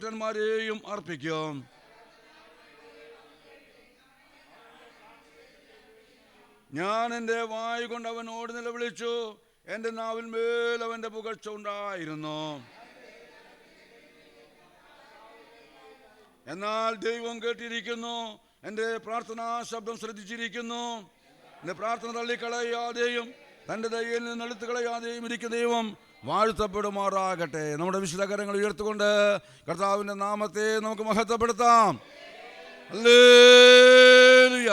ഭക്തന്മാരെയും അർപ്പിക്കും. ഞാൻ എൻ്റെ വായ് കൊണ്ട് അവനോട് നിലവിളിച്ചു, എൻ്റെ നാവിന്മേൽ അവൻ്റെ പുകഴ്ച ഉണ്ടായിരുന്നു. എന്നാൽ ദൈവം കേട്ടിരിക്കുന്നു, എൻ്റെ പ്രാർത്ഥനാ ശബ്ദം ശ്രദ്ധിച്ചിരിക്കുന്നു. എൻ്റെ പ്രാർത്ഥന തള്ളിക്കളയാതെയും തൻ്റെ ദയയിൽ നിന്ന് എടുത്തു കളയാതെയും ഇരിക്കുന്ന ദൈവം വാഴ്ത്തപ്പെടുമാറാകട്ടെ. നമ്മുടെ വിശുദ്ധ കരങ്ങൾ ഉയർത്തുകൊണ്ട് കർത്താവിൻ്റെ നാമത്തെ നമുക്ക് മഹത്വപ്പെടുത്താം. ഹല്ലേലൂയ,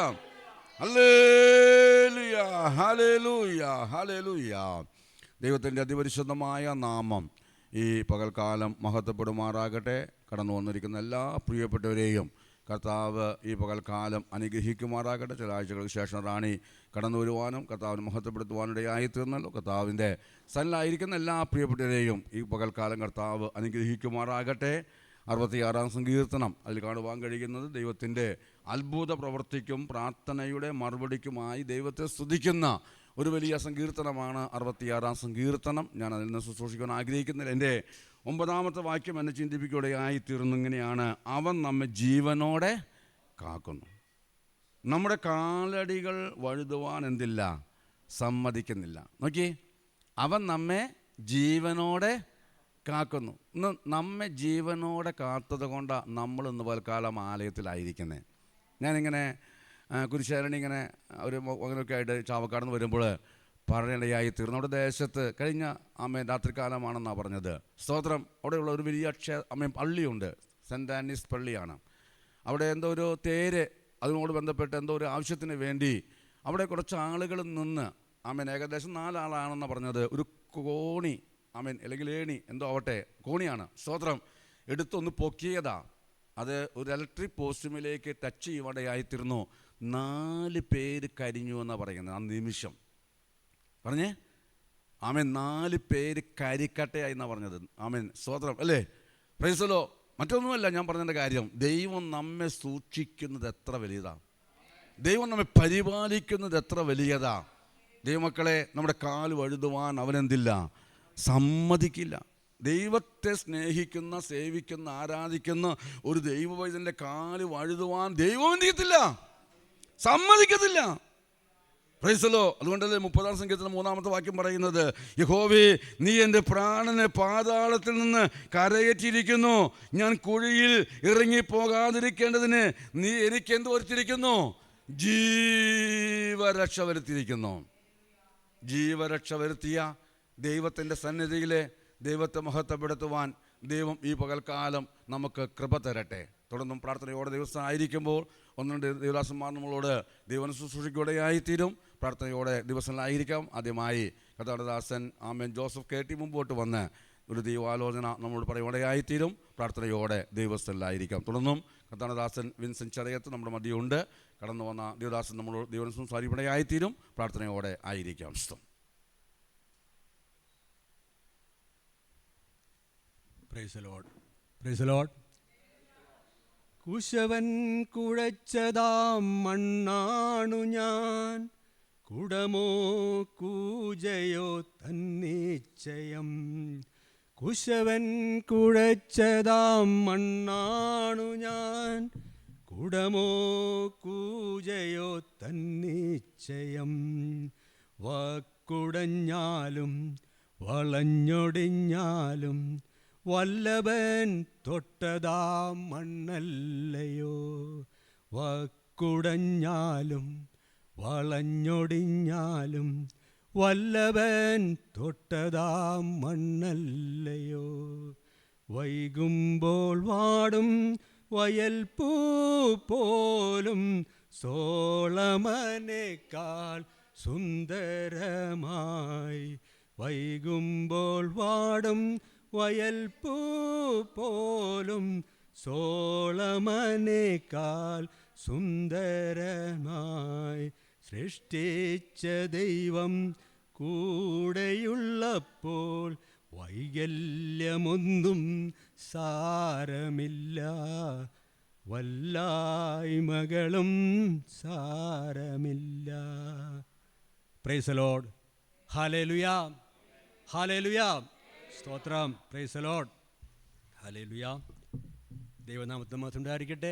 ഹല്ലേലൂയ, ഹല്ലേലൂയ, ഹല്ലേലൂയ. ദൈവത്തിൻ്റെ അതിപരിശുദ്ധമായ നാമം ഈ പകൽക്കാലം മഹത്വപ്പെടുമാറാകട്ടെ. കടന്നു വന്നിരിക്കുന്ന എല്ലാ പ്രിയപ്പെട്ടവരെയും കർത്താവ് ഈ പകൽക്കാലം അനുഗ്രഹിക്കുമാറാകട്ടെ. ചില ആഴ്ചകൾക്ക് ശേഷം റാണി കടന്നു വരുവാനും കർത്താവിനെ മഹത്വപ്പെടുത്തുവാനിടയായി തീർന്നല്ലോ. കർത്താവിൻ്റെ സന്നിധിയിലായിരിക്കുന്ന എല്ലാ പ്രിയപ്പെട്ടവരെയും ഈ പകൽക്കാലം കർത്താവ് അനുഗ്രഹിക്കുമാറാകട്ടെ. 66-ാം സങ്കീർത്തനം അതിൽ കാണുവാൻ കഴിയുന്നത് ദൈവത്തിൻ്റെ അത്ഭുത പ്രവൃത്തിക്കും പ്രാർത്ഥനയുടെ മറുപടിക്കുമായി ദൈവത്തെ സ്തുതിക്കുന്ന ഒരു വലിയ സങ്കീർത്തനമാണ് 66-ാം സങ്കീർത്തനം. ഞാൻ അതിൽ നിന്ന് ശുശ്രൂഷിക്കാൻ ആഗ്രഹിക്കുന്നില്ല. എൻ്റെ 9-ാമത്തെ വാക്യം എന്നെ ചിന്തിപ്പിക്കുകയായി തീർന്നു. ഇങ്ങനെയാണ്: അവൻ നമ്മെ ജീവനോടെ കാക്കുന്നു. നമ്മുടെ കാലടികൾ വഴുതുവാൻ എന്തില്ല, സമ്മതിക്കുന്നില്ല. നോക്കി, അവൻ നമ്മെ ജീവനോടെ കാക്കുന്നു. ഇന്ന് നമ്മെ ജീവനോടെ കാത്തത് കൊണ്ടാണ് നമ്മളിന്ന് പൽക്കാലം ആലയത്തിലായിരിക്കുന്നത്. ഞാനിങ്ങനെ കുരിശാരണി ഇങ്ങനെ ഒരു അങ്ങനെയൊക്കെ ആയിട്ട് ചാവക്കാട് നിന്ന് വരുമ്പോൾ പറയണയായി തീർന്നു. നമ്മുടെ ദേശത്ത് കഴിഞ്ഞ രാത്രികാലമാണെന്നാണ് പറഞ്ഞത്. സ്തോത്രം. അവിടെയുള്ള ഒരു വലിയ പള്ളിയുണ്ട്, സെൻറ്റ് ആനീസ് പള്ളിയാണ്. അവിടെ എന്തോ ഒരു തേര്, അതിനോട് ബന്ധപ്പെട്ട് എന്തോ ഒരു ആവശ്യത്തിന് വേണ്ടി അവിടെ കുറച്ച് ആളുകൾ നിന്ന് ഏകദേശം 4 ആളാണെന്നാണ് പറഞ്ഞത്. ഒരു കോണി അല്ലെങ്കിൽ ഏണി എന്തോ ആവട്ടെ, കോണിയാണ്, സ്തോത്രം, എടുത്തൊന്ന് പൊക്കിയതാ. അത് ഒരു ഇലക്ട്രിക് പോസ്റ്റുമിലേക്ക് ടച്ച് ചെയ്യുവാനായിത്തീർന്നു. 4 പേര് കരിഞ്ഞു എന്നാണ് പറയുന്നത്. ആ നിമിഷം പറഞ്ഞേ 4 പേര് കരിക്കട്ടയായി എന്നാണ് പറഞ്ഞത്. സ്തോത്രം അല്ലേ, പ്രൈസലോ. മറ്റൊന്നുമല്ല ഞാൻ പറഞ്ഞതിൻ്റെ കാര്യം, ദൈവം നമ്മെ സൂക്ഷിക്കുന്നത് എത്ര വലിയതാ, ദൈവം നമ്മെ പരിപാലിക്കുന്നത് എത്ര വലിയതാ. ദൈവമക്കളെ, നമ്മുടെ കാല് വഴുതുവാൻ അവനെന്തില്ല, സമ്മതിക്കില്ല. ദൈവത്തെ സ്നേഹിക്കുന്ന, സേവിക്കുന്ന, ആരാധിക്കുന്ന ഒരു ദൈവവൈദ്യൻ്റെ കാല് വഴുതുവാൻ ദൈവം എന്ത് ചെയ്യത്തില്ല, സമ്മതിക്കത്തില്ല. പ്രൈസലോ. അതുകൊണ്ടല്ലേ 30-ാം സങ്കീർത്തനം 3-ാമത്തെ വാക്യം പറയുന്നത്: യഹോവേ, നീ എൻ്റെ പ്രാണനെ പാതാളത്തിൽ നിന്ന് കരയേറ്റിയിരിക്കുന്നു. ഞാൻ കുഴിയിൽ ഇറങ്ങിപ്പോകാതിരിക്കേണ്ടതിന് നീ എനിക്ക് എന്ത് വരുത്തിയിരിക്കുന്നു, ജീവരക്ഷ വരുത്തിയിരിക്കുന്നു. ജീവരക്ഷ വരുത്തിയ ദൈവത്തിൻ്റെ സന്നിധിയിലെ ദൈവത്തെ മഹത്വപ്പെടുത്തുവാൻ ദൈവം ഈ പകൽക്കാലം നമുക്ക് കൃപ തരട്ടെ. തുടർന്നും പ്രാർത്ഥനയോടെ ദിവസമായിരിക്കുമ്പോൾ 1-2 ദേവദാസന്മാർ നമ്മളോട് ദൈവം ശുശ്രൂഷിക്കുകയായിത്തീരും. പ്രാർത്ഥനയോടെ ദിവസങ്ങളായിരിക്കാം. ആദ്യമായി കർത്താവിന്റെ ദാസൻ ജോസഫ് KT മുമ്പോട്ട് വന്ന് ഒരു ദൈവാലോചന നമ്മളോട് പറയുകയായിത്തീരും. പ്രാർത്ഥനയോടെ ദൈവസ്ഥലായിരിക്കാം. തുടർന്നും കർത്താവിന്റെ ദാസൻ വിൻസെൻ്റ് ചെറിയത്ത് നമ്മുടെ മധ്യയുണ്ട്. കടന്നു വന്ന ദേവദാസൻ നമ്മളോട് ദൈവം സംസാരിക്കുകയായിത്തീരും. പ്രാർത്ഥനയോടെ ആയിരിക്കാം. Praise the Lord, praise the Lord. കുശവൻ കുഴച്ചതാം മണ്ണാണു ഞാൻ, കുടമോ കൂജയോ തന്നിശ്ചയം. കുശവൻ കുഴച്ചതാം മണ്ണാണു ഞാൻ, കുടമോ കൂജയോ തന്നിശ്ചയം. വാക്കുടഞ്ഞാലും വളഞ്ഞൊടിഞ്ഞാലും വല്ലഭൻ തൊട്ടതാ മണ്ണല്ലയോ. വാക്കുടഞ്ഞാലും വളഞ്ഞൊടിഞ്ഞാലും വല്ലഭൻ തൊട്ടതാ മണ്ണല്ലയോ. വൈകുമ്പോൾ വാടും വയൽപ്പൂ പോലും സോളമനേക്കാൾ സുന്ദരമായി. വൈകുമ്പോൾ വാടും വയൽപ്പൂ പോലും സോളമനേക്കാൾ സുന്ദരമായി. സൃഷ്ടിച്ച ദൈവം കൂടെയുള്ളപ്പോൾ വൈകല്യമൊന്നും സാരമില്ല, വല്ലായ്മകളും സാരമില്ല. Praise the Lord. ഹല്ലേലൂയ, ഹല്ലേലൂയ, സ്തോത്രം. Praise the Lord. ഹല്ലേലൂയ. ദൈവനാമത്തിന് മാത്രം ഉണ്ടായിരിക്കട്ടെ.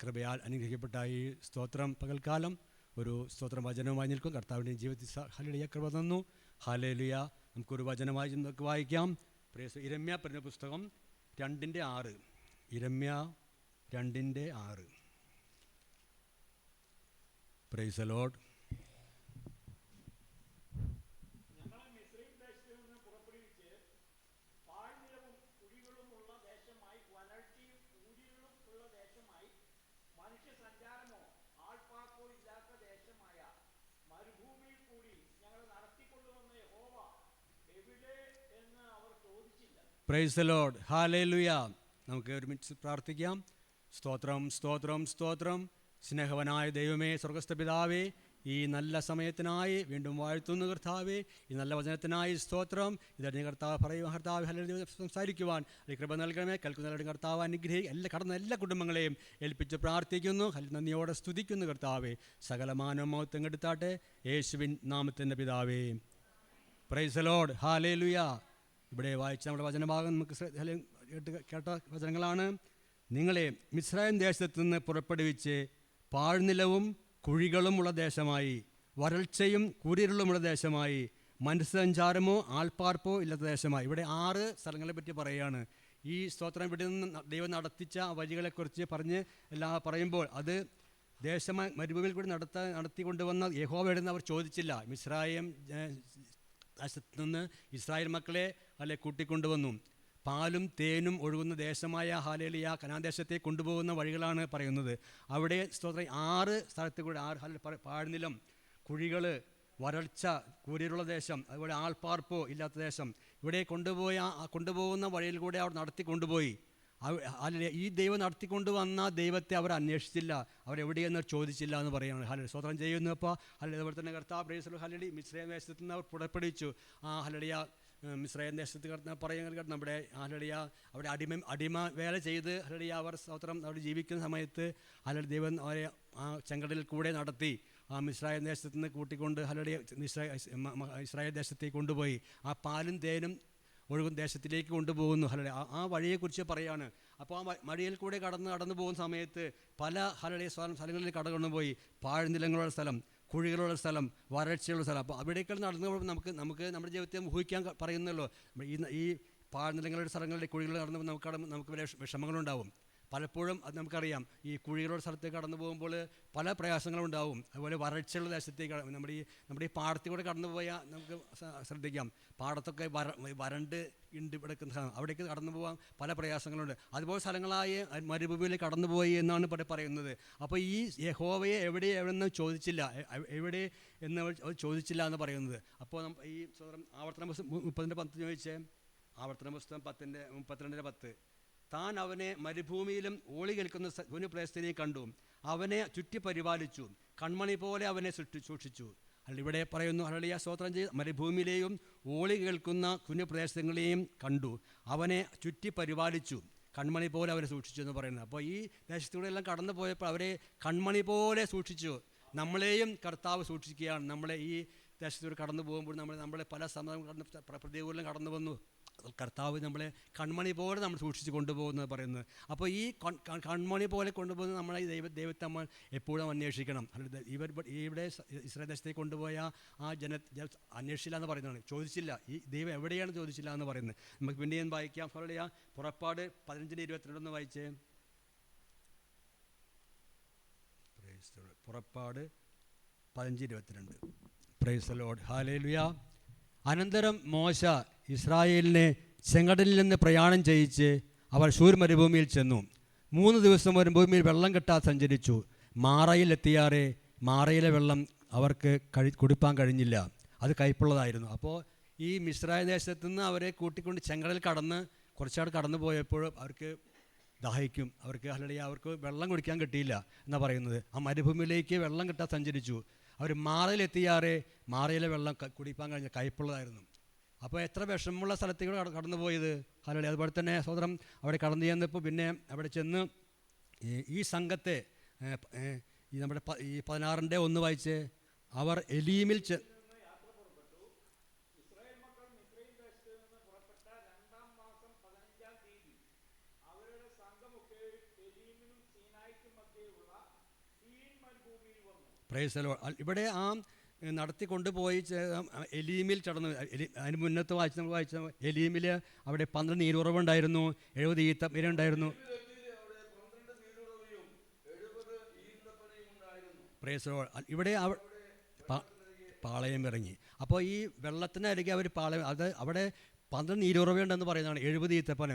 കൃപയാൽ അനുഗ്രഹിക്കപ്പെട്ട ഈ സ്തോത്രം പകൽക്കാലം ഒരു സ്തോത്രം വചനവുമായി നിൽക്കും. കർത്താവിൻ്റെ ജീവിതത്തിൽ ഹല്ലേലൂയ കൃപ തന്നു. ഹല്ലേലൂയ. നമുക്കൊരു വചനമായി നമുക്ക് വായിക്കാം. ഇരമ്യ പറഞ്ഞ പുസ്തകം 2:6. ഇരമ്യ 2:6. Price the Lord. Praise the Lord. Hallelujah. നമുക്ക് ഒരുമിച്ച് പ്രാർത്ഥിക്കാം. സ്തോത്രം, സ്തോത്രം, സ്തോത്രം. സ്നേഹവനായ ദൈവമേ, സ്വർഗ്ഗസ്ഥ പിതാവേ, ഈ നല്ല സമയത്തിനായി വീണ്ടും വാഴ്ത്തുന്നു കർത്താവേ. ഈ നല്ല വചനത്തിനായി സ്തോത്രം. ഇതറിഞ്ഞ കർത്താവ് പറയുക കർത്താവ് ഹല്ലേലൂയ സംസാരിക്കുവാൻ കൃപ നൽകണമേ. കേൾക്കുന്ന കർത്താവ് കടന്ന എല്ലാ കുടുംബങ്ങളെയും ഏൽപ്പിച്ച് പ്രാർത്ഥിക്കുന്നു. നന്ദിയോടെ സ്തുതിക്കുന്നു കർത്താവേ. സകലമാനവും മഹത്വം എടുത്താട്ടെ യേശുവിൻ നാമത്തിൻ്റെ പിതാവേ. Price the Lord. ഹല്ലേലൂയ. ഇവിടെ വായിച്ച നമ്മുടെ വചനഭാഗം നമുക്ക് കേട്ട വചനങ്ങളാണ്. നിങ്ങളെ മിസ്രയീം ദേശത്തു നിന്ന് പുറപ്പെടുവിച്ച് പാഴ്നിലവും കുഴികളുമുള്ള ദേശമായി, വരൾച്ചയും കൂരിരുളുമുള്ള ദേശമായി, മനുഷ്യസഞ്ചാരമോ ആൾപ്പാർപ്പോ ഇല്ലാത്ത ദേശമായി. ഇവിടെ 6 സ്ഥലങ്ങളെ പറ്റി പറയുകയാണ്. ഈ സ്തോത്രം ഇവിടെ നിന്ന് ദൈവം നടത്തിച്ച വഴികളെക്കുറിച്ച് പറയുമ്പോൾ അത് ദേശമായി മരുഭൂമിയിൽ കൂടി നടത്തിക്കൊണ്ടുവന്ന യഹോവയുടെ അവർ ചോദിച്ചില്ല. മിസ്രയീം ദേശത്ത് നിന്ന് ഇസ്രായേൽ മക്കളെ കൂട്ടിക്കൊണ്ടുവന്നു. പാലും തേനും ഒഴുകുന്ന ദേശമായ ഹല്ലേലൂയ കനാൻ ദേശത്തെ കൊണ്ടുപോകുന്ന വഴികളാണ് പറയുന്നത്. അവിടെ സ്തോത്രം 6 സ്ഥലത്ത് കൂടെ 6 പാഴ്നിലം, കുഴികൾ, വരൾച്ച, കൂരിരുള്ള ദേശം, അതുപോലെ ആൾപ്പാർപ്പോ ഇല്ലാത്ത ദേശം. ഇവിടെ കൊണ്ടുപോകുന്ന വഴിയിൽ കൂടെ അവർ നടത്തി കൊണ്ടുപോയി. ഈ ദൈവം നടത്തിക്കൊണ്ടുവന്ന ദൈവത്തെ അവർ അന്വേഷിച്ചില്ല, അവരെവിടെയെന്ന് ചോദിച്ചില്ല എന്ന് പറയുകയാണ്. ഹല്ലേലൂയ. സ്തോത്രം ചെയ്യുന്നു. അപ്പോൾ അതുപോലെ തന്നെ കർത്താവ് പ്രൈസ് ഹല്ലേലൂയ മിസ്രയീം ദേശത്ത് നിന്ന് അവർ പുറപ്പെടുവിച്ചു. ഹല്ലേലൂയ മിസ്രയീം ദേശത്ത് പറയുന്നത് നമ്മുടെ ഹല്ലേലൂയ അവിടെ അടിമ വേല ചെയ്ത് ഹല്ലേലൂയ അവർ സ്തോത്രം അവിടെ ജീവിക്കുന്ന സമയത്ത് ഹല്ലേലൂയ ദൈവം അവരെ ആ ചെങ്കടലിൽ കൂടെ നടത്തി മിസ്രയീം ദേശത്ത് നിന്ന് കൂട്ടിക്കൊണ്ട് ഹല്ലേലൂയ ഇസ്രായേൽ ദേശത്തേക്ക് കൊണ്ടുപോയി. ആ പാലും തേനും ഒഴുകും ദേശത്തിലേക്ക് കൊണ്ടുപോകുന്നു. ഹല്ലേലൂയ. ആ വഴിയെക്കുറിച്ച് പറയുകയാണ്. അപ്പോൾ ആ വഴിയിൽ കൂടെ കടന്നു പോകുന്ന സമയത്ത് പല ഹല്ലേലൂയ സ്ഥലങ്ങളിൽ കടന്നുപോയി. പാഴ്നിലങ്ങളുള്ള സ്ഥലം, കുഴികളുള്ള സ്ഥലം, വരൾച്ചയുള്ള സ്ഥലം. അപ്പോൾ അവിടേക്കാൾ നടന്നു പോകുമ്പോൾ നമുക്ക് നമ്മുടെ ജീവിതത്തെ ഊഹിക്കാൻ പറയുന്നല്ലോ. ഈ പാഴ്നിലങ്ങളുടെ സ്ഥലങ്ങളിലെ കുഴികൾ നമുക്ക് വിഷമങ്ങളുണ്ടാവും. പലപ്പോഴും അത് നമുക്കറിയാം. ഈ കുഴികളുടെ സ്ഥലത്തേക്ക് കടന്നു പോകുമ്പോൾ പല പ്രയാസങ്ങളുണ്ടാവും. അതുപോലെ വരൾച്ചയുള്ള ദേശത്തേക്ക് നമ്മുടെ ഈ പാടത്തിലൂടെ കടന്നു പോയാൽ നമുക്ക് ശ്രദ്ധിക്കാം. പാടത്തൊക്കെ വരണ്ട് കിടക്കുന്ന സ്ഥലം, അവിടേക്ക് കടന്നു പോകാൻ പല പ്രയാസങ്ങളുണ്ട്. അതുപോലെ സ്ഥലങ്ങളായ മരുഭൂമിയിൽ കടന്നുപോയി എന്നാണ് ഇവിടെ പറയുന്നത്. അപ്പോൾ ഈ യഹോവയെ എവിടെയെന്ന് ചോദിച്ചില്ല, എവിടെ എന്ന് ചോദിച്ചില്ല എന്ന് പറയുന്നത്. അപ്പോൾ ഈ ആവർത്തന പുസ്തകം 30:10 ചോദിച്ചേ. ആവർത്തന പുസ്തകം 32:10. താൻ അവനെ മരുഭൂമിയിലും ഓളി കേൾക്കുന്ന പുണ്യപ്രദേശത്തിനെയും കണ്ടു, അവനെ ചുറ്റി പരിപാലിച്ചു, കൺമണി പോലെ അവനെ സൂക്ഷിച്ചു. ഇവിടെ പറയുന്നു ഹല്ലേലൂയ സ്തോത്രം ചെയ്ത് മരുഭൂമിയിലെയും ഓളി കേൾക്കുന്ന പുണ്യപ്രദേശങ്ങളെയും കണ്ടു, അവനെ ചുറ്റി പരിപാലിച്ചു, കൺമണി പോലെ അവരെ സൂക്ഷിച്ചു എന്ന് പറയുന്നത്. അപ്പോൾ ഈ ദേശത്തൂടെ എല്ലാം കടന്നു പോയപ്പോൾ അവരെ കൺമണി പോലെ സൂക്ഷിച്ചു. നമ്മളെയും കർത്താവ് സൂക്ഷിക്കുകയാണ്. നമ്മളെ ഈ ദേശത്തൂടെ കടന്നു പോകുമ്പോൾ നമ്മളെ പല സമയം പ്രതികൂലം കടന്നു വന്നു. കർത്താവ് നമ്മളെ കൺമണി പോലെ നമ്മൾ സൂക്ഷിച്ച് കൊണ്ടുപോകുന്നത് പറയുന്നത്. അപ്പോൾ ഈ കൺമണി പോലെ കൊണ്ടുപോകുന്നത് നമ്മളെ ദൈവത്തെ നമ്മൾ എപ്പോഴും അന്വേഷിക്കണം. ഇവിടെ ഇസ്രായേൽ ദേശത്തേക്ക് കൊണ്ടുപോയ ആ അന്വേഷിച്ചില്ല എന്ന് പറയുന്നതാണ്. ചോദിച്ചില്ല, ഈ ദൈവം എവിടെയാണ് ചോദിച്ചില്ല എന്ന് പറയുന്നത്. നമുക്ക് പിന്നെയും വായിക്കാം. ഹല്ലേലൂയ. പുറപ്പാട് 15:22 വായിച്ചേ. പുറപ്പാട് 15:22. Price the Lord. ഹല്ലേലൂയ. അനന്തരം മോശ ഇസ്രായേലിനെ ചെങ്കടലിൽ നിന്ന് പ്രയാണം ചെയ്യിച്ച് അവർ ശൂർ മരുഭൂമിയിൽ ചെന്നു. 3 ദിവസം മരുഭൂമിയിൽ വെള്ളം കിട്ടാതെ സഞ്ചരിച്ചു. മാറയിലെത്തിയാറെ മാറയിലെ വെള്ളം അവർക്ക് കുടിപ്പാൻ കഴിഞ്ഞില്ല, അത് കയ്പുള്ളതായിരുന്നു. അപ്പോൾ ഈ മിസ്രയീം ദേശത്തു നിന്ന് അവരെ കൂട്ടിക്കൊണ്ട് ചെങ്കടലിൽ കുറച്ചാട് കടന്നു പോയപ്പോൾ അവർക്ക് ദാഹിക്കും. അവർക്ക് വെള്ളം കുടിക്കാൻ കിട്ടിയില്ല എന്നാണ് പറയുന്നത്. ആ മരുഭൂമിയിലേക്ക് വെള്ളം കിട്ടാതെ സഞ്ചരിച്ചു. അവർ മാറയിലെത്തിയാറെ മാറയിലെ വെള്ളം കുടിപ്പാൻ കഴിഞ്ഞ കയ്പുള്ളതായിരുന്നു. അപ്പോൾ എത്ര വിഷമമുള്ള സ്ഥലത്തേക്ക് കടന്നു പോയത്. ഹല്ലേലൂയ. അതുപോലെ തന്നെ സഹോദരം അവിടെ കടന്നു ചെന്നപ്പോൾ പിന്നെ അവിടെ ചെന്ന് ഈ സംഘത്തെ നമ്മുടെ ഈ 16:1 വായിച്ച് അവർ എലീമിൽ പ്രൈസ് ദി ലോർഡ്. ഇവിടെ ആ നടത്തിക്കൊണ്ടുപോയി എലീമിൽ ചടന്നു. അതിന് മുന്നത്തെ നമ്മൾ വായിച്ച എലീമിൽ അവിടെ 12 നീരുറവുണ്ടായിരുന്നു, 70 ഈത്തപ്പന ഉണ്ടായിരുന്നു. Price the Lord. ഇവിടെ പാളയം ഇറങ്ങി. അപ്പോൾ ഈ വെള്ളത്തിനരികെ അവർ പാളയം, അത് അവിടെ 12 നീരുറവുണ്ടെന്ന് പറയുന്നതാണ്, 70 ഈത്തപ്പന.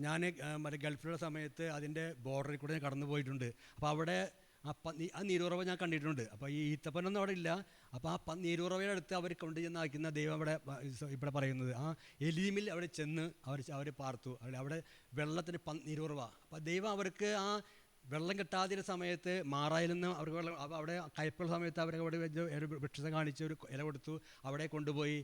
ഞാൻ മറ്റേ ഗൾഫിലുള്ള സമയത്ത് അതിൻ്റെ ബോർഡറിൽ കൂടെ ഞാൻ കടന്നു പോയിട്ടുണ്ട്. അപ്പോൾ അവിടെ ആ നീരുറവ ഞാൻ കണ്ടിട്ടുണ്ട്. അപ്പോൾ ഈ ഈത്തപ്പനൊന്നും അവിടെ ഇല്ല. അപ്പോൾ ആ നീരുറവയുടെ അടുത്ത് അവർ കൊണ്ട് ചെന്നാക്കുന്ന ദൈവം ഇവിടെ പറയുന്നത്, ആ എലീമിൽ അവിടെ ചെന്ന് അവർ പാർത്തു. അവിടെ വെള്ളത്തിന് നീരുറവ. അപ്പോൾ ദൈവം അവർക്ക് ആ വെള്ളം കിട്ടാതിരുന്ന സമയത്ത് മാറായിൽ നിന്ന് അവർക്ക് വെള്ളം, അവിടെ കയ്പുള്ള സമയത്ത് അവരെ അവിടെ ഒരു വൃക്ഷത്തെ കാണിച്ച് ഒരു ഇല കൊടുത്തു, അവിടെ കൊണ്ടുപോയി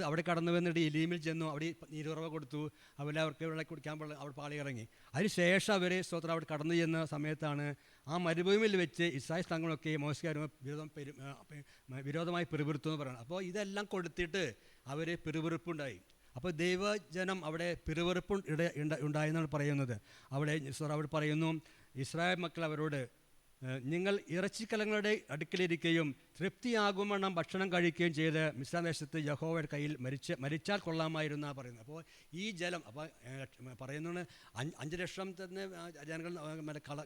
അവിടെ കടന്നു വന്നിട്ട് എലീമിൽ ചെന്നു, അവിടെ നീരുറവ കൊടുത്തു, അതുപോലെ അവർക്ക് വെള്ളം കുടിക്കാൻ അവിടെ പാളി ഇറങ്ങി. അതിന് ശേഷം അവർ സ്തോത്രം അവിടെ കടന്നു ചെന്ന സമയത്താണ് ആ മരുഭൂമിയിൽ വെച്ച് ഇസ്രായേൽ സംഘങ്ങളൊക്കെ മോശക്കാരും വിരോധമായി പിറുപിറുത്തു എന്ന് പറയുന്നത്. അപ്പോൾ ഇതെല്ലാം കൊടുത്തിട്ട് അവർ പിറുപിറുപ്പുണ്ടായി. അപ്പോൾ ദൈവജനം അവിടെ പിറുപിറുപ്പ് ഉണ്ടായെന്നാണ് പറയുന്നത്. അവിടെ പറയുന്നു, ഇസ്രായേൽ മക്കൾ അവരോട്, നിങ്ങൾ ഇറച്ചിക്കലങ്ങളുടെ അടുക്കലിരിക്കുകയും തൃപ്തിയാകുമെണ്ണം ഭക്ഷണം കഴിക്കുകയും ചെയ്ത് മിസ്രദേശത്ത് യഹോവയുടെ കയ്യിൽ മരിച്ചാൽ കൊള്ളാമായിരുന്നു പറയുന്നത്. അപ്പോൾ ഈ ജലം, അപ്പോൾ പറയുന്നത് 5 ലക്ഷം തന്നെ ജനങ്ങൾ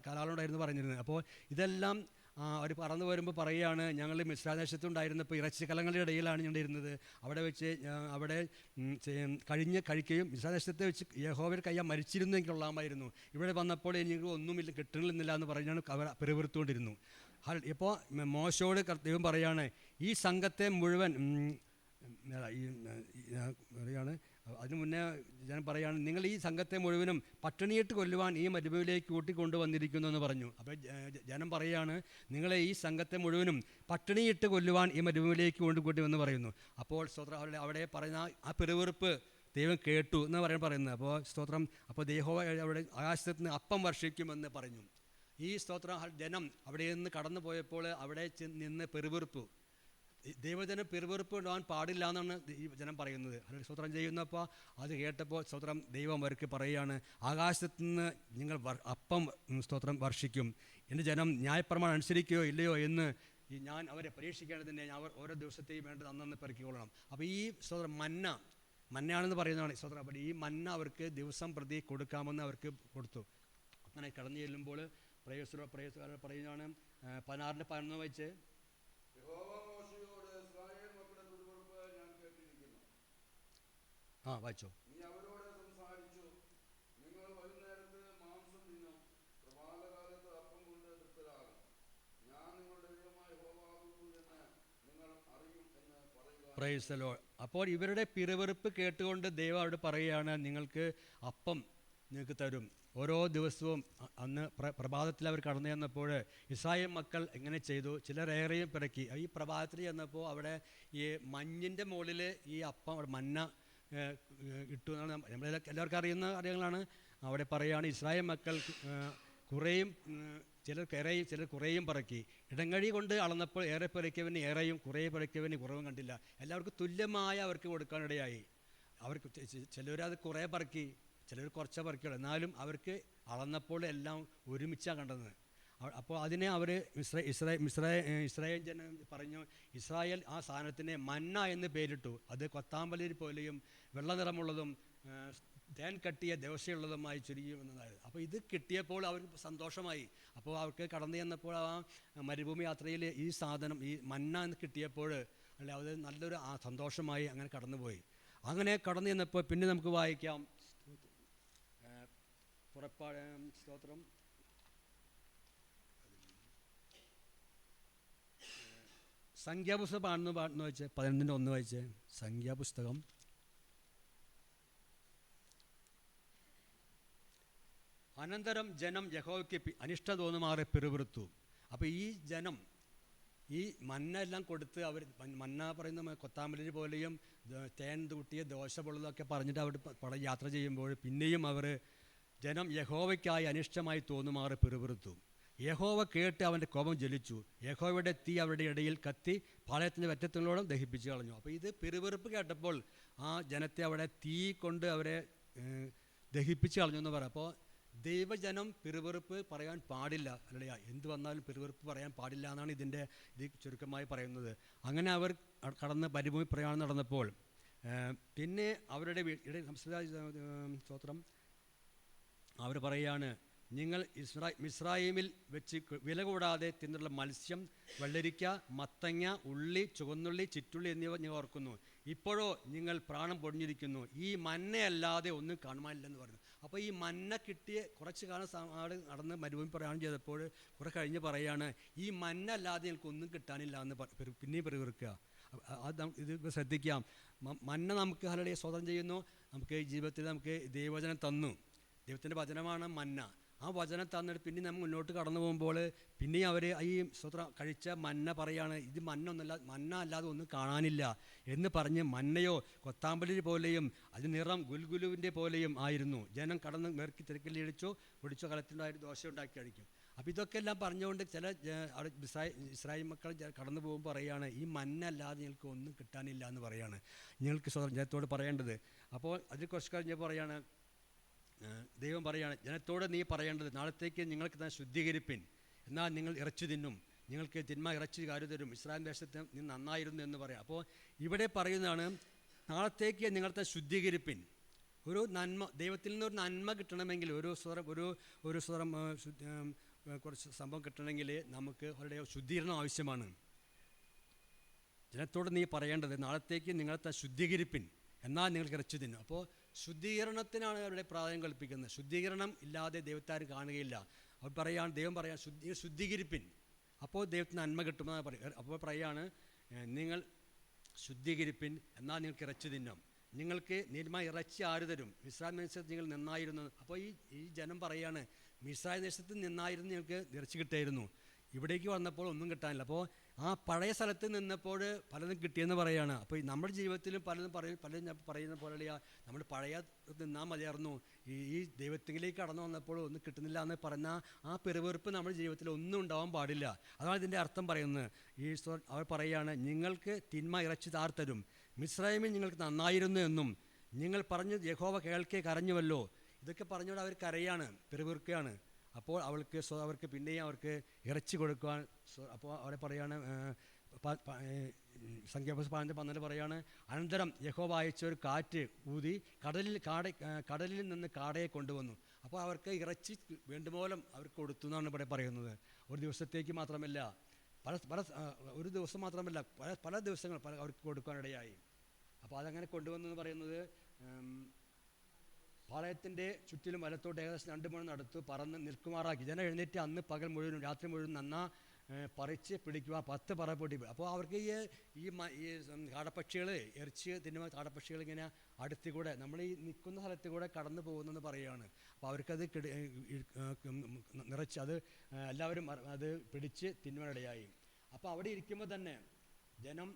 കലാളുണ്ടായിരുന്നു പറഞ്ഞിരുന്നത്. അപ്പോൾ ഇതെല്ലാം അവർ പറന്നു വരുമ്പോൾ പറയുകയാണ്, ഞങ്ങൾ മിസ്രദേശത്തുണ്ടായിരുന്നപ്പോൾ ഇറച്ചിക്കലങ്ങളുടെ ഇടയിലാണ് ഞങ്ങൾ ഇരുന്നത്, അവിടെ വെച്ച് അവിടെ കഴിക്കുകയും മിസ്രദേശത്തെ വെച്ച് യഹോവയുടെ കയ്യാൽ മരിച്ചിരുന്നെങ്കിൽ കൊള്ളാമായിരുന്നു, ഇവിടെ വന്നപ്പോൾ എനിക്ക് ഒന്നുമില്ല കിട്ടുന്നില്ല എന്ന് പറഞ്ഞാണ് അവർ പിറുപിറുത്തുകൊണ്ടിരുന്നു. ഇപ്പോൾ മോശയോട് ദൈവം പറയുകയാണ്, ഈ സംഘത്തെ മുഴുവൻ പറയുകയാണ്, അതിനു മുന്നേ ഞാൻ പറയുകയാണ്, നിങ്ങൾ ഈ സംഘത്തെ മുഴുവനും പട്ടിണിയിട്ട് കൊല്ലുവാൻ ഈ മരുഭൂമിയിലേക്ക് കൂട്ടിക്കൊണ്ടുവന്നിരിക്കുന്നു എന്ന് പറഞ്ഞു. അപ്പോൾ ജനം പറയുകയാണ്, നിങ്ങളെ ഈ സംഘത്തെ മുഴുവനും പട്ടിണിയിട്ട് കൊല്ലുവാൻ ഈ മരുഭൂമിയിലേക്ക് കൊണ്ടുകൂട്ടിവെന്ന് പറയുന്നു. അപ്പോൾ സ്തോത്രം അവിടെ പറയുന്ന ആ പിറുവിറുപ്പ് ദൈവം കേട്ടു എന്ന് പറയുന്നത്. അപ്പോൾ സ്തോത്രം, അപ്പോൾ യഹോവ അവിടെ ആകാശത്ത് നിന്ന് അപ്പം വർഷിക്കുമെന്ന് പറഞ്ഞു. ഈ സ്തോത്രം ജനം അവിടെ നിന്ന് കടന്നു പോയപ്പോൾ അവിടെ നിന്ന് പിറുവിറുപ്പ്, ദൈവജനം പിറുപിറുപ്പ് ഉണ്ടാകാൻ പാടില്ല എന്നാണ് ഈ ജനം പറയുന്നത്. സ്തോത്രം ചെയ്യുന്നപ്പോൾ അത് കേട്ടപ്പോൾ സ്തോത്രം ദൈവം അവർക്ക് പറയുകയാണ്, ആകാശത്ത് നിന്ന് നിങ്ങൾ അപ്പം സ്തോത്രം വർഷിക്കും, എൻ്റെ ജനം ന്യായപ്രമാണം അനുസരിക്കുകയോ ഇല്ലയോ എന്ന് ഞാൻ അവരെ പരീക്ഷിക്കേണ്ടതിനെ അവർ ഓരോ ദിവസത്തെയും വേണ്ടത് അന്നന്ന് പെറുക്കിക്കൊള്ളണം. അപ്പോൾ ഈ സ്തോത്രം മന്നയാണെന്ന് പറയുന്നതാണ് സ്തോത്രം. അപ്പോൾ ഈ മന്ന അവർക്ക് ദിവസം പ്രതി കൊടുക്കാമെന്ന് അവർക്ക് കൊടുത്തു. അങ്ങനെ കടന്നു ചെല്ലുമ്പോൾ പ്രേയസുകാരൻ പറയുന്നതാണ് 16:11 വെച്ച്, വായിച്ചോ. നീ അവരോട് സംസാരിച്ചു, നിങ്ങൾ വൈകുന്നേരത്ത് മാംസം തിന്നും, പ്രഭാതകാലത്ത് അപ്പം കൊണ്ട് തൃപ്തരാകും, ഞാൻ നിങ്ങളുടെ ദൈവമായ യഹോവയാകുന്നു എന്ന് നിങ്ങൾ അറിയും എന്ന് പറയുക. Price the Lord. അപ്പോൾ ഇവരുടെ പിറുപിറുപ്പ് കേട്ടുകൊണ്ട് ദൈവം അവിടെ പറയുകയാണ്, നിങ്ങൾക്ക് അപ്പം നിങ്ങൾക്ക് തരും. ഓരോ ദിവസവും അന്ന് പ്രഭാതത്തിൽ അവർ കടന്നു ചെന്നപ്പോൾ ഇസ്രായേൽ മക്കൾ എങ്ങനെ ചെയ്തു, ചിലരേറെയും പിറക്കി. ഈ പ്രഭാതത്തിൽ ചെന്നപ്പോൾ അവിടെ ഈ മഞ്ഞിൻ്റെ മുകളിൽ ഈ അപ്പം അവിടെ മന്ന ഇട്ടു എന്നാണ് എല്ലാവർക്കും അറിയുന്ന കാര്യങ്ങളാണ്. അവിടെ പറയുകയാണ്, ഇസ്രായേൽ മക്കൾ കുറേയും ചിലർ കുറേയും പറക്കി, ഇടങ്ങഴി കൊണ്ട് അളന്നപ്പോൾ ഏറെ പിറക്കിയവന് ഏറെയും കുറേ പിറക്കിയവന് കുറവും കണ്ടില്ല. എല്ലാവർക്കും തുല്യമായ അവർക്ക് കൊടുക്കാനിടയായി. അവർക്ക് ചിലരത് കുറേ പറക്കി, ചിലർ കുറച്ച് പറക്കുള്ളൂ, എന്നാലും അവർക്ക് അളന്നപ്പോൾ എല്ലാം ഒരുമിച്ചാണ് കണ്ടത്. അപ്പോൾ അതിനെ അവർ ഇസ്രായേൽ ജനം പറഞ്ഞു, ഇസ്രായേൽ ആ സാധനത്തിനെ മന്ന എന്ന് പേരിട്ടു. അത് കൊത്താമ്പലിൽ പോലെയും വെള്ള നിറമുള്ളതും തേൻ കട്ടിയ ദോശയുള്ളതുമായി ചുരുങ്ങിയെന്നതായിരുന്നു. അപ്പോൾ ഇത് കിട്ടിയപ്പോൾ അവർക്ക് സന്തോഷമായി. അപ്പോൾ അവർക്ക് കടന്നു ചെന്നപ്പോൾ ആ മരുഭൂമി യാത്രയിൽ ഈ സാധനം ഈ മന്ന എന്ന് കിട്ടിയപ്പോൾ അല്ലെ അത് നല്ലൊരു സന്തോഷമായി അങ്ങനെ കടന്നുപോയി. അങ്ങനെ കടന്നു ചെന്നപ്പോൾ പിന്നെ നമുക്ക് വായിക്കാം പുറപ്പാട് സ്തോത്രം സംഖ്യാപുസ്തകം പാടുന്നു വായിച്ച് 11:1 വായിച്ച്. സംഖ്യാപുസ്തകം അനന്തരം ജനം യഹോവയ്ക്ക് അനിഷ്ട തോന്നുമാറെ പിറുപിറുത്തു. അപ്പോൾ ഈ ജനം ഈ മന്ന എല്ലാം കൊടുത്ത് അവർ മന്ന പറയുന്ന കൊത്താമ്പലി പോലെയും തേൻ തൂട്ടിയ ദോശ പൊള്ളതൊക്കെ പറഞ്ഞിട്ട് അവർ യാത്ര ചെയ്യുമ്പോൾ പിന്നെയും അവർ ജനം യഹോവയ്ക്കായി അനിഷ്ടമായി തോന്നുമാറ് പിറുപിറുത്തു. യഹോവ കേട്ട് അവൻ്റെ കോപം ജ്വലിച്ചു. യഹോവയുടെ തീ അവരുടെ ഇടയിൽ കത്തി പാളയത്തിൻ്റെ വറ്റത്തുകളോളം ദഹിപ്പിച്ചു കളഞ്ഞു. അപ്പോൾ ഇത് പിറുപിറുപ്പ് കേട്ടപ്പോൾ ആ ജനത്തെ അവിടെ തീ കൊണ്ട് അവരെ ദഹിപ്പിച്ച് കളഞ്ഞു എന്ന് പറയാം. അപ്പോൾ ദൈവജനം പിറുപിറുപ്പ് പറയാൻ പാടില്ല, അല്ലല്ല, എന്ത് വന്നാലും പിറുപിറുപ്പ് പറയാൻ പാടില്ല എന്നാണ് ഇത് ചുരുക്കമായി പറയുന്നത്. അങ്ങനെ അവർ കടന്ന് മരുഭൂമി പ്രയാണം നടന്നപ്പോൾ പിന്നെ അവരുടെ സ്തോത്രം അവർ പറയാണ്, നിങ്ങൾ മിസ്രയീമിൽ വെച്ച് വില കൂടാതെ തിന്നുള്ള മത്സ്യം, വെള്ളരിക്ക, മത്തങ്ങ, ഉള്ളി, ചുവന്നുള്ളി, ചിറ്റുള്ളി എന്നിവ നിങ്ങൾ ഓർക്കുന്നു. ഇപ്പോഴോ നിങ്ങൾ പ്രാണം പൊടിഞ്ഞിരിക്കുന്നു. ഈ മന്നയല്ലാതെ ഒന്നും കാണുവാനില്ലെന്ന് പറഞ്ഞു. അപ്പോൾ ഈ മന്ന കിട്ടിയ കുറച്ച് കാലം ആട് നടന്ന് മരുഭൂമി പ്രയാണം ചെയ്തപ്പോൾ കുറെ കഴിഞ്ഞ് പറയാണ്, ഈ മന്ന അല്ലാതെ എനിക്കൊന്നും കിട്ടാനില്ല എന്ന് പിന്നെയും പിറുപിറുക്കുക. അത് ഇത് ശ്രദ്ധിക്കാം. മന്ന നമുക്ക് ഹല്ലേലൂയ സ്തോത്രം ചെയ്യുന്നു. നമുക്ക് ജീവിതത്തിൽ നമുക്ക് ദൈവവചനം തന്നു. ദൈവത്തിൻ്റെ വചനമാണ് മന്ന. ആ വചനം തന്നിട്ട് പിന്നെ നമ്മൾ മുന്നോട്ട് കടന്നു പോകുമ്പോൾ പിന്നെയും അവർ ഈ സ്തോത്രം കഴിച്ച മന്ന പറയാണ്, ഇത് മന്ന അല്ലാതെ ഒന്നും കാണാനില്ല എന്ന് പറഞ്ഞ് മന്നയോ കൊത്താമ്പലി പോലെയും അതിന് നിറം ഗുൽഗുലുവിൻ്റെ പോലെയും ആയിരുന്നു. ജനം കടന്ന് മേർക്കി തിരക്കിലിടിച്ചോ പിടിച്ചോ കലത്തിലുണ്ടായിട്ട് ദോശ ഉണ്ടാക്കി കഴിക്കും. അപ്പോൾ ഇതൊക്കെ എല്ലാം പറഞ്ഞുകൊണ്ട് ചില ഇസ്രായേൽ മക്കൾ കടന്നു പോകുമ്പോൾ പറയുകയാണ്, ഈ മന്ന അല്ലാതെ നിങ്ങൾക്ക് ഒന്നും കിട്ടാനില്ല എന്ന് പറയാണ് നിങ്ങൾക്ക് ജനത്തോട് പറയേണ്ടത്. അപ്പോൾ അതിൽ കുറച്ച് കഴിഞ്ഞ് പറയാണ്, ദൈവം പറയാണ്, ജനത്തോട് നീ പറയേണ്ടത്, നാളത്തേക്ക് നിങ്ങൾക്ക് തന്നെ ശുദ്ധീകരിപ്പിൻ, എന്നാൽ നിങ്ങൾ ഇറച്ചി തിന്നും, നിങ്ങൾക്ക് തിന്മ ഇറച്ചി കാര്യം തരും, ഇസ്രായേൽ ദേശത്ത് നീ നന്നായിരുന്നു എന്ന് പറയാം. അപ്പോൾ ഇവിടെ പറയുന്നതാണ്, നാളത്തേക്ക് നിങ്ങളത്തെ ശുദ്ധീകരിപ്പിൻ. ഒരു നന്മ, ദൈവത്തിൽ നിന്നൊരു നന്മ കിട്ടണമെങ്കിൽ, ഒരു സ്വരം കുറച്ച് സംഭവം കിട്ടണമെങ്കിൽ നമുക്ക് അവരുടെ ശുദ്ധീകരണം ആവശ്യമാണ്. ജനത്തോട് നീ പറയേണ്ടത്, നാളത്തേക്ക് നിങ്ങളത്തെ ശുദ്ധീകരിപ്പിൻ, എന്നാൽ നിങ്ങൾക്ക് ഇറച്ചി തിന്നും. അപ്പോൾ ശുദ്ധീകരണത്തിനാണ് അവരുടെ പ്രാധാന്യം കൽപ്പിക്കുന്നത്. ശുദ്ധീകരണം ഇല്ലാതെ ദൈവത്തെ ആരും കാണുകയില്ല. അവർ പറയാണ്, ദൈവം പറയാൻ ശുദ്ധീകരിപ്പിൻ, അപ്പോൾ ദൈവത്തിന് നന്മ കിട്ടുമെന്ന് പറയും. അപ്പോൾ പറയാണ്, നിങ്ങൾ ശുദ്ധീകരിപ്പിൻ, എന്നാൽ നിങ്ങൾക്ക് ഇറച്ചി തിന്നാം. നിങ്ങൾക്ക് നീതിമായ ഇറച്ചി ആര് തരും? മിസ്രയീം ദേശത്ത് നിങ്ങൾ നിന്നായിരുന്നു. അപ്പോൾ ഈ ജനം പറയാണ്, മിസ്രയീം ദേശത്ത് നിന്നായിരുന്നു ഞങ്ങൾക്ക് ഇറച്ചി കിട്ടായിരുന്നു, ഇവിടേക്ക് വന്നപ്പോൾ ഒന്നും കിട്ടാനില്ല. അപ്പോൾ ആ പഴയ സ്ഥലത്ത് നിന്നപ്പോൾ പലതും കിട്ടിയെന്ന് പറയുകയാണ്. അപ്പോൾ നമ്മുടെ ജീവിതത്തിലും പലതും പറയുന്ന പോലെയാ, നമ്മൾ പഴയ നിന്നാൽ മതിയായിരുന്നു, ഈ ദൈവത്തിലേക്ക് കടന്നു വന്നപ്പോൾ ഒന്നും കിട്ടുന്നില്ല എന്ന് പറഞ്ഞ ആ പെരുവെറുപ്പ് നമ്മുടെ ജീവിതത്തിൽ ഒന്നും ഉണ്ടാവാൻ പാടില്ല. അതാണ് ഇതിൻ്റെ അർത്ഥം പറയുന്നത്. അവർ പറയുകയാണ്, നിങ്ങൾക്ക് തിന്മ ഇറച്ചി തരും, മിസ്രയീമിൽ നിങ്ങൾക്ക് നന്നായിരുന്നു എന്നും നിങ്ങൾ പറഞ്ഞ് യഹോവ കേൾക്കെ കരഞ്ഞുവല്ലോ. ഇതൊക്കെ പറഞ്ഞുകൊണ്ട് അവർ കരയാണ്, പെരുവെറുക്കുകയാണ്. അപ്പോൾ അവർക്ക് പിന്നെയും അവർക്ക് ഇറച്ചി കൊടുക്കുവാൻ. അപ്പോൾ അവിടെ പറയാണ്, സംഖ്യാപുസ്തകം 15:12 പറയാണ്, അനന്തരം യഹോവ അയച്ച ഒരു കാറ്റ് ഊതി കടലിൽ നിന്ന് കാടയെ കൊണ്ടുവന്നു. അപ്പോൾ അവർക്ക് ഇറച്ചി വേണ്ടുമൂലം അവർക്ക് കൊടുത്തു എന്നാണ് ഇവിടെ പറയുന്നത്. ഒരു ദിവസത്തേക്ക് മാത്രമല്ല, ഒരു ദിവസം മാത്രമല്ല, പല ദിവസങ്ങൾ അവർക്ക് കൊടുക്കാനിടയായി. അപ്പോൾ അതങ്ങനെ കൊണ്ടുവന്നെന്ന് പറയുന്നത്, പാളയത്തിൻ്റെ ചുറ്റിലും വലത്തോട്ട് ഏകദേശം 2 മണി നടത്തു പറന്ന് നിൽക്കുമാറാക്കി. ജനം എഴുന്നേറ്റ് അന്ന് പകൽ മുഴുവനും രാത്രി മുഴുവൻ നന്നാ പറിച്ച് പിടിക്കുക, 10 പറ പൊടി. അപ്പോൾ അവർക്ക് ഈ കാടപ്പക്ഷികൾ, ഇറച്ചി തിന്നുന്ന കാടപ്പക്ഷികൾ ഇങ്ങനെ അടുത്ത് കൂടെ നമ്മൾ ഈ നിൽക്കുന്ന സ്ഥലത്ത് കൂടെ കടന്നു പോകുന്നെന്ന് പറയുകയാണ്. അപ്പോൾ അവർക്കത് നിറച്ച് അത് എല്ലാവരും അത് പിടിച്ച് തിന്നുവാനിടയായി. അപ്പോൾ അവിടെ ഇരിക്കുമ്പോൾ തന്നെ ജനം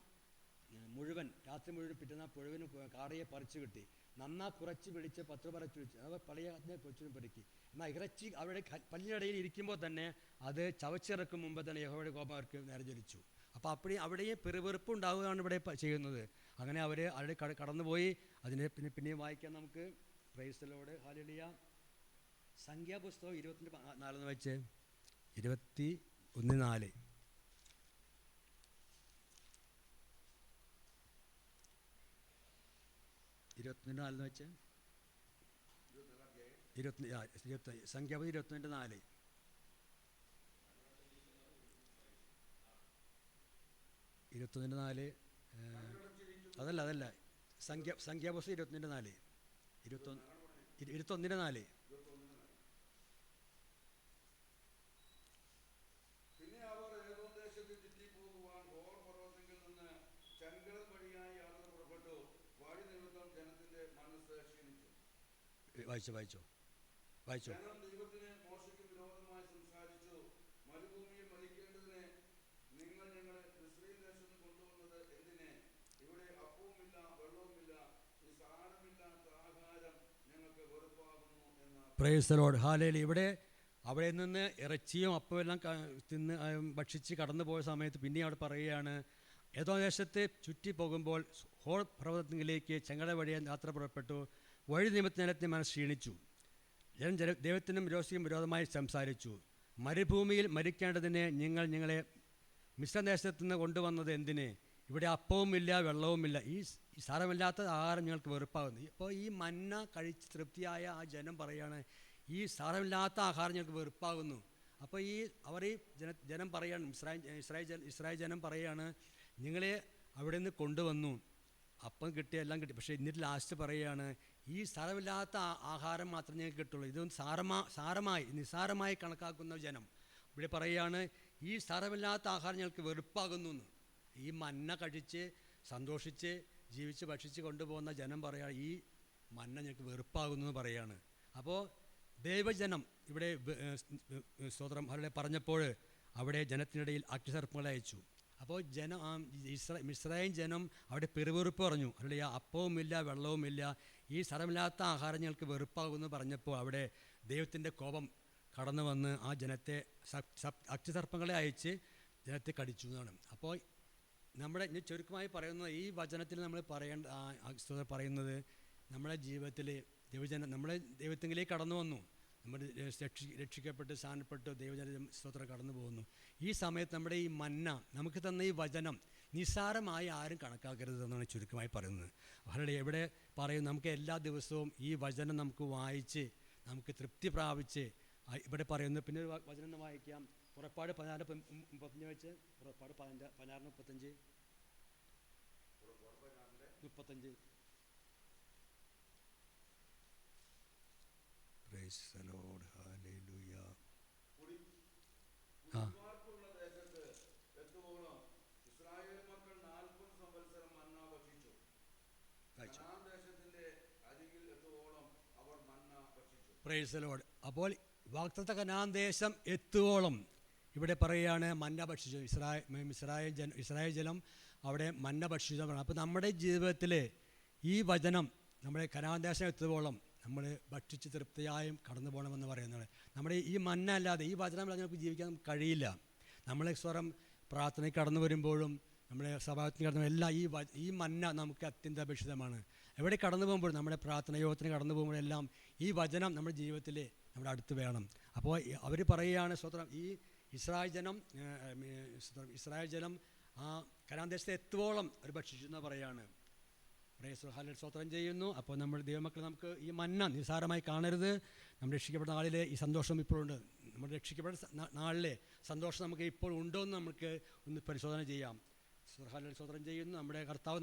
മുഴുവൻ രാത്രി മുഴുവൻ പിറ്റുന്ന മുഴുവനും കാടയെ പറിച്ചു കിട്ടി. നന്നാ കുറച്ച് പിടിച്ച് 10 പറച്ച് പിടിച്ച് അവർ പഴയ കൊച്ചിനും പെരുക്കി. എന്നാൽ ഇറച്ചി അവരുടെ പല്ലിനിടയിൽ ഇരിക്കുമ്പോൾ തന്നെ അത് ചവച്ചിറക്കും മുമ്പ് തന്നെ യഹോവയുടെ കോപം അവർക്ക് നേരെ ജ്വലിച്ചു. അപ്പോൾ അവിടെയും പെറുവെറുപ്പ് ഉണ്ടാവുകയാണ് ഇവിടെ ചെയ്യുന്നത്. അങ്ങനെ അവർ അവിടെ കടന്നുപോയി. അതിനെ പിന്നെയും വായിക്കാൻ നമുക്ക്. പ്രൈസ് ദി ലോർഡ്, ഹല്ലേലൂയ. സംഖ്യാപുസ്തകം 21:4 വെച്ച് 21:4. 21:4 വെച്ച് സംഖ്യാപതി 21:4. 21:4 അതല്ല സംഖ്യാപുസ്തകം 21:4. 21:4. വായിച്ചോ. ദൈവത്തിന് മോശയ്ക്ക് വിരോധമായി സംസാരിച്ചു, മരുഭൂമിയിൽ മരിക്കേണ്ടതിന് നിങ്ങൾ ഞങ്ങളെ മിസ്രയീം ദേശത്ത് കൊണ്ടുവന്നത് എന്തിനെ? ഇവിടെ അപ്പവുമില്ല വെള്ളവുമില്ല, ഈ സാരമില്ലാത്ത ആഹാരം ഞങ്ങൾക്ക് വെറുപ്പാകുന്നു എന്ന്. Price the Lord, hallelujah. ഇവിടെ അവിടെ നിന്ന് ഇറച്ചിയും അപ്പമെല്ലാം തിന്ന് ഭക്ഷിച്ച് കടന്നു പോയ സമയത്ത് പിന്നെ അവിടെ പറയുകയാണ്, ഏതോ ദേശത്തെ ചുറ്റി പോകുമ്പോൾ ഹോർ പർവ്വതത്തിലേക്ക് ചെങ്കട വഴിയാൻ യാത്ര പുറപ്പെട്ടു. വഴി നിമിത്തം മനസ്സ് ക്ഷീണിച്ചു. ദൈവത്തിനും രോസിക്കും വിരോധമായി സംസാരിച്ചു. മരുഭൂമിയിൽ മരിക്കേണ്ടതിന് നിങ്ങളെ മിശ്രദേശത്ത് നിന്ന് കൊണ്ടുവന്നത് എന്തിന്? ഇവിടെ അപ്പവുമില്ല വെള്ളവുമില്ല, ഈ സാരമില്ലാത്ത ആഹാരം ഞങ്ങൾക്ക് വെറുപ്പാകുന്നു. ഇപ്പോൾ ഈ മന്ന കഴിച്ച് തൃപ്തിയായ ആ ജനം പറയാണ്, ഈ സാരമില്ലാത്ത ആഹാരം ഞങ്ങൾക്ക് വെറുപ്പാകുന്നു. അപ്പോൾ ഈ ജനം പറയാണ്, ഇസ്രായേൽ ജനം പറയാണ്, നിങ്ങളെ അവിടെ നിന്ന് കൊണ്ടുവന്നു, അപ്പം കിട്ടി, എല്ലാം കിട്ടി, പക്ഷേ എന്നിട്ട് ലാസ്റ്റ് പറയുകയാണ്, ഈ സാരമില്ലാത്ത ആഹാരം മാത്രമേ ഞങ്ങൾക്ക് കിട്ടുള്ളൂ. ഇതൊന്നും നിസ്സാരമായി കണക്കാക്കുന്ന ജനം ഇവിടെ പറയുകയാണ്, ഈ സാരമില്ലാത്ത ആഹാരം ഞങ്ങൾക്ക് വെറുപ്പാകുന്നു എന്ന്. ഈ മന്ന കഴിച്ച് സന്തോഷിച്ച് ജീവിച്ച് ഭക്ഷിച്ച് കൊണ്ടുപോകുന്ന ജനം പറയുകയാണ്, ഈ മന്ന ഞങ്ങൾക്ക് വെറുപ്പാകുന്നു എന്ന് പറയുകയാണ്. അപ്പോൾ ദൈവജനം ഇവിടെ സ്തോത്രം അവരുടെ പറഞ്ഞപ്പോൾ അവിടെ ജനത്തിനിടയിൽ അഗ്നിസർപ്പങ്ങളെ അയച്ചു. അപ്പോൾ ഇസ്രായേൽ ജനം അവിടെ പെരുവെറുപ്പ് പറഞ്ഞു, അവരുടെ അപ്പവുമില്ല വെള്ളവുമില്ല, ഈ സ്ഥലമില്ലാത്ത ആഹാരം ഞങ്ങൾക്ക് വെറുപ്പാകുമെന്ന് പറഞ്ഞപ്പോൾ അവിടെ ദൈവത്തിൻ്റെ കോപം കടന്നു വന്ന് ആ ജനത്തെ അഗ്നിസർപ്പങ്ങളെ അയച്ച് ജനത്തെ കടിച്ചു എന്നാണ്. അപ്പോൾ നമ്മുടെ ചുരുക്കമായി പറയുന്നത്, ഈ വചനത്തിൽ നമ്മൾ പറയുന്നത് നമ്മുടെ ജീവിതത്തിൽ നമ്മളെ ദൈവത്തിലേക്ക് കടന്നു വന്നു, നമ്മൾ രക്ഷിക്കപ്പെട്ട് സ്ഥാനപ്പെട്ട് ദൈവജന സ്തോത്രം കടന്നു പോകുന്നു. ഈ സമയത്ത് നമ്മുടെ ഈ മന്ന നമുക്ക് തന്ന ഈ വചനം നിസ്സാരമായി ആരും കണക്കാക്കരുതെന്നാണ് ചുരുക്കമായി പറയുന്നത്. അവരുടെ എവിടെ പറയും, നമുക്ക് എല്ലാ ദിവസവും ഈ വചനം നമുക്ക് വായിച്ച് നമുക്ക് തൃപ്തി പ്രാപിച്ച് ഇവിടെ പറയുന്നു. പിന്നെ ഒരു വചനം ഒന്ന് വായിക്കാം, പുറപ്പാട് 14:35 വെച്ച്, പുറപ്പാട് 16:35. Praise the Lord, hallelujah. Praise the Lord. അപ്പോൾ വാഗ്ദത്ത കനാൻ ദേശം എത്തുവോളം ഇവിടെ പറയുകയാണ് മന്ന ഭക്ഷിച്ചു. ഇസ്രായേൽ ജനം അവിടെ മന്ന ഭക്ഷിച്ചു. അപ്പോൾ നമ്മുടെ ജീവിതത്തിൽ ഈ വചനം നമ്മുടെ കനാൻ ദേശം എത്തുവോളം നമ്മൾ ഭക്ഷിച്ച് തൃപ്തിയായും കടന്നു പോകണമെന്ന് പറയുന്നത്. നമ്മുടെ ഈ മന്ന അല്ലാതെ, ഈ വചനമല്ലാതെ നമുക്ക് ജീവിക്കാൻ കഴിയില്ല. നമ്മളെ സ്വരം പ്രാർത്ഥനയ്ക്ക് കടന്നു വരുമ്പോഴും നമ്മുടെ സഭാത്തിന് കടന്നു എല്ലാം ഈ മന്ന നമുക്ക് അത്യന്താപേക്ഷിതമാണ്. എവിടെ കടന്നു പോകുമ്പോഴും നമ്മുടെ പ്രാർത്ഥന യോഗത്തിന് കടന്നു പോകുമ്പോഴെല്ലാം ഈ വചനം നമ്മുടെ ജീവിതത്തിൽ നമ്മുടെ അടുത്ത് വേണം. അപ്പോൾ അവർ പറയുകയാണ് സ്വത്രം, ഈ ഇസ്രായേൽ ജനം ആ കനാൻ ദേശത്തെ എത്തുവോളം ഒരു ഭക്ഷിച്ചു എന്ന് പറയുകയാണ്. സ്വത്രം ചെയ്യുന്നു. അപ്പോൾ നമ്മൾ ദൈവമക്കൾ നമുക്ക് ഈ മന്ന നിസ്സാരമായി കാണരുത്. നമ്മൾ രക്ഷിക്കപ്പെട്ട നാളിലെ ഈ സന്തോഷം ഇപ്പോഴുണ്ട്. നമ്മൾ രക്ഷിക്കപ്പെട്ട നാളിലെ സന്തോഷം നമുക്ക് ഇപ്പോൾ ഉണ്ടോ എന്ന് നമുക്ക് ഒന്ന് പരിശോധന ചെയ്യാം. സ്വത്രം ചെയ്യുന്നു. നമ്മുടെ കർത്താവ്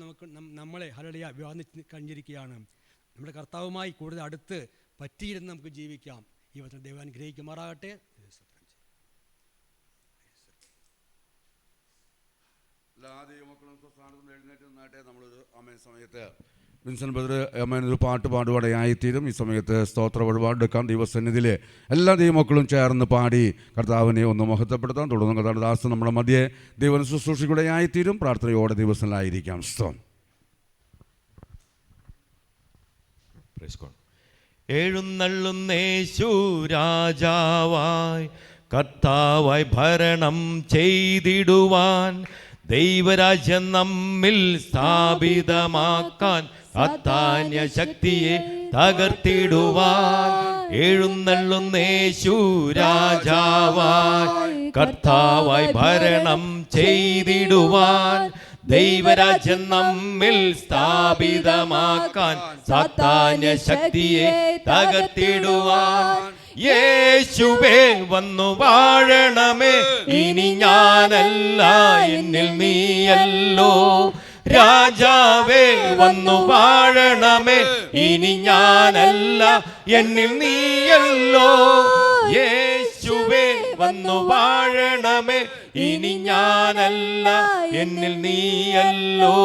നമ്മളെ ഹല്ലേലൂയ വിവാഹം കഴിഞ്ഞിരിക്കുകയാണ്. നമ്മുടെ കർത്താവുമായി കൂടുതൽ അടുത്ത് പറ്റിയിരുന്ന് നമുക്ക് ജീവിക്കാം. ഈ വചനം ദൈവം അനുഗ്രഹിക്കുമാറാകട്ടെ. എല്ലാ ദൈവമക്കളും സ്വസ്ഥാനത്ത് എഴുന്നേറ്റ് നിന്നാട്ടെ. നമ്മളൊരു അമേൻ സമയത്ത് വിൻസൻ ബ്രദർ അമ്മേനൊരു പാട്ട് പാടുപാടയായിത്തീരും. ഈ സമയത്ത് സ്തോത്ര വഴിപാടെടുക്കാം. ദൈവസന്നിധിയിൽ എല്ലാ ദൈവമക്കളും ചേർന്ന് പാടി കർത്താവിനെ ഒന്ന് മഹത്വപ്പെടുത്താം. തുടർന്ന് കർത്താവിന്റെ ദാസൻ നമ്മുടെ മധ്യേ ദൈവം ശുശ്രൂഷയ്ക്കൂടെയായിത്തീരും. പ്രാർത്ഥനയോടെ ദിവസങ്ങളിലായിരിക്കാം. എഴുന്നള്ളുന്നേശു രാജാവായി കർത്താവായി ഭരണം ചെയ്തിടുവാൻ, ദൈവരാജ്യം നമ്മിൽ സ്ഥാപിതമാക്കാൻ, സാത്താന്യ ശക്തിയെ തകർത്തിടുവാൻ. എഴുന്നള്ളുന്നേശു രാജാവായി കർത്താവായി ഭരണം ചെയ്തിടുവാൻ, ദൈവരാജ്യം നമ്മിൽ സ്ഥാപിതമാക്കാൻ, സാത്താന്യ ശക്തിയെ തകർത്തിടുവാൻ. യേശുവേ വന്നു വാഴണമേ, ഇനി ഞാനല്ല എന്നിൽ നീയല്ലോ. രാജാവേ വന്നു വാഴണമേ, ഇനി ഞാനല്ല എന്നിൽ നീയല്ലോ. യേശുവേ വന്നു വാഴണമേ, ഇനി ഞാനല്ല എന്നിൽ നീയല്ലോ.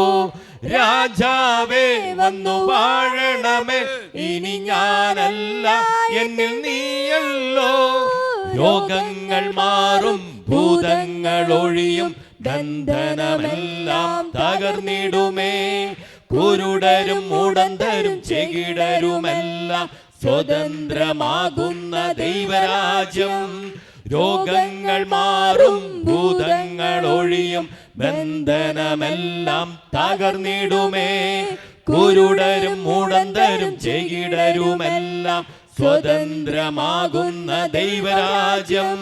രാജാവേ വന്നു വാഴണമേ, ഇനി ഞാനല്ല എന്നിൽ നീയല്ലോ. രോഗങ്ങൾ മാറും, ഭൂതങ്ങൾ ഒഴിയും, ബന്ധനമെല്ലാം തകർന്നിടുമേ. കുരുടരും മുടന്തരും ചെകിടരുമെല്ലാം സ്വതന്ത്രമാകുന്ന ദൈവരാജ്യം. രോഗങ്ങൾ മാറും, ഭൂതങ്ങൾ ഒഴിയും, ബന്ധനമെല്ലാം തകർന്നിടുമേ. കുരുടരും മുടന്തരും ചെകിടരുമെല്ലാം സ്വതന്ത്രമാകുന്ന ദൈവരാജ്യം.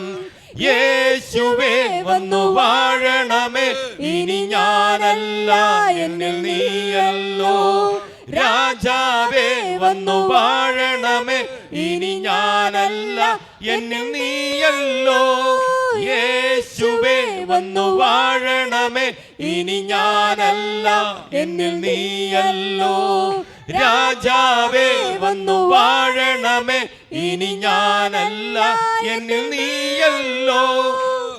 യേശുവേ വന്നു വാഴണമേ, ഇനി ഞാനല്ല എന്നിൽ നീയല്ലോ. രാജാവേ വന്നു വാഴണമേ, ഇനി ഞാനല്ല എന്നിൽ നീയല്ലോ. യേശുവേ വന്നു വാഴണമേ, ഇനി ഞാനല്ല എന്നിൽ നീയല്ലോ. രാജാവേ വന്നു വാഴണമേ, ഇനി ഞാനല്ല എന്നിൽ നീയല്ലോ.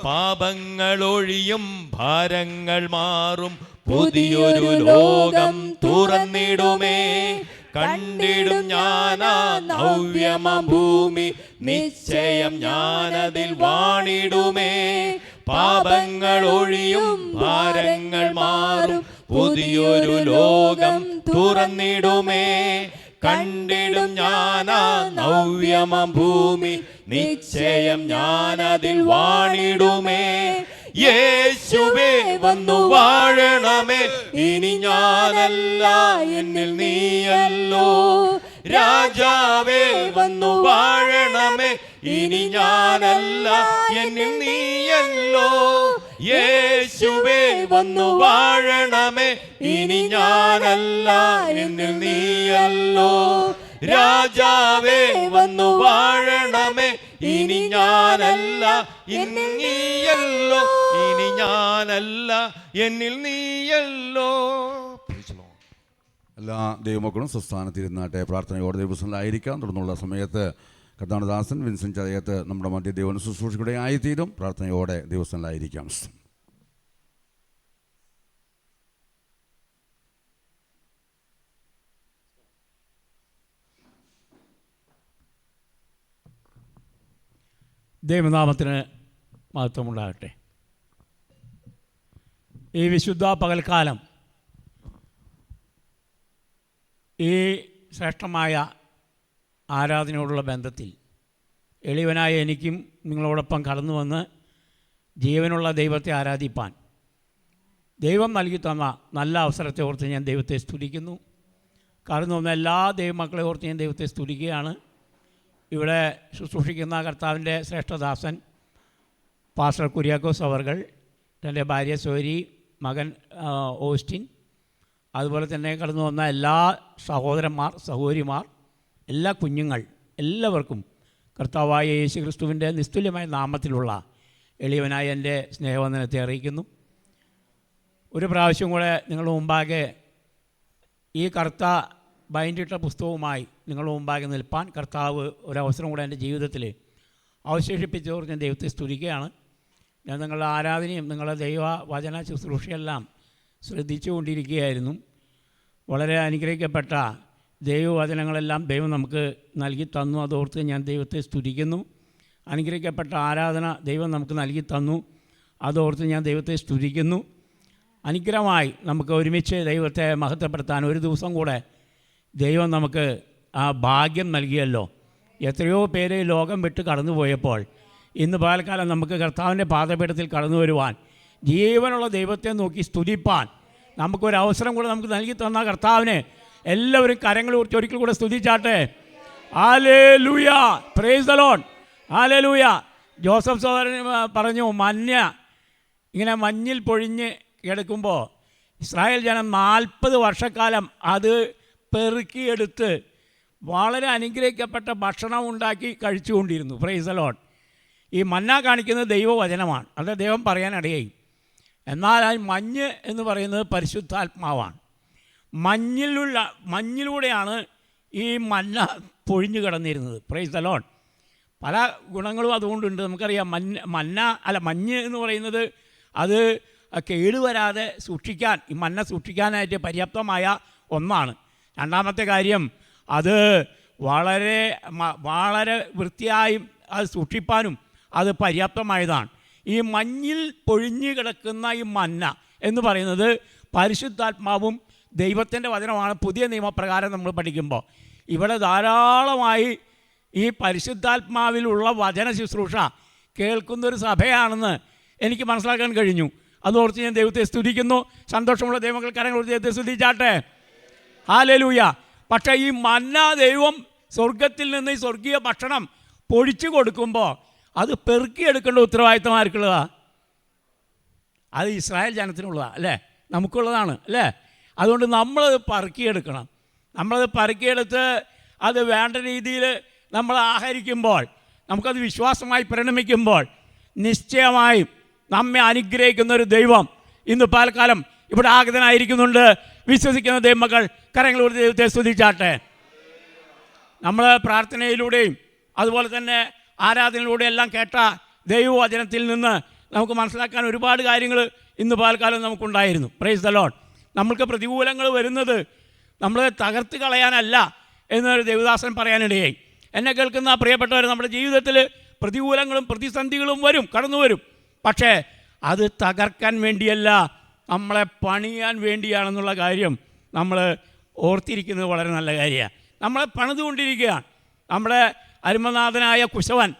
പാപങ്ങൾ ഒഴിയും ഭാരങ്ങൾ മാറും പുതിയൊരു ലോകം തുറന്നിടുമേ. കണ്ടിടും ഞാനാ നവ്യമ ഭൂമി, നിശ്ചയം ഞാനതിൽ വാണിടുമേ. പാപങ്ങൾ ഒഴിയും ഭാരങ്ങൾ മാറും പുതിയൊരു ലോകം തുറന്നിടുമേ. കണ്ടിടും ഞാനാ നവ്യമ ഭൂമി, നിശ്ചയം ഞാനതിൽ വാണിടുമേ. യേശുവേ വന്നു വാഴണമേ, ഇനി ഞാനല്ല എന്നിൽ നീയല്ലോ. രാജാവേ വന്നു വാഴണമേ, ഇനി ഞാനല്ല എന്നിൽ നീയല്ലോ. യേശുവേ വന്നു വാഴണമേ, ഇനി ഞാനല്ല എന്നിൽ നീയല്ലോ. രാജാവേ വന്നു വാഴണമേ, ഇനി ഞാനല്ല എന്നിൽ നീയല്ലോ. ഇനി ഞാനല്ല എന്നിൽ നീയല്ലോ. എല്ലാ ദൈവമക്കളും സ്വസ്ഥാനത്തിരുന്നാട്ടെ. പ്രാർത്ഥനയോടെ ദിവസങ്ങളിലായിരിക്കാം. തുടർന്നുള്ള സമയത്ത് കർത്താനദാസൻ വിൻസെൻ്റ് ചതയത്ത് നമ്മുടെ മധ്യ ദൈവം ശുശ്രൂഷയുടെ ആയിത്തീരും. പ്രാർത്ഥനയോടെ ദിവസങ്ങളിലായിരിക്കാം. ദൈവനാമത്തിന് മഹത്വമുണ്ടാകട്ടെ. ഈ വിശുദ്ധ പകൽക്കാലം ഈ ശ്രേഷ്ഠമായ ആരാധനയോടുള്ള ബന്ധത്തിൽ എളിയവനായ എനിക്കും നിങ്ങളോടൊപ്പം കടന്നു വന്ന് ജീവനുള്ള ദൈവത്തെ ആരാധിപ്പാൻ ദൈവം നൽകി തന്ന നല്ല അവസരത്തെ ഓർത്ത് ഞാൻ ദൈവത്തെ സ്തുതിക്കുന്നു. കടന്നു വന്ന എല്ലാ ദൈവമക്കളെ ഓർത്ത് ഞാൻ ദൈവത്തെ സ്തുതിക്കുകയാണ്. ഇവിടെ ശുശ്രൂഷിക്കുന്ന കർത്താവിൻ്റെ ശ്രേഷ്ഠദാസൻ പാസ്റ്റർ കുര്യാക്കോസ് അവർകൾ, തൻ്റെ ഭാര്യ സോരി, മകൻ ഓസ്റ്റിൻ, അതുപോലെ തന്നെ കടന്നു വന്ന എല്ലാ സഹോദരന്മാർ, സഹോദരിമാർ, എല്ലാ കുഞ്ഞുങ്ങൾ, എല്ലാവർക്കും കർത്താവായ യേശു ക്രിസ്തുവിൻ്റെ നിസ്തുല്യമായ നാമത്തിലുള്ള എളിയവനായ എൻ്റെ സ്നേഹവന്ദനത്തെ അറിയിക്കുന്നു. ഒരു പ്രാവശ്യം കൂടെ നിങ്ങളുടെ മുമ്പാകെ ഈ കറുത്ത ബൈൻഡിട്ട പുസ്തകവുമായി നിങ്ങളുടെ മുമ്പാകെ നിൽപ്പാൻ കർത്താവ് ഒരവസരം കൂടെ എൻ്റെ ജീവിതത്തിൽ അവശേഷിപ്പിച്ചവർ ഞാൻ ദൈവത്തെ സ്തുതിക്കുകയാണ്. ഞാൻ നിങ്ങളുടെ ആരാധനയും നിങ്ങളുടെ ദൈവ വചന ശുശ്രൂഷയെല്ലാം ശ്രദ്ധിച്ചുകൊണ്ടിരിക്കുകയായിരുന്നു. വളരെ അനുഗ്രഹിക്കപ്പെട്ട ദൈവവചനങ്ങളെല്ലാം ദൈവം നമുക്ക് നൽകി തന്നു. അതോർത്ത് ഞാൻ ദൈവത്തെ സ്തുതിക്കുന്നു. അനുഗ്രഹിക്കപ്പെട്ട ആരാധന ദൈവം നമുക്ക് നൽകി തന്നു. അതോർത്ത് ഞാൻ ദൈവത്തെ സ്തുതിക്കുന്നു. അനുഗ്രഹമായി നമുക്ക് ഒരുമിച്ച് ദൈവത്തെ മഹത്വപ്പെടുത്താൻ ഒരു ദിവസം കൂടെ ദൈവം നമുക്ക് ആ ഭാഗ്യം നൽകിയല്ലോ. എത്രയോ പേര് ലോകം വിട്ട് കടന്നുപോയപ്പോൾ ഇന്ന് പകൽക്കാലം നമുക്ക് കർത്താവിൻ്റെ പാദപീഠത്തിൽ കടന്നു വരുവാൻ, ജീവനുള്ള ദൈവത്തെ നോക്കി സ്തുതിപ്പാൻ നമുക്കൊരവസരം കൂടെ നമുക്ക് നൽകി തന്ന കർത്താവിനെ എല്ലാവരും കരങ്ങൾ കുറിച്ച് ഒരിക്കൽ കൂടെ സ്തുതിച്ചാട്ടെ. ഹല്ലേലൂയ, പ്രൈസ് ദി ലോർഡ്, ഹല്ലേലൂയ. ജോസഫ് സഹോദരൻ പറഞ്ഞു, ഇങ്ങനെ മഞ്ഞിൽ പൊഴിഞ്ഞ് കിടക്കുമ്പോൾ ഇസ്രായേൽ ജനം 40 വർഷക്കാലം അത് പെറുക്കിയെടുത്ത് വളരെ അനുഗ്രഹിക്കപ്പെട്ട ഭക്ഷണം ഉണ്ടാക്കി കഴിച്ചുകൊണ്ടിരുന്നു. Price the Lord. ഈ മന്ന കാണിക്കുന്നത് ദൈവവചനമാണ്, അത് ദൈവം പറയാനിടയായി. എന്നാൽ ആ മഞ്ഞ് എന്ന് പറയുന്നത് പരിശുദ്ധാത്മാവാണ്. മഞ്ഞിലൂടെയാണ് ഈ മന്ന പൊഴിഞ്ഞു കിടന്നിരുന്നത്. Price the Lord. പല ഗുണങ്ങളും അതുകൊണ്ടുണ്ട്. നമുക്കറിയാം, മഞ്ഞ് എന്ന് പറയുന്നത് അത് കേടുവരാതെ സൂക്ഷിക്കാൻ, ഈ മന്ന സൂക്ഷിക്കാനായിട്ട് പര്യാപ്തമായ ഒന്നാണ്. രണ്ടാമത്തെ കാര്യം, അത് വളരെ വളരെ വൃത്തിയായും അത് സൂക്ഷിപ്പാനും അത് പര്യാപ്തമായതാണ്. ഈ മഞ്ഞിൽ പൊഴിഞ്ഞു കിടക്കുന്ന ഈ മന്ന എന്ന് പറയുന്നത് പരിശുദ്ധാത്മാവും ദൈവത്തിൻ്റെ വചനമാണ്. പുതിയ നിയമപ്രകാരം നമ്മൾ പഠിക്കുമ്പോൾ ഇവിടെ ധാരാളമായി ഈ പരിശുദ്ധാത്മാവിലുള്ള വചന ശുശ്രൂഷ കേൾക്കുന്നൊരു സഭയാണെന്ന് എനിക്ക് മനസ്സിലാക്കാൻ കഴിഞ്ഞു. അതോർത്ത് ഞാൻ ദൈവത്തെ സ്തുതിക്കുന്നു. സന്തോഷമുള്ള ദൈവങ്ങൾ കരങ്ങൾ ദൈവത്തെ സ്തുതിച്ചാട്ടെ. ഹല്ലേലൂയ. പക്ഷേ ഈ മന്ന ദൈവം സ്വർഗത്തിൽ നിന്ന് ഈ സ്വർഗീയ ഭക്ഷണം പൊഴിച്ചു കൊടുക്കുമ്പോൾ അത് പെറുക്കിയെടുക്കേണ്ട ഉത്തരവാദിത്തം ആർക്കുള്ളതാണ്? അത് ഇസ്രായേൽ ജനത്തിനുള്ളതാണ് അല്ലേ, നമുക്കുള്ളതാണ് അല്ലേ. അതുകൊണ്ട് നമ്മളത് പെറുക്കിയെടുക്കണം. നമ്മളത് പെറുക്കിയെടുത്ത് അത് വേണ്ട രീതിയിൽ നമ്മൾ ആഹരിക്കുമ്പോൾ, നമുക്കത് വിശ്വാസമായി പരിണമിക്കുമ്പോൾ നിശ്ചയമായും നമ്മെ അനുഗ്രഹിക്കുന്ന ഒരു ദൈവം ഇന്ന് പാൽക്കാലം ഇവിടെ ആഗതനായിരിക്കുന്നുണ്ട്. വിശ്വസിക്കുന്ന ദൈവമക്കൾ കരങ്ങളോട് ദൈവത്തെ സ്തുതിച്ചാട്ടെ. നമ്മൾ പ്രാർത്ഥനയിലൂടെയും അതുപോലെ തന്നെ ആരാധനയിലൂടെയും എല്ലാം കേട്ട ദൈവവചനത്തിൽ നിന്ന് നമുക്ക് മനസ്സിലാക്കാൻ ഒരുപാട് കാര്യങ്ങൾ ഇന്ന് പാൽക്കാലം നമുക്കുണ്ടായിരുന്നു. Praise the Lord. നമ്മൾക്ക് പ്രതികൂലങ്ങൾ വരുന്നത് നമ്മൾ തകർത്ത് കളയാനല്ല എന്നൊരു ദേവദാസൻ പറയാനിടയായി. എന്നെ കേൾക്കുന്ന പ്രിയപ്പെട്ടവർ, നമ്മുടെ ജീവിതത്തിൽ പ്രതികൂലങ്ങളും പ്രതിസന്ധികളും വരും, കടന്നു വരും. പക്ഷേ അത് തകർക്കാൻ വേണ്ടിയല്ല, നമ്മളെ പണിയാൻ വേണ്ടിയാണെന്നുള്ള കാര്യം നമ്മൾ ഓർത്തിരിക്കുന്നത് വളരെ നല്ല കാര്യമാണ്. നമ്മളെ പണിതുകൊണ്ടിരിക്കുകയാണ്. നമ്മുടെ അരുമനാഥനായ കുശവൻ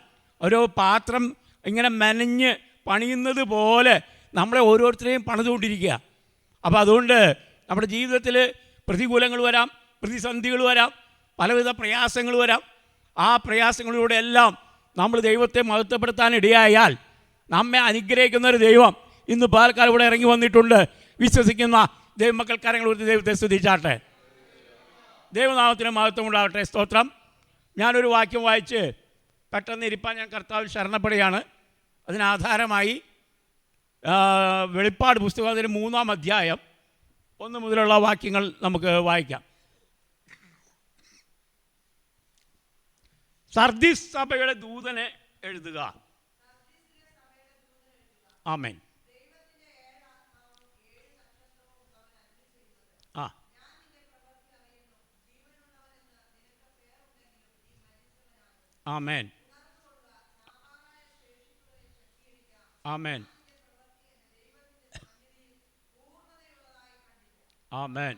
ഒരു പാത്രം ഇങ്ങനെ മെനഞ്ഞ് പണിയുന്നത് പോലെ നമ്മളെ ഓരോരുത്തരെയും പണിതുകൊണ്ടിരിക്കുക. അപ്പോൾ അതുകൊണ്ട് നമ്മുടെ ജീവിതത്തിൽ പ്രതികൂലങ്ങൾ വരാം, പ്രതിസന്ധികൾ വരാം, പലവിധ പ്രയാസങ്ങൾ വരാം. ആ പ്രയാസങ്ങളിലൂടെ എല്ലാം നമ്മൾ ദൈവത്തെ മഹത്വപ്പെടുത്താൻ ഇടയായാൽ നമ്മെ അനുഗ്രഹിക്കുന്ന ഒരു ദൈവം ഇന്ന് പാലക്കാട് ഇവിടെ ഇറങ്ങി വന്നിട്ടുണ്ട്. വിശ്വസിക്കുന്ന ദൈവമക്കൾ കരങ്ങൾ ഉയർത്തി ദൈവത്തെ സ്തുതിച്ചാട്ടെ. ദൈവനാമത്തിന് മഹത്വം ഉണ്ടാകട്ടെ. സ്തോത്രം. ഞാനൊരു വാക്യം വായിച്ച് പെട്ടെന്ന് ഇരിപ്പാൻ ഞാൻ കർത്താവിൽ ശരണപ്പെടുകയാണ്. അതിനാധാരമായി വെളിപ്പാട് പുസ്തകത്തിൻ്റെ 3-ാം അധ്യായം 1 മുതലുള്ള വാക്യങ്ങൾ നമുക്ക് വായിക്കാം. സർദീസ് സഭയുടെ ദൂതനെ എഴുതുക. ആമേൻ. ആ ആമേൻ. ആമേൻ. ആമേൻ.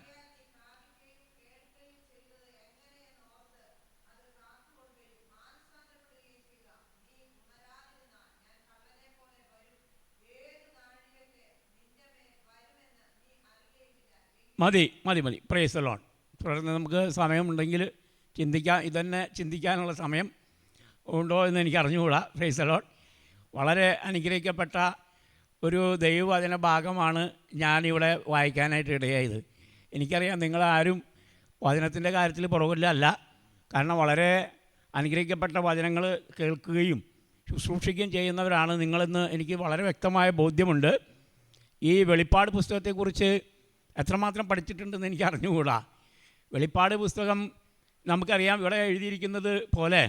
മതി മതി മതി. Price the Lord. തുടർന്ന് നമുക്ക് സമയമുണ്ടെങ്കിൽ ചിന്തിക്കാം. ഇതന്നെ ചിന്തിക്കാനുള്ള സമയം ഉണ്ടോ എന്ന് എനിക്ക് അറിഞ്ഞുകൂടാ. Price the Lord. വളരെ അനുഗ്രഹിക്കപ്പെട്ട ഒരു ദൈവവചന ഭാഗമാണ് ഞാനിവിടെ വായിക്കാനായിട്ട് ഇടയായത്. എനിക്കറിയാം നിങ്ങളാരും വചനത്തിൻ്റെ കാര്യത്തിൽ പുറകിലല്ല. കാരണം വളരെ അനുഗ്രഹിക്കപ്പെട്ട വചനങ്ങൾ കേൾക്കുകയും ശുശ്രൂഷിക്കുകയും ചെയ്യുന്നവരാണ് നിങ്ങളെന്ന് എനിക്ക് വളരെ വ്യക്തമായ ബോധ്യമുണ്ട്. ഈ വെളിപ്പാട് പുസ്തകത്തെക്കുറിച്ച് എത്രമാത്രം പഠിച്ചിട്ടുണ്ടെന്ന് എനിക്ക് അറിഞ്ഞുകൂടാ. വെളിപ്പാട് പുസ്തകം നമുക്കറിയാം, ഇവിടെ എഴുതിയിരിക്കുന്നത് പോലെ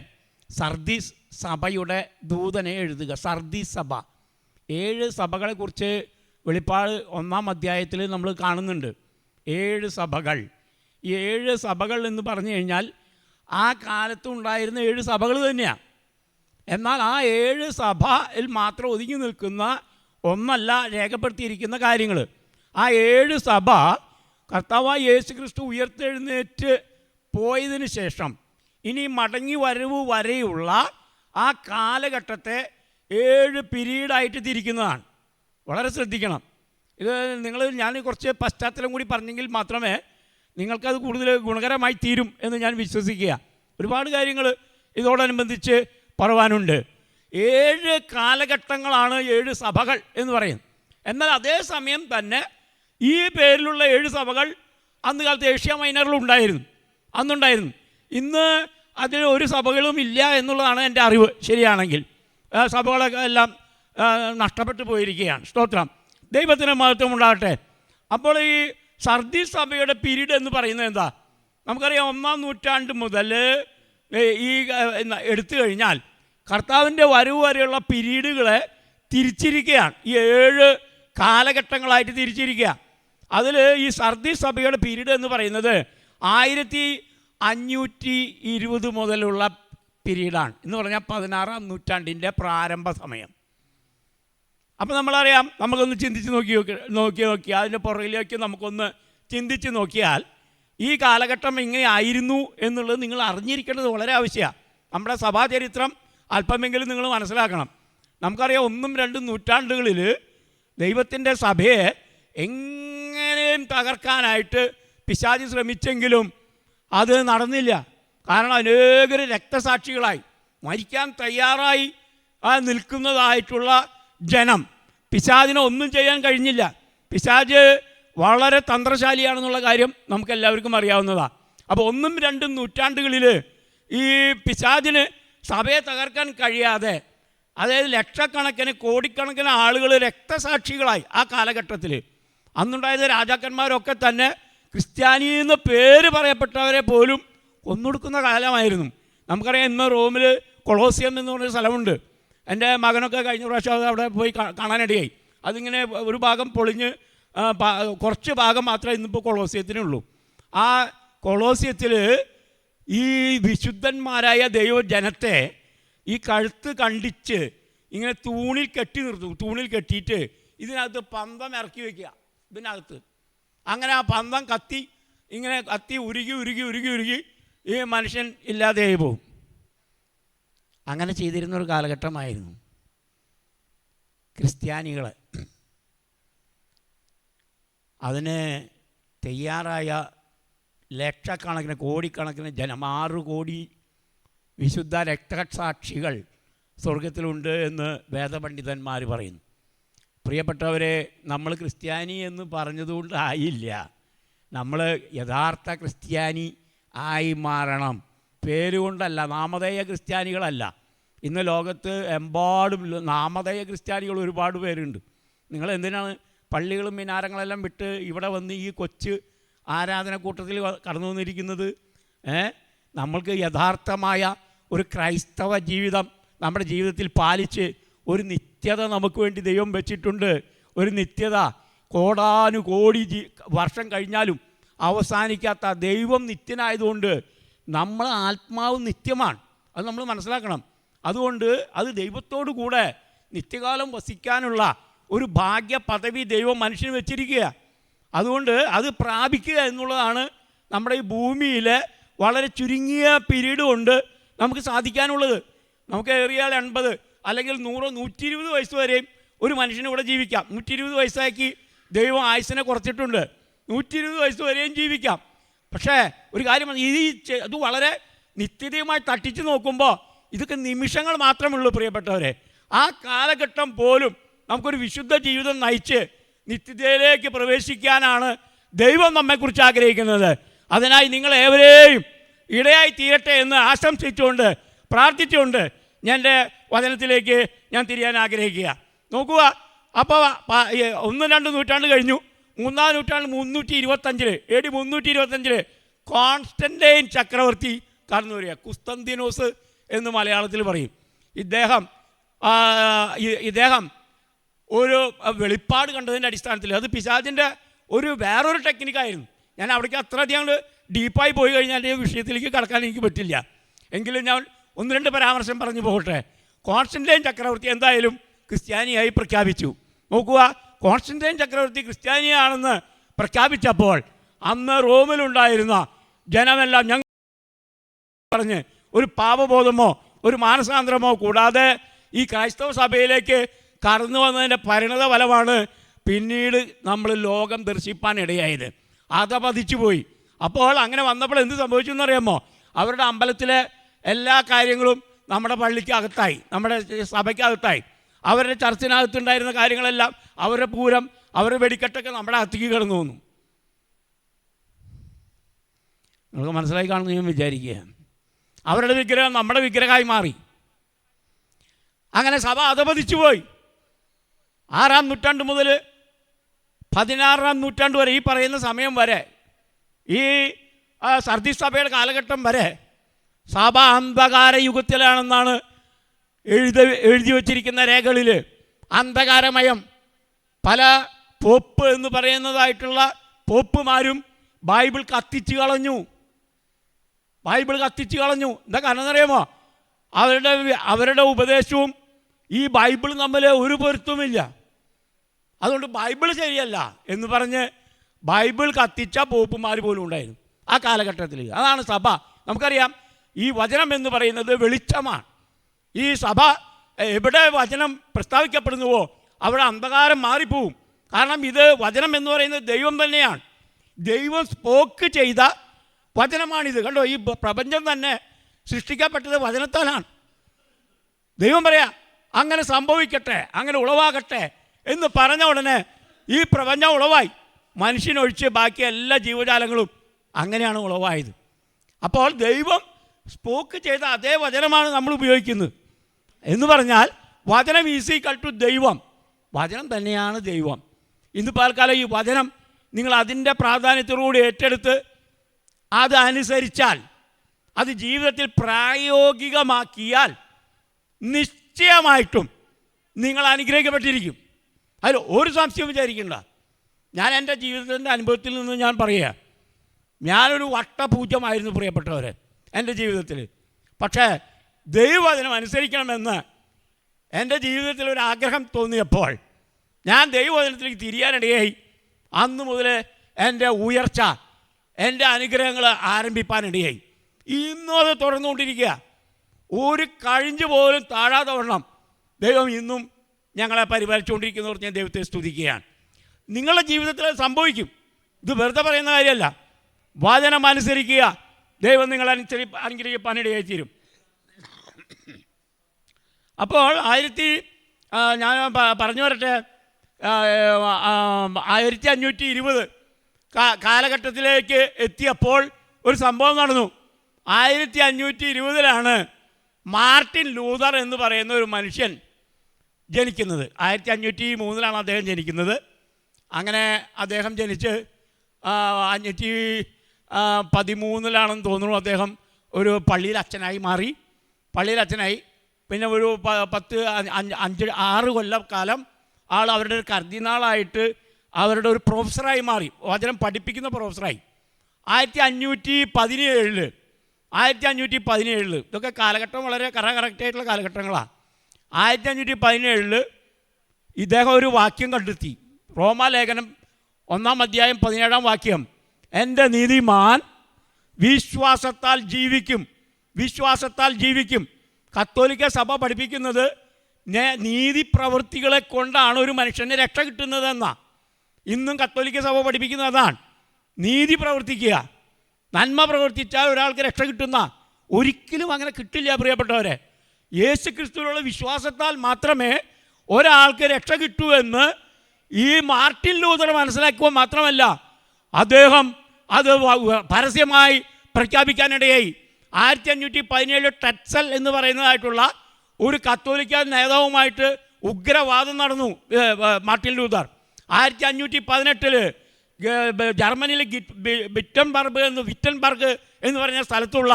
സർദീസ് സഭയുടെ ദൂതനെ എഴുതുക. സർദീസ് സഭ, 7 സഭകളെക്കുറിച്ച് വെളിപ്പാട് 1-ാം അധ്യായത്തിൽ നമ്മൾ കാണുന്നുണ്ട്. 7 സഭകൾ. ഈ 7 സഭകൾ എന്ന് പറഞ്ഞു കഴിഞ്ഞാൽ ആ കാലത്തുണ്ടായിരുന്ന 7 സഭകൾ തന്നെയാണ്. എന്നാൽ ആ 7 സഭയിൽ മാത്രം ഒതുങ്ങി നിൽക്കുന്ന ഒന്നല്ല രേഖപ്പെടുത്തിയിരിക്കുന്ന കാര്യങ്ങൾ. ആ 7 സഭ കർത്താവായ യേശു ക്രിസ്തു ഉയർത്തെഴുന്നേറ്റ് പോയതിന് ശേഷം ഇനി മടങ്ങി വരവ് വരെയുള്ള ആ കാലഘട്ടത്തെ 7 പീരീഡായിട്ട് തിരിക്കുന്നതാണ്. വളരെ ശ്രദ്ധിക്കണം. ഇത് ഞാൻ കുറച്ച് പശ്ചാത്തലം കൂടി പറഞ്ഞെങ്കിൽ മാത്രമേ നിങ്ങൾക്കത് കൂടുതൽ ഗുണകരമായി തീരും എന്ന് ഞാൻ വിശ്വസിക്കുക. ഒരുപാട് കാര്യങ്ങൾ ഇതോടനുബന്ധിച്ച് പറയുവാനുണ്ട്. 7 കാലഘട്ടങ്ങളാണ് 7 സഭകൾ എന്ന് പറയുന്നത്. എന്നാൽ അതേസമയം തന്നെ ഈ പേരിലുള്ള 7 സഭകൾ അന്ന് കാലത്ത് ഏഷ്യ മൈനറിൽ അന്നുണ്ടായിരുന്നു. ഇന്ന് അതിൽ ഒരു സഭകളും ഇല്ല എന്നുള്ളതാണ് എൻ്റെ അറിവ്. ശരിയാണെങ്കിൽ സഭകളൊക്കെ എല്ലാം നഷ്ടപ്പെട്ടു പോയിരിക്കുകയാണ്. സ്തോത്രം. ദൈവത്തിന് മഹത്വം ഉണ്ടാകട്ടെ. അപ്പോൾ ഈ സർദീസ് സഭയുടെ പീരീഡ് എന്ന് പറയുന്നത് എന്താ? നമുക്കറിയാം, 1-ാം നൂറ്റാണ്ട് മുതൽ ഈ എടുത്തു കഴിഞ്ഞാൽ കർത്താവിൻ്റെ വരവ് വരെയുള്ള പീരീഡുകളെ തിരിച്ചിരിക്കുകയാണ്. ഈ 7 കാലഘട്ടങ്ങളായിട്ട് തിരിച്ചിരിക്കുക. അതിൽ ഈ സർദീസ് സഭയുടെ പീരീഡ് എന്ന് പറയുന്നത് 1520 മുതലുള്ള പീരീഡാണ്. എന്ന് പറഞ്ഞാൽ 16-ാം നൂറ്റാണ്ടിൻ്റെ പ്രാരംഭ സമയം. അപ്പോൾ നമ്മളറിയാം, നമുക്കൊന്ന് ചിന്തിച്ച് നോക്കി അതിൻ്റെ പുറകിലേക്ക് നമുക്കൊന്ന് ചിന്തിച്ച് നോക്കിയാൽ ഈ കാലഘട്ടം ഇങ്ങനെയായിരുന്നു എന്നുള്ളത് നിങ്ങൾ അറിഞ്ഞിരിക്കേണ്ടത് വളരെ ആവശ്യമാണ്. നമ്മുടെ സഭാചരിത്രം അല്പമെങ്കിലും നിങ്ങൾ മനസ്സിലാക്കണം. നമുക്കറിയാം, 1ഉം 2ഉം നൂറ്റാണ്ടുകളിൽ ദൈവത്തിൻ്റെ സഭയെ എങ്ങനെയും തകർക്കാനായിട്ട് പിശാചി ശ്രമിച്ചെങ്കിലും അത് നടന്നില്ല. കാരണം അനേകർ രക്തസാക്ഷികളായി മരിക്കാൻ തയ്യാറായി നിൽക്കുന്നതായിട്ടുള്ള ജനം. പിശാചിനെ ഒന്നും ചെയ്യാൻ കഴിഞ്ഞില്ല. പിശാച് വളരെ തന്ത്രശാലിയാണെന്നുള്ള കാര്യം നമുക്കെല്ലാവർക്കും അറിയാവുന്നതാണ്. അപ്പോൾ 1ഉം 2ഉം നൂറ്റാണ്ടുകളിൽ ഈ പിശാചിന് സഭയെ തകർക്കാൻ കഴിയാതെ, അതായത് ലക്ഷക്കണക്കിന് കോടിക്കണക്കിന് ആളുകൾ രക്തസാക്ഷികളായി ആ കാലഘട്ടത്തിൽ. അന്നുണ്ടായത് രാജാക്കന്മാരൊക്കെ തന്നെ ക്രിസ്ത്യാനി എന്ന് പേര് പറയപ്പെട്ടവരെ പോലും കൊന്നൊടുക്കുന്ന കാലമായിരുന്നു. നമുക്കറിയാം, ഇന്ന് റോമിൽ കൊളോസിയം എന്ന് പറഞ്ഞൊരു സ്ഥലമുണ്ട്. എൻ്റെ മകനൊക്കെ കഴിഞ്ഞ പ്രാവശ്യം അവിടെ പോയി കാണാനിടയായി. അതിങ്ങനെ ഒരു ഭാഗം പൊളിഞ്ഞ് കുറച്ച് ഭാഗം മാത്രമേ ഇന്നിപ്പോൾ കൊളോസിയത്തിനുള്ളൂ. ആ കൊളോസിയത്തിൽ ഈ വിശുദ്ധന്മാരായ ദൈവജനത്തെ ഈ കഴുത്ത് കണ്ടിച്ച് ഇങ്ങനെ തൂണിൽ കെട്ടി നിർത്തും. തൂണിൽ കെട്ടിയിട്ട് ഇതിനകത്ത് പന്തം ഇറക്കി വയ്ക്കുക. ഇതിനകത്ത് അങ്ങനെ ആ പന്തം ഇങ്ങനെ കത്തി ഉരുകി ഈ മനുഷ്യൻ ഇല്ലാതെയായി പോകും. അങ്ങനെ ചെയ്തിരുന്നൊരു കാലഘട്ടമായിരുന്നു ക്രിസ്ത്യാനികൾ. അതിന് തയ്യാറായ ലക്ഷക്കണക്കിന് കോടിക്കണക്കിന് ജനം, 6 കോടി വിശുദ്ധ രക്തസാക്ഷികൾ സ്വർഗത്തിലുണ്ട് എന്ന് വേദപണ്ഡിതന്മാർ പറയുന്നു. പ്രിയപ്പെട്ടവരെ, നമ്മൾ ക്രിസ്ത്യാനി എന്ന് പറഞ്ഞതുകൊണ്ടായില്ല. നമ്മൾ യഥാർത്ഥ ക്രിസ്ത്യാനി ആയി മാറണം. പേരുകൊണ്ടല്ല, നാമധേയ ക്രിസ്ത്യാനികളല്ല. ഇന്ന് ലോകത്ത് എമ്പാടും നാമധേയ ക്രിസ്ത്യാനികൾ ഒരുപാട് പേരുണ്ട്. നിങ്ങൾ എന്തിനാണ് പള്ളികളും മിനാരങ്ങളെല്ലാം വിട്ട് ഇവിടെ വന്ന് ഈ കൊച്ചു ആരാധനക്കൂട്ടത്തിൽ കടന്നു വന്നിരിക്കുന്നത്? നമ്മൾക്ക് യഥാർത്ഥമായ ഒരു ക്രൈസ്തവ ജീവിതം നമ്മുടെ ജീവിതത്തിൽ പാലിച്ച് ഒരു നിത്യത നമുക്ക് വേണ്ടി ദൈവം വെച്ചിട്ടുണ്ട്. ഒരു നിത്യത കോടാനുകോടി വർഷം കഴിഞ്ഞാലും അവസാനിക്കാത്ത ദൈവം നിത്യനായതുകൊണ്ട് നമ്മളെ ആത്മാവ് നിത്യമാണ്. അത് നമ്മൾ മനസ്സിലാക്കണം. അതുകൊണ്ട് അത് ദൈവത്തോടു കൂടെ നിത്യകാലം വസിക്കാനുള്ള ഒരു ഭാഗ്യ പദവി ദൈവം മനുഷ്യന് വെച്ചിരിക്കുക. അതുകൊണ്ട് അത് പ്രാപിക്കുക എന്നുള്ളതാണ് നമ്മുടെ ഈ ഭൂമിയിലെ വളരെ ചുരുങ്ങിയ പീരീഡ് കൊണ്ട് നമുക്ക് സാധിക്കാനുള്ളത്. നമുക്ക് ഏറിയാൽ 80 അല്ലെങ്കിൽ 100, 120 വയസ്സ് വരെയും ഒരു മനുഷ്യന് ഇവിടെ ജീവിക്കാം. 120 വയസ്സാക്കി ദൈവം ആയുസ്സിനെ കുറച്ചിട്ടുണ്ട്. 120 വയസ്സ് വരെയും ജീവിക്കാം. പക്ഷേ ഒരു കാര്യം, ഇത് വളരെ നിത്യതയുമായി തട്ടിച്ച് നോക്കുമ്പോൾ ഇതൊക്കെ നിമിഷങ്ങൾ മാത്രമുള്ളൂ പ്രിയപ്പെട്ടവരെ. ആ കാലഘട്ടം പോലും നമുക്കൊരു വിശുദ്ധ ജീവിതം നയിച്ച് നിത്യതയിലേക്ക് പ്രവേശിക്കാനാണ് ദൈവം നമ്മെക്കുറിച്ച് ആഗ്രഹിക്കുന്നത്. അതിനായി നിങ്ങളേവരെയും ഇടയായി തീരട്ടെ എന്ന് ആശംസിച്ചുകൊണ്ട് പ്രാർത്ഥിച്ചുകൊണ്ട് എൻ്റെ വചനത്തിലേക്ക് ഞാൻ തിരിയാൻ ആഗ്രഹിക്കുക. നോക്കുക, അപ്പോൾ 1-2 നൂറ്റാണ്ട് കഴിഞ്ഞു. 3-ാം നൂറ്റാണ്ട് 325 AD 325 കോൺസ്റ്റന്റൈൻ ചക്രവർത്തി കടന്നു വരിക. കുസ്തന്തിനോസ് എന്ന് മലയാളത്തിൽ പറയും. ഇദ്ദേഹം ഒരു വെളിപ്പാട് കണ്ടതിൻ്റെ അടിസ്ഥാനത്തിൽ, അത് പിശാചിൻ്റെ വേറൊരു ടെക്നിക്കായിരുന്നു. ഞാൻ അവിടേക്ക് അത്രയധികം ഡീപ്പായി പോയി കഴിഞ്ഞാൽ ഈ വിഷയത്തിലേക്ക് കടക്കാൻ എനിക്ക് പറ്റില്ല. എങ്കിലും ഞാൻ 1-2 പരാമർശം പറഞ്ഞു പോകട്ടെ. കോൺസ്റ്റന്റൈൻ ചക്രവർത്തി എന്തായാലും ക്രിസ്ത്യാനിയായി പ്രഖ്യാപിച്ചു. നോക്കുക, കോൺസ്റ്റന്റൈൻ ചക്രവർത്തി ക്രിസ്ത്യാനിയാണെന്ന് പ്രഖ്യാപിച്ചപ്പോൾ അന്ന് റോമിലുണ്ടായിരുന്ന ജനമെല്ലാം ഞങ്ങൾ പറഞ്ഞ് ഒരു പാപബോധമോ ഒരു മാനസാന്തരമോ കൂടാതെ ഈ ക്രൈസ്തവ സഭയിലേക്ക് കടന്നു വന്നതിൻ്റെ പരിണത ഫലമാണ് പിന്നീട് നമ്മൾ ലോകം ദർശിപ്പാൻ ഇടയായത്. അതപതിച്ചു പോയി. അപ്പോൾ അങ്ങനെ വന്നപ്പോൾ എന്ത് സംഭവിച്ചു എന്നറിയാമോ? അവരുടെ അമ്പലത്തിലെ എല്ലാ കാര്യങ്ങളും നമ്മുടെ പള്ളിക്ക് അകത്തായി, നമ്മുടെ സഭയ്ക്കകത്തായി. അവരുടെ ചർച്ചിനകത്തുണ്ടായിരുന്ന കാര്യങ്ങളെല്ലാം, അവരുടെ പൂരം, അവരുടെ വെടിക്കെട്ടൊക്കെ നമ്മുടെ അകത്തേക്ക് കിടന്നു വന്നു. നമുക്ക് മനസ്സിലായി കാണുന്നു ഞാൻ വിചാരിക്കുക. അവരുടെ വിഗ്രഹം നമ്മുടെ വിഗ്രഹമായി മാറി. അങ്ങനെ സഭ അധപതിച്ചു പോയി. 6-ാം നൂറ്റാണ്ട് മുതൽ 16-ാം നൂറ്റാണ്ട് വരെ, ഈ പറയുന്ന സമയം വരെ, ഈ സർദീസ് സഭയുടെ കാലഘട്ടം വരെ സഭ അന്ധകാര യുഗത്തിലാണെന്നാണ് എഴുതി വച്ചിരിക്കുന്ന രേഖകളിൽ. അന്ധകാരമയം. പല പോപ്പ് എന്ന് പറയുന്നതായിട്ടുള്ള പോപ്പുമാരും ബൈബിൾ കത്തിച്ചു കളഞ്ഞു. എന്താ കാരണം എന്നറിയാമോ? അവരുടെ ഉപദേശവും ഈ ബൈബിൾ തമ്മിൽ ഒരു പൊരുത്തവുമില്ല. അതുകൊണ്ട് ബൈബിൾ ശരിയല്ല എന്ന് പറഞ്ഞ് ബൈബിൾ കത്തിച്ച പോപ്പുമാർ പോലും ഉണ്ടായിരുന്നു ആ കാലഘട്ടത്തിൽ. അതാണ് സഭ. നമുക്കറിയാം, ഈ വചനം എന്ന് പറയുന്നത് വെളിച്ചമാണ്. ഈ സഭ എവിടെ വചനം പ്രസ്താവിക്കപ്പെടുന്നുവോ അവിടെ അന്ധകാരം മാറിപ്പോവും. കാരണം ഇത് വചനം എന്ന് പറയുന്നത് ദൈവം തന്നെയാണ്. ദൈവം സ്പോക്ക് ചെയ്ത വചനമാണിത്. കണ്ടോ, ഈ പ്രപഞ്ചം തന്നെ സൃഷ്ടിക്കപ്പെട്ടത് വചനത്താലാണ്. ദൈവം പറയാ അങ്ങനെ സംഭവിക്കട്ടെ, അങ്ങനെ ഉളവാകട്ടെ എന്ന് പറഞ്ഞ ഉടനെ ഈ പ്രപഞ്ചം ഉളവായി. മനുഷ്യനൊഴിച്ച് ബാക്കി എല്ലാ ജീവജാലങ്ങളും അങ്ങനെയാണ് ഉളവായത്. അപ്പോൾ ദൈവം സ്പോക്ക് ചെയ്ത അതേ വചനമാണ് നമ്മൾ ഉപയോഗിക്കുന്നത്. എന്ന് പറഞ്ഞാൽ വചനം ഈസ് ഈക്വൽ ടു ദൈവം. വചനം തന്നെയാണ് ദൈവം. ഇന്ന് പാൽക്കാലം ഈ വചനം നിങ്ങൾ അതിൻ്റെ പ്രാധാന്യത്തോടുകൂടി ഏറ്റെടുത്ത് അത് അനുസരിച്ചാൽ, അത് ജീവിതത്തിൽ പ്രായോഗികമാക്കിയാൽ നിശ്ചയമായിട്ടും നിങ്ങൾ അനുഗ്രഹിക്കപ്പെട്ടിരിക്കും. അതിൽ ഒരു സംശയം വിചാരിക്കണ്ട. ഞാൻ എൻ്റെ ജീവിതത്തിൻ്റെ അനുഭവത്തിൽ നിന്ന് ഞാൻ പറയുക, ഞാനൊരു വട്ടപൂജ്യമായിരുന്നു പ്രിയപ്പെട്ടവരെ എൻ്റെ ജീവിതത്തിൽ. പക്ഷേ ദൈവവചനം അനുസരിക്കണമെന്ന് എൻ്റെ ജീവിതത്തിൽ ഒരു ആഗ്രഹം തോന്നിയപ്പോൾ ഞാൻ ദൈവവചനത്തിലേക്ക് തിരിയാനിടയായി. അന്ന് മുതൽ എൻ്റെ ഉയർച്ച, എൻ്റെ അനുഗ്രഹങ്ങൾ ആരംഭിപ്പാനിടയായി. ഇന്നും അത് തുടർന്നുകൊണ്ടിരിക്കുക. ഒരു കഴിഞ്ഞു പോലും താഴാതെ വണ്ണം ദൈവം ഇന്നും ഞങ്ങളെ പരിപാലിച്ചുകൊണ്ടിരിക്കുന്നവർ ഞാൻ ദൈവത്തെ സ്തുതിക്കുകയാണ്. നിങ്ങളുടെ ജീവിതത്തിൽ സംഭവിക്കും. ഇത് വെറുതെ പറയുന്ന കാര്യമല്ല. വചനം അനുസരിക്കുക, ദൈവം നിങ്ങൾ അനുഗ്രഹിപ്പാനിടയായി തീരും. അപ്പോൾ ഞാൻ പറഞ്ഞു വരട്ടെ, 1520 കാലഘട്ടത്തിലേക്ക് എത്തിയപ്പോൾ ഒരു സംഭവം നടന്നു. 1520 മാർട്ടിൻ ലൂതർ എന്ന് പറയുന്ന ഒരു മനുഷ്യൻ ജനിക്കുന്നത്. 1503 അദ്ദേഹം ജനിക്കുന്നത്. അങ്ങനെ അദ്ദേഹം ജനിച്ച് 513 തോന്നുന്നു അദ്ദേഹം ഒരു പള്ളിയിൽ അച്ഛനായി മാറി. പള്ളിയിൽ അച്ഛനായി പിന്നെ ഒരു 6 കൊല്ലക്കാലം ആൾ അവരുടെ ഒരു കർദിനാളായിട്ട് അവരുടെ ഒരു പ്രൊഫസറായി മാറി, വചനം പഠിപ്പിക്കുന്ന പ്രൊഫസറായി. 1517 ഇതൊക്കെ കാലഘട്ടം വളരെ കറക്റ്റായിട്ടുള്ള കാലഘട്ടങ്ങളാണ്. 1517 ഇദ്ദേഹം ഒരു വാക്യം കണ്ടെത്തി. റോമാലേഖനം 1-ാം അധ്യായം 17-ാം വാക്യം, എൻ്റെ നീതിമാൻ വിശ്വാസത്താൽ ജീവിക്കും. വിശ്വാസത്താൽ ജീവിക്കും. കത്തോലിക്ക സഭ പഠിപ്പിക്കുന്നത് നീതി പ്രവൃത്തികളെ കൊണ്ടാണ് ഒരു മനുഷ്യന് രക്ഷ കിട്ടുന്നതെന്നാണ്. ഇന്നും കത്തോലിക്ക സഭ പഠിപ്പിക്കുന്നതാണ്. നീതി പ്രവർത്തിക്കുക, നന്മ പ്രവർത്തിച്ചാൽ ഒരാൾക്ക് രക്ഷ കിട്ടുന്ന. ഒരിക്കലും അങ്ങനെ കിട്ടില്ല പ്രിയപ്പെട്ടവരെ. യേശു ക്രിസ്തുവിലുള്ള വിശ്വാസത്താൽ മാത്രമേ ഒരാൾക്ക് രക്ഷ കിട്ടൂ എന്ന് ഈ മാർട്ടിൻ ലൂതർ മനസ്സിലാക്കുക മാത്രമല്ല, അദ്ദേഹം അത് പരസ്യമായി പ്രഖ്യാപിക്കാനിടയായി. 1517 ടെറ്റ്സൽ എന്ന് പറയുന്നതായിട്ടുള്ള ഒരു കത്തോലിക്ക നേതാവുമായിട്ട് ഉഗ്രവാദം നടന്നു മാർട്ടിൻ ലൂതർ. 1518 ജർമ്മനിയിലെ വിറ്റൻബർഗ് എന്ന് പറഞ്ഞ സ്ഥലത്തുള്ള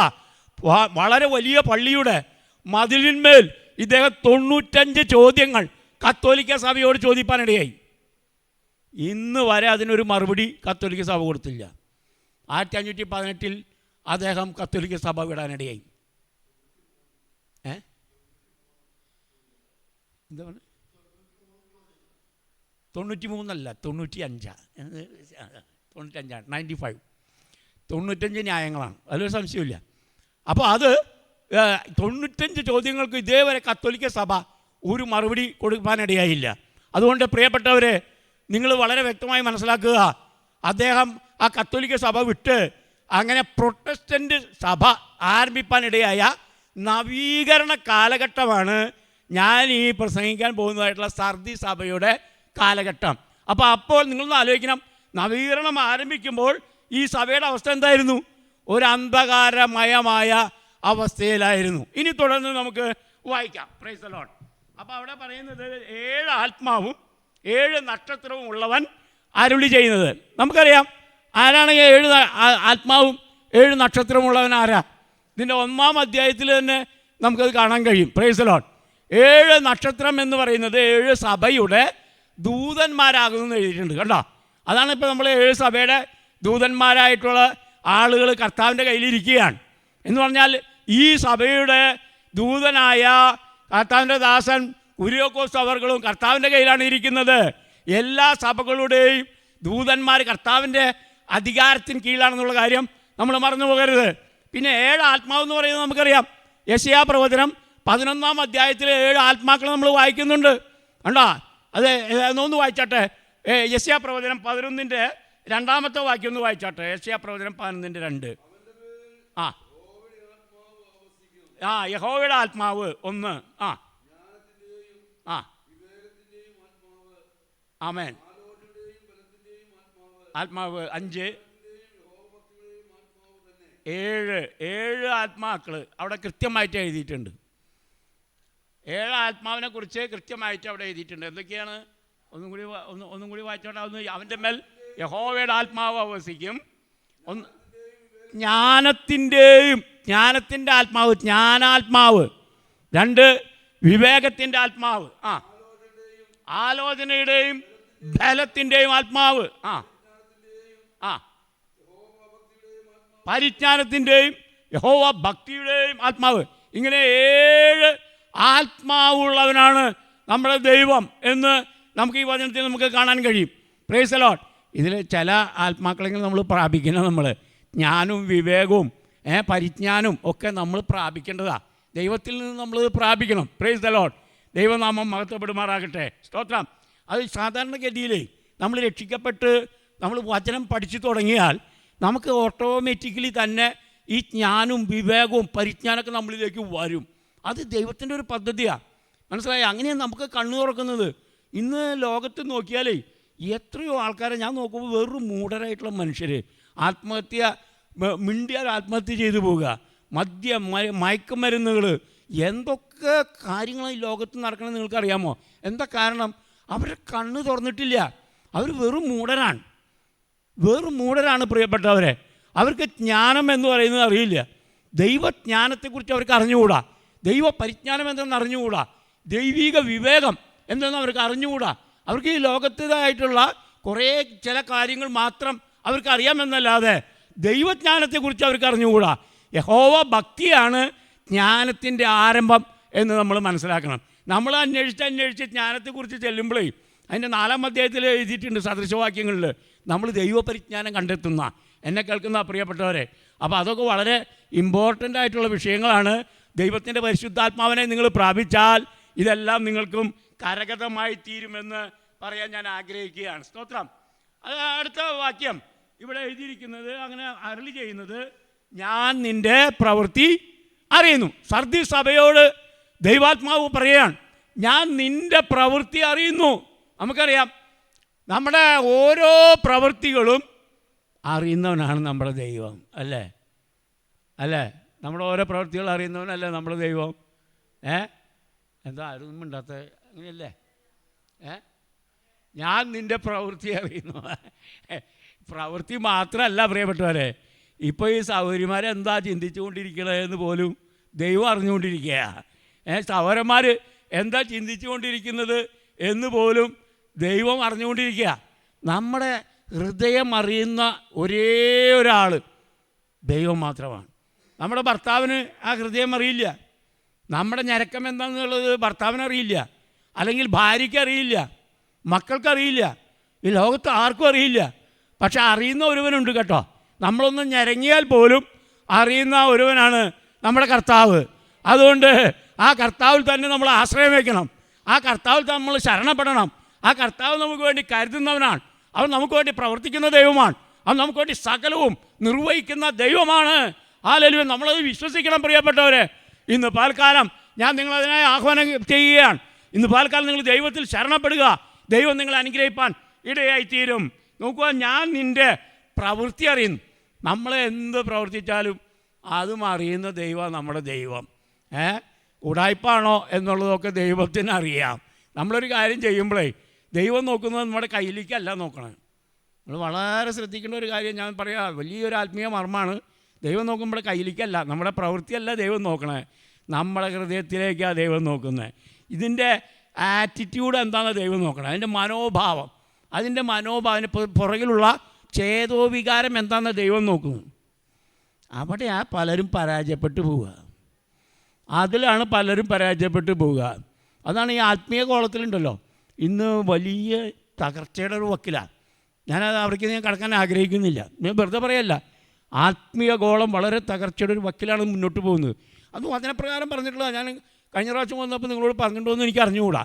വളരെ വലിയ പള്ളിയുടെ മതിലിന്മേൽ ഇദ്ദേഹം 95 ചോദ്യങ്ങൾ കത്തോലിക്ക സഭയോട് ചോദിപ്പാനിടയായി. ഇന്ന് വരെ അതിനൊരു മറുപടി കത്തോലിക്ക സഭ കൊടുത്തില്ല. 1518 അദ്ദേഹം കത്തോലിക്ക സഭ വിടാനിടയായി. എന്താ പറയുക? 93 95 95 ന്യായങ്ങളാണ്, അതിലൊരു സംശയമില്ല. അപ്പോൾ അത് 95 ചോദ്യങ്ങൾക്ക് ഇതേവരെ കത്തോലിക്ക സഭ ഒരു മറുപടി കൊടുക്കാനിടയായില്ല. അതുകൊണ്ട് പ്രിയപ്പെട്ടവരെ, നിങ്ങൾ വളരെ വ്യക്തമായി മനസ്സിലാക്കുക, അദ്ദേഹം ആ കത്തോലിക്ക സഭ വിട്ട് അങ്ങനെ പ്രൊട്ടസ്റ്റൻ്റ് സഭ ആരംഭിക്കാനിടയായ നവീകരണ കാലഘട്ടമാണ് ഞാൻ ഈ പ്രസംഗിക്കാൻ പോകുന്നതായിട്ടുള്ള സർദി സഭയുടെ കാലഘട്ടം. അപ്പോൾ നിങ്ങളൊന്ന് ആലോചിക്കണം, നവീകരണം ആരംഭിക്കുമ്പോൾ ഈ സഭയുടെ അവസ്ഥ എന്തായിരുന്നു? ഒരു അന്ധകാരമയമായ അവസ്ഥയിലായിരുന്നു. ഇനി തുടർന്ന് നമുക്ക് വായിക്കാം. Price the Lord. അപ്പോൾ അവിടെ പറയുന്നത് 7 ആത്മാവും 7 നക്ഷത്രവും ഉള്ളവൻ അരുളി ചെയ്യുന്നത്. നമുക്കറിയാം ആരാണ് 7 ആത്മാവും 7 നക്ഷത്രവും ഉള്ളവൻ ആരാ? ഇതിൻ്റെ 1-ാം അധ്യായത്തിൽ തന്നെ നമുക്കത് കാണാൻ കഴിയും. Price the Lord. 7 നക്ഷത്രം എന്ന് പറയുന്നത് 7 സഭയുടെ ദൂതന്മാരാകുമെന്ന് എഴുതിയിട്ടുണ്ട്. കണ്ടോ? അതാണ് ഇപ്പോൾ നമ്മൾ 7 സഭയുടെ ദൂതന്മാരായിട്ടുള്ള ആളുകൾ കർത്താവിൻ്റെ കയ്യിലിരിക്കുകയാണ്. എന്ന് പറഞ്ഞാൽ ഈ സഭയുടെ ദൂതനായ കർത്താവിൻ്റെ ദാസൻ കുര്യോക്കോസ് അവർകളും കർത്താവിൻ്റെ കയ്യിലാണ് ഇരിക്കുന്നത്. എല്ലാ സഭകളുടെയും ദൂതന്മാർ കർത്താവിൻ്റെ അധികാരത്തിന് കീഴിലാണെന്നുള്ള കാര്യം നമ്മൾ മറന്നു പോകരുത്. പിന്നെ 7 ആത്മാവെന്ന് പറയുന്നത് നമുക്കറിയാം. യെശയ്യാ പ്രവചനം 11-ാം അധ്യായത്തിൽ 7 ആത്മാക്കൾ നമ്മൾ വായിക്കുന്നുണ്ട്. കണ്ടോ? അത് ഒന്ന് വായിച്ചാട്ടെ. യെശയ്യാ പ്രവചനം 11-ന്റെ 2-ാമത്തെ വാക്യം ഒന്ന് വായിച്ചാട്ടെ. യെശയ്യാ പ്രവചനം 11-ന്റെ 2. യഹോവയുടെ ആത്മാവ് ഒന്ന്. ആമേൻ. ആത്മാവ് 5 7 ആത്മാക്കൾ അവിടെ കൃത്യമായിട്ട് എഴുതിയിട്ടുണ്ട്. 7 ആത്മാവിനെ കുറിച്ച് കൃത്യമായിട്ട് അവിടെ എഴുതിയിട്ടുണ്ട്. എന്തൊക്കെയാണ്? ഒന്നും കൂടി വായിച്ചോണ്ടാവുന്നു. അവൻ്റെ മേൽ യഹോവയുടെ ആത്മാവ് വസിക്കും. ജ്ഞാനത്തിൻ്റെ ആത്മാവ്, ജ്ഞാനാത്മാവ്. 2 വിവേകത്തിൻ്റെ ആത്മാവ്. ആലോചനയുടെയും ബലത്തിൻ്റെയും ആത്മാവ്. പരിജ്ഞാനത്തിൻ്റെയും യഹോവ ഭക്തിയുടെയും ആത്മാവ്. ഇങ്ങനെ 7 ആത്മാവുള്ളവനാണ് നമ്മുടെ ദൈവം എന്ന് നമുക്ക് ഈ വചനത്തിൽ നമുക്ക് കാണാൻ കഴിയും. Price the Lord. ഇതിൽ ചില ആത്മാക്കളെങ്കിലും നമ്മൾ പ്രാപിക്കണം. നമ്മൾ ജ്ഞാനവും വിവേകവും പരിജ്ഞാനവും ഒക്കെ നമ്മൾ പ്രാപിക്കേണ്ടതാണ്. ദൈവത്തിൽ നിന്ന് നമ്മൾ പ്രാപിക്കണം. Praise the Lord. ദൈവനാമം മഹത്വപ്പെടുമാറാകട്ടെ. സ്തോത്രം. അത് സാധാരണഗതിയിൽ നമ്മൾ രക്ഷിക്കപ്പെട്ട് നമ്മൾ വചനം പഠിച്ചു തുടങ്ങിയാൽ നമുക്ക് ഓട്ടോമാറ്റിക്കലി തന്നെ ഈ ജ്ഞാനവും വിവേകവും പരിജ്ഞാനമൊക്കെ നമ്മളിലേക്ക് വരും. അത് ദൈവത്തിൻ്റെ ഒരു പദ്ധതിയാണ്. മനസ്സിലായി? അങ്ങനെയാണ് നമുക്ക് കണ്ണു തുറക്കുന്നത്. ഇന്ന് ലോകത്ത് നോക്കിയാലേ എത്രയോ ആൾക്കാരെ ഞാൻ നോക്കുമ്പോൾ വെറും മൂഢരായിട്ടുള്ള മനുഷ്യർ മിണ്ടിയാൽ ആത്മഹത്യ ചെയ്തു പോവുക, മയക്കുമരുന്നുകൾ, എന്തൊക്കെ കാര്യങ്ങളാണ് ഈ ലോകത്ത് നടക്കണമെന്ന് നിങ്ങൾക്കറിയാമോ? എന്താ കാരണം? അവരുടെ കണ്ണ് തുറന്നിട്ടില്ല. അവർ വെറും മൂഢരാണ് പ്രിയപ്പെട്ടവരെ. അവർക്ക് ജ്ഞാനം എന്ന് പറയുന്നത് അറിയില്ല. ദൈവജ്ഞാനത്തെക്കുറിച്ച് അവർക്ക് അറിഞ്ഞുകൂടാ. ദൈവ പരിജ്ഞാനം എന്തെന്ന് അറിഞ്ഞുകൂടാ. ദൈവിക വിവേകം എന്തെന്ന് അവർക്ക് അറിഞ്ഞുകൂടാ. അവർക്ക് ഈ ലോകത്തേതായിട്ടുള്ള കുറേ ചില കാര്യങ്ങൾ മാത്രം അവർക്ക് അറിയാമെന്നല്ലാതെ ദൈവജ്ഞാനത്തെക്കുറിച്ച് അവർക്ക് അറിഞ്ഞുകൂടാ. യഹോവ ഭക്തിയാണ് ജ്ഞാനത്തിൻ്റെ ആരംഭം എന്ന് നമ്മൾ മനസ്സിലാക്കണം. നമ്മൾ അന്വേഷിച്ച് ജ്ഞാനത്തെക്കുറിച്ച് ചെല്ലുമ്പോഴേ അതിൻ്റെ 4-ാം അധ്യായത്തിൽ എഴുതിയിട്ടുണ്ട് സദൃശവാക്യങ്ങളിൽ, നമ്മൾ ദൈവപരിജ്ഞാനം കണ്ടെത്തുന്ന. എന്നെ കേൾക്കുന്ന പ്രിയപ്പെട്ടവരെ, അപ്പോൾ അതൊക്കെ വളരെ ഇമ്പോർട്ടൻ്റ് ആയിട്ടുള്ള വിഷയങ്ങളാണ്. ദൈവത്തിൻ്റെ പരിശുദ്ധാത്മാവിനെ നിങ്ങൾ പ്രാപിച്ചാൽ ഇതെല്ലാം നിങ്ങൾക്കും കരഗതമായി തീരുമെന്ന് പറയാൻ ഞാൻ ആഗ്രഹിക്കുകയാണ്. സ്തോത്രം. അത് അടുത്ത വാക്യം ഇവിടെ എഴുതിയിരിക്കുന്നത്, അങ്ങനെ അരുളി ചെയ്യുന്നത്, ഞാൻ നിൻ്റെ പ്രവൃത്തി അറിയുന്നു. സർദി സഭയോട് ദൈവാത്മാവ് പറയുകയാണ്, ഞാൻ നിൻ്റെ പ്രവൃത്തി അറിയുന്നു. നമുക്കറിയാം നമ്മുടെ ഓരോ പ്രവൃത്തികളും അറിയുന്നവനാണ് നമ്മുടെ ദൈവം. അല്ലേ? നമ്മുടെ ഓരോ പ്രവൃത്തികൾ അറിയുന്നവനല്ലേ നമ്മുടെ ദൈവം? എന്താ ആരും മിണ്ടാത്ത? അങ്ങനെയല്ലേ? ഞാൻ നിൻ്റെ പ്രവൃത്തി അറിയുന്നു. പ്രവൃത്തി മാത്രമല്ല പ്രിയപ്പെട്ടവരെ, ഇപ്പോൾ ഈ സഹോദരിമാരെന്താ ചിന്തിച്ചുകൊണ്ടിരിക്കണതെന്ന് പോലും ദൈവം അറിഞ്ഞുകൊണ്ടിരിക്കുക. സഹോദരന്മാർ എന്താ ചിന്തിച്ചുകൊണ്ടിരിക്കുന്നത് എന്ന് പോലും ദൈവം അറിഞ്ഞുകൊണ്ടിരിക്കുക. നമ്മുടെ ഹൃദയം അറിയുന്ന ഒരേ ഒരാൾ ദൈവം മാത്രമാണ്. നമ്മുടെ ഭർത്താവിന് ആ ഹൃദയം അറിയില്ല. നമ്മുടെ ഞരക്കം എന്താണെന്നുള്ളത് ഭർത്താവിനറിയില്ല, അല്ലെങ്കിൽ ഭാര്യയ്ക്ക് അറിയില്ല, മക്കൾക്കറിയില്ല, ഈ ലോകത്ത് ആർക്കും അറിയില്ല. പക്ഷെ അറിയുന്ന ഒരുവനുണ്ട് കേട്ടോ. നമ്മളൊന്ന് ഞരങ്ങിയാൽ പോലും അറിയുന്ന ഒരുവനാണ് നമ്മുടെ കർത്താവ്. അതുകൊണ്ട് ആ കർത്താവിൽ തന്നെ നമ്മൾ ആശ്രയം വയ്ക്കണം. ആ കർത്താവിൽ നമ്മൾ ശരണപ്പെടണം. ആ കർത്താവ് നമുക്ക് വേണ്ടി കരുതുന്നവനാണ്. അവൻ നമുക്ക് വേണ്ടി പ്രവർത്തിക്കുന്ന ദൈവമാണ്. അവൻ നമുക്ക് വേണ്ടി സകലവും നിർവഹിക്കുന്ന ദൈവമാണ്. ഹല്ലേലൂയ. നമ്മളത് വിശ്വസിക്കണം പ്രിയപ്പെട്ടവരെ. ഇന്ന് പാൽക്കാലം ഞാൻ നിങ്ങളതിനായി ആഹ്വാനം ചെയ്യുകയാണ്. ഇന്ന് പാൽക്കാലം നിങ്ങൾ ദൈവത്തിൽ ശരണപ്പെടുക. ദൈവം നിങ്ങളെ അനുഗ്രഹിപ്പാൻ ഇടയായിത്തീരും. നോക്കുക, ഞാൻ നിൻ്റെ പ്രവൃത്തി അറിയുന്നു. നമ്മൾ എന്ത് പ്രവർത്തിച്ചാലും അതും അറിയുന്ന ദൈവം നമ്മുടെ ദൈവം. ഉടായ്പാണോ എന്നുള്ളതൊക്കെ ദൈവത്തിന് അറിയാം. നമ്മളൊരു കാര്യം ചെയ്യുമ്പോഴേ ദൈവം നോക്കുന്നത് നമ്മുടെ കയ്യിലേക്കല്ല നോക്കണം. നമ്മൾ വളരെ ശ്രദ്ധിക്കേണ്ട ഒരു കാര്യം ഞാൻ പറയാം, വലിയൊരു ആത്മീയ മർമ്മമാണ്. ദൈവം നോക്കുമ്പോൾ കയ്യിലേക്കല്ല, നമ്മുടെ പ്രവൃത്തിയല്ല ദൈവം നോക്കണേ, നമ്മുടെ ഹൃദയത്തിലേക്കാണ് ദൈവം നോക്കുന്നത്. ഇതിൻ്റെ ആറ്റിറ്റ്യൂഡ് എന്താണെന്ന് ദൈവം നോക്കണം. അതിൻ്റെ മനോഭാവം, അതിൻ്റെ പുറകിലുള്ള ചേതോവികാരം എന്താണെന്ന് ദൈവം നോക്കുന്നു. അവിടെയാ പലരും പരാജയപ്പെട്ടു പോവുക. അതിലാണ് പലരും പരാജയപ്പെട്ടു പോവുക. അതാണ് ഈ ആത്മീയ കോളത്തിലുണ്ടല്ലോ ഇന്ന് വലിയ തകർച്ചയുടെ ഒരു വക്കിലാണ്. ഞാനത് അവിടേക്ക് ഞാൻ കടക്കാൻ ആഗ്രഹിക്കുന്നില്ല. ഞാൻ വെറുതെ പറയല്ല, ആത്മീയ ഗോളം വളരെ തകർച്ചയുടെ ഒരു വക്കിലാണ് മുന്നോട്ട് പോകുന്നത്. അത് വചനപ്രകാരം പറഞ്ഞിട്ടുള്ള ഞാൻ കഴിഞ്ഞ പ്രാവശ്യം വന്നപ്പോൾ നിങ്ങളോട് പറഞ്ഞിട്ടുണ്ടോയെന്ന് എനിക്ക് അറിഞ്ഞുകൂടാ.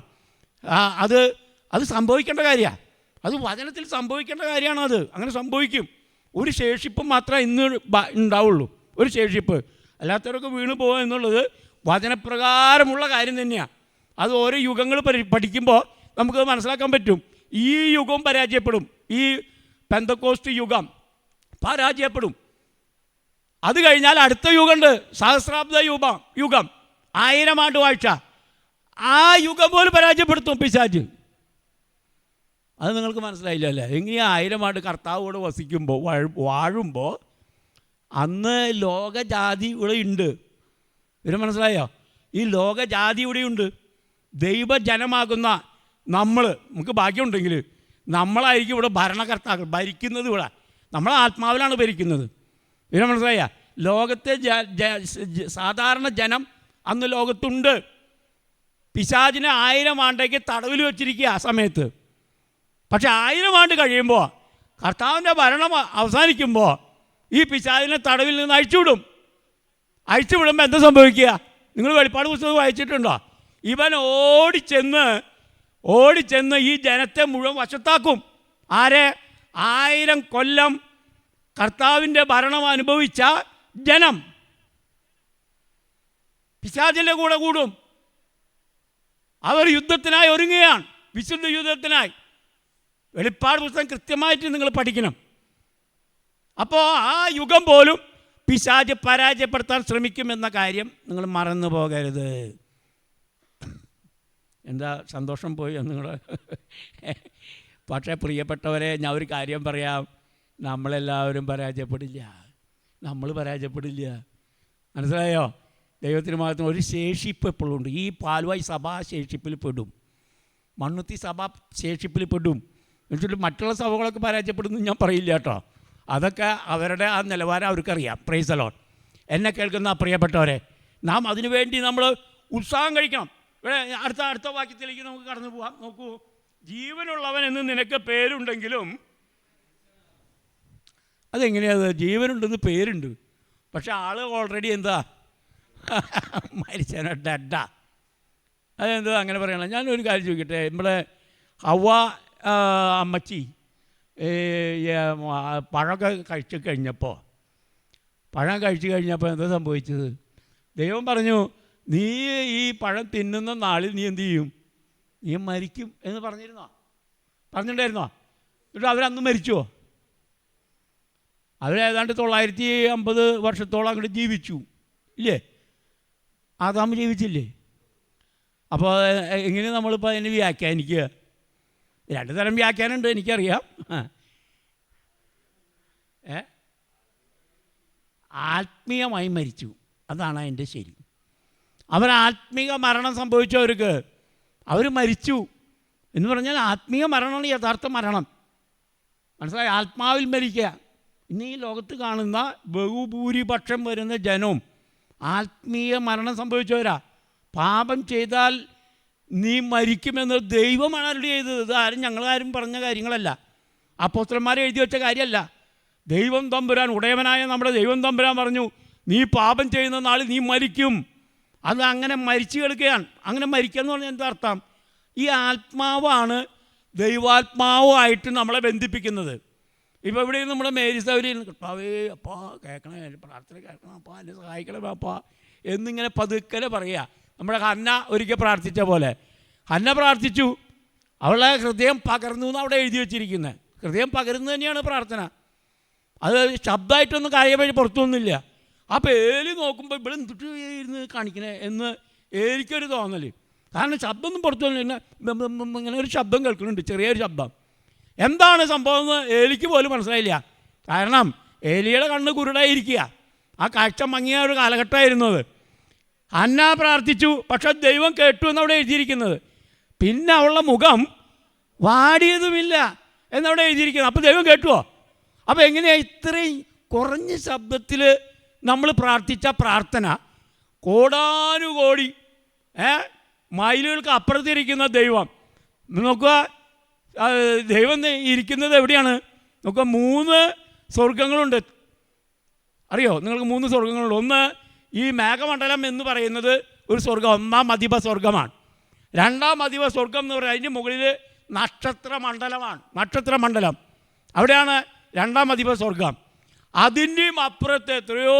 അത് സംഭവിക്കേണ്ട കാര്യമാണ്. അത് വചനത്തിൽ സംഭവിക്കേണ്ട കാര്യമാണ്. അത് അങ്ങനെ സംഭവിക്കും. ഒരു ശേഷിപ്പ് മാത്രമേ ഇന്ന് ഉണ്ടാവുള്ളൂ, ഒരു ശേഷിപ്പ്. അല്ലാത്തവരൊക്കെ വീണ് പോകുക എന്നുള്ളത് വചനപ്രകാരമുള്ള കാര്യം തന്നെയാണ്. അത് ഓരോ യുഗങ്ങൾ പഠിക്കുമ്പോൾ നമുക്കത് മനസ്സിലാക്കാൻ പറ്റും. ഈ യുഗം പരാജയപ്പെടും, ഈ പെന്തക്കോസ്റ്റ് യുഗം പരാജയപ്പെടും. അത് കഴിഞ്ഞാൽ അടുത്ത യുഗമുണ്ട്, സഹസ്രാബ്ദ യുഗം, 1000 ആണ്ട് വാഴ്ച. ആ യുഗം പോലും പരാജയപ്പെടുത്തും പിശാച്. അത് നിങ്ങൾക്ക് മനസ്സിലായില്ല അല്ലേ? എങ്ങനെയാണ് 1000 ആണ്ട് കർത്താവോട് വസിക്കുമ്പോൾ വാഴുമ്പോൾ അന്ന് ലോകജാതി ഇവിടെ ഉണ്ട്. ഇവരെ മനസ്സിലായോ? ഈ ലോകജാതി ഇവിടെയുണ്ട്. ദൈവജനമാകുന്ന നമുക്ക് ഭാഗ്യമുണ്ടെങ്കിൽ നമ്മളായിരിക്കും ഇവിടെ ഭരണകർത്താക്കൾ, ഭരിക്കുന്നത് ഇവിടെ. നമ്മളെ ആത്മാവിലാണ് ഭരിക്കുന്നത്. ഇവരെ മനസ്സിലായ? ലോകത്തെ സാധാരണ ജനം അന്ന് ലോകത്തുണ്ട്. പിശാചിനെ 1000 ആണ്ടേക്ക് തടവിൽ വെച്ചിരിക്കുക ആ സമയത്ത്. പക്ഷെ 1000 ആണ്ട് കഴിയുമ്പോൾ, കർത്താവിൻ്റെ ഭരണം അവസാനിക്കുമ്പോൾ ഈ പിശാചിനെ തടവിൽ നിന്ന് അഴിച്ചുവിടും. അഴിച്ചുവിടുമ്പോൾ എന്താ സംഭവിക്കുക? നിങ്ങൾ വെളിപ്പാട് പുസ്തകം വായിച്ചിട്ടുണ്ടോ? ഇവൻ ഓടിച്ചെന്ന് ഈ ജനത്തെ മുഴുവൻ വശത്താക്കും. ആരെ? 1000 കൊല്ലം കർത്താവിൻ്റെ ഭരണം അനുഭവിച്ച ജനം പിശാചിൻ്റെ കൂടെ കൂടും. അവർ യുദ്ധത്തിനായി ഒരുങ്ങുകയാണ്, വിശുദ്ധ യുദ്ധത്തിനായി. വെളിപ്പാട് പുസ്തകം കൃത്യമായിട്ട് നിങ്ങൾ പഠിക്കണം. അപ്പോൾ ആ യുഗം പോലും പിശാച് പരാജയപ്പെടുത്താൻ ശ്രമിക്കുമെന്ന കാര്യം നിങ്ങൾ മറന്നു പോകരുത്. എന്താ സന്തോഷം പോയി നിങ്ങൾ? പക്ഷേ പ്രിയപ്പെട്ടവരെ, ഞാൻ ഒരു കാര്യം പറയാം, നമ്മളെല്ലാവരും പരാജയപ്പെടില്ല. നമ്മൾ പരാജയപ്പെടില്ല. മനസ്സിലായോ? ദൈവത്തിന് മാത്രം ഒരു ശേഷിപ്പ് എപ്പോഴും ഉണ്ട്. ഈ പാൽവായി സഭ ശേഷിപ്പിൽ പെടും, മണ്ണുത്തി സഭ ശേഷിപ്പിൽ പെടും. എന്നിട്ട് മറ്റുള്ള സഭകളൊക്കെ പരാജയപ്പെടുന്നു ഞാൻ പറയില്ല കേട്ടോ. അതൊക്കെ അവരുടെ ആ നിലവാരം അവർക്കറിയാം. Price the Lord. എന്നെ കേൾക്കുന്ന പ്രിയപ്പെട്ടവരെ, നാം അതിനുവേണ്ടി നമ്മൾ ഉത്സാഹം കഴിക്കണം. ഇവിടെ അടുത്ത വാക്യത്തിലേക്ക് നമുക്ക് കടന്നു പോകാം. നോക്കൂ, ജീവനുള്ളവൻ എന്ന് നിനക്ക് പേരുണ്ടെങ്കിലും, അതെങ്ങനെയാണ്? ജീവനുണ്ടെന്ന് പേരുണ്ട്, പക്ഷെ ആൾ ഓൾറെഡി എന്താ മരിച്ചവനെ ഡെഡാ. അതെന്താ അങ്ങനെ പറയണം? ഞാനൊരു കാര്യം ചോദിക്കട്ടെ. നമ്മുടെ ഹവ്വ അമ്മച്ചി പഴമൊക്കെ കഴിച്ചു കഴിഞ്ഞപ്പോൾ എന്താ സംഭവിച്ചത്? ദൈവം പറഞ്ഞു, നീ ഈ പഴം തിന്നുന്ന നാളിൽ നീ എന്തു ചെയ്യും? നീ മരിക്കും എന്ന് പറഞ്ഞിട്ടുണ്ടായിരുന്നോ? എന്നിട്ട് അവരന്ന് മരിച്ചുവോ? അവരേതാണ്ട് 950 വർഷത്തോളം അങ്ങോട്ട് ജീവിച്ചു ഇല്ലേ? ആദാം ജീവിച്ചില്ലേ? അപ്പോൾ എങ്ങനെ നമ്മളിപ്പോൾ അതിന് വ്യാഖ്യാനിക്കുക? 2 തരം വ്യാഖ്യാനമുണ്ട്, എനിക്കറിയാം. ആത്മീയമായി മരിച്ചു, അതാണ് അതിൻ്റെ ശരി. അവർ ആത്മീയ മരണം സംഭവിച്ചവർക്ക് അവർ മരിച്ചു എന്ന് പറഞ്ഞാൽ ആത്മീയ മരണമാണ് യഥാർത്ഥ മരണം. മനസ്സിലായി? ആത്മാവിൽ മരിക്കുക. ഇന്ന് ഈ ലോകത്ത് കാണുന്ന ബഹുഭൂരിപക്ഷം വരുന്ന ജനവും ആത്മീയ മരണം സംഭവിച്ചവരാ. പാപം ചെയ്താൽ നീ മരിക്കുമെന്ന് ദൈവമാണ് അരുളി ചെയ്തത്. ഇത് ഞങ്ങളാരും പറഞ്ഞ കാര്യങ്ങളല്ല, അപ്പോസ്തലന്മാരെ എഴുതി വെച്ച കാര്യമല്ല. ദൈവം തമ്പുരാൻ, ഉടയവനായ നമ്മുടെ ദൈവം തമ്പുരാൻ പറഞ്ഞു, നീ പാപം ചെയ്യുന്ന നാളിൽ നീ മരിക്കും. അത് അങ്ങനെ മരിച്ചു കിടക്കുകയാണ്. അങ്ങനെ മരിക്കുക എന്ന് പറഞ്ഞാൽ എന്താ അർത്ഥം? ഈ ആത്മാവാണ് ദൈവാത്മാവുമായിട്ട് നമ്മളെ ബന്ധിപ്പിക്കുന്നത്. ഇപ്പോൾ ഇവിടെ നമ്മുടെ മേരി സൗരി കർത്താവേ അപ്പാ കേൾക്കണേ, പ്രാർത്ഥന കേൾക്കണം അപ്പാ, എന്നെ സഹായിക്കണേ അപ്പാ എന്നിങ്ങനെ പതുക്കനെ പറയുക. നമ്മുടെ ഹന്ന ഒരിക്കൽ പ്രാർത്ഥിച്ച പോലെ ഹന്ന പ്രാർത്ഥിച്ചു, അവളെ ഹൃദയം പകർന്നു എന്ന് അവിടെ എഴുതി വെച്ചിരിക്കുന്നത്. ഹൃദയം പകരുന്നത് തന്നെയാണ് പ്രാർത്ഥന. അത് ശബ്ദമായിട്ടൊന്നും കാര്യമായി പുറത്തൊന്നുമില്ല. അപ്പോൾ ഏലി നോക്കുമ്പോൾ ഇവിടെ എന്തിട്ട് ഇരുന്ന് കാണിക്കണേ എന്ന് ഏലിക്കൊരു തോന്നൽ. കാരണം ശബ്ദമൊന്നും പുറത്തൊന്നുമില്ല, ഇങ്ങനെ ഒരു ശബ്ദം കേൾക്കുന്നുണ്ട്, ചെറിയൊരു ശബ്ദം. എന്താണ് സംഭവം എന്ന് ഏലിക്ക് പോലും മനസ്സിലായില്ല. കാരണം ഏലിയുടെ കണ്ണ് കുരുടായിരിക്കുക, ആ കാഴ്ച മങ്ങിയ ഒരു കാലഘട്ടമായിരുന്നത്. ഹന്ന പ്രാർത്ഥിച്ചു, പക്ഷെ ദൈവം കേട്ടു എന്നവിടെ എഴുതിയിരിക്കുന്നത്. പിന്നെ അവളുടെ മുഖം വാടിയതുമില്ല എന്നവിടെ എഴുതിയിരിക്കുന്നത്. അപ്പോൾ ദൈവം കേട്ടുവോ? അപ്പോൾ എങ്ങനെയാണ് ഇത്രയും കുറഞ്ഞ ശബ്ദത്തിൽ നമ്മൾ പ്രാർത്ഥിച്ച പ്രാർത്ഥന കോടാനുകോടി മൈലുകൾക്ക് അപ്പുറത്തിരിക്കുന്ന ദൈവം നോക്കുക. ദൈവം ഇരിക്കുന്നത് എവിടെയാണ് നോക്കുക? 3 സ്വർഗങ്ങളുണ്ട്. അറിയോ നിങ്ങൾക്ക്? 3 സ്വർഗങ്ങളുണ്ട്. ഒന്ന് ഈ മേഘമണ്ഡലം എന്ന് പറയുന്നത് ഒരു സ്വർഗം, 1-ാം അധിപ സ്വർഗമാണ്. 2-ാം അധിപ സ്വർഗം എന്ന് പറയുന്നത് അതിൻ്റെ മുകളിൽ നക്ഷത്രമണ്ഡലമാണ്. നക്ഷത്രമണ്ഡലം അവിടെയാണ് 2-ാം അധിപ സ്വർഗം. അതിൻ്റെയും അപ്പുറത്ത് എത്രയോ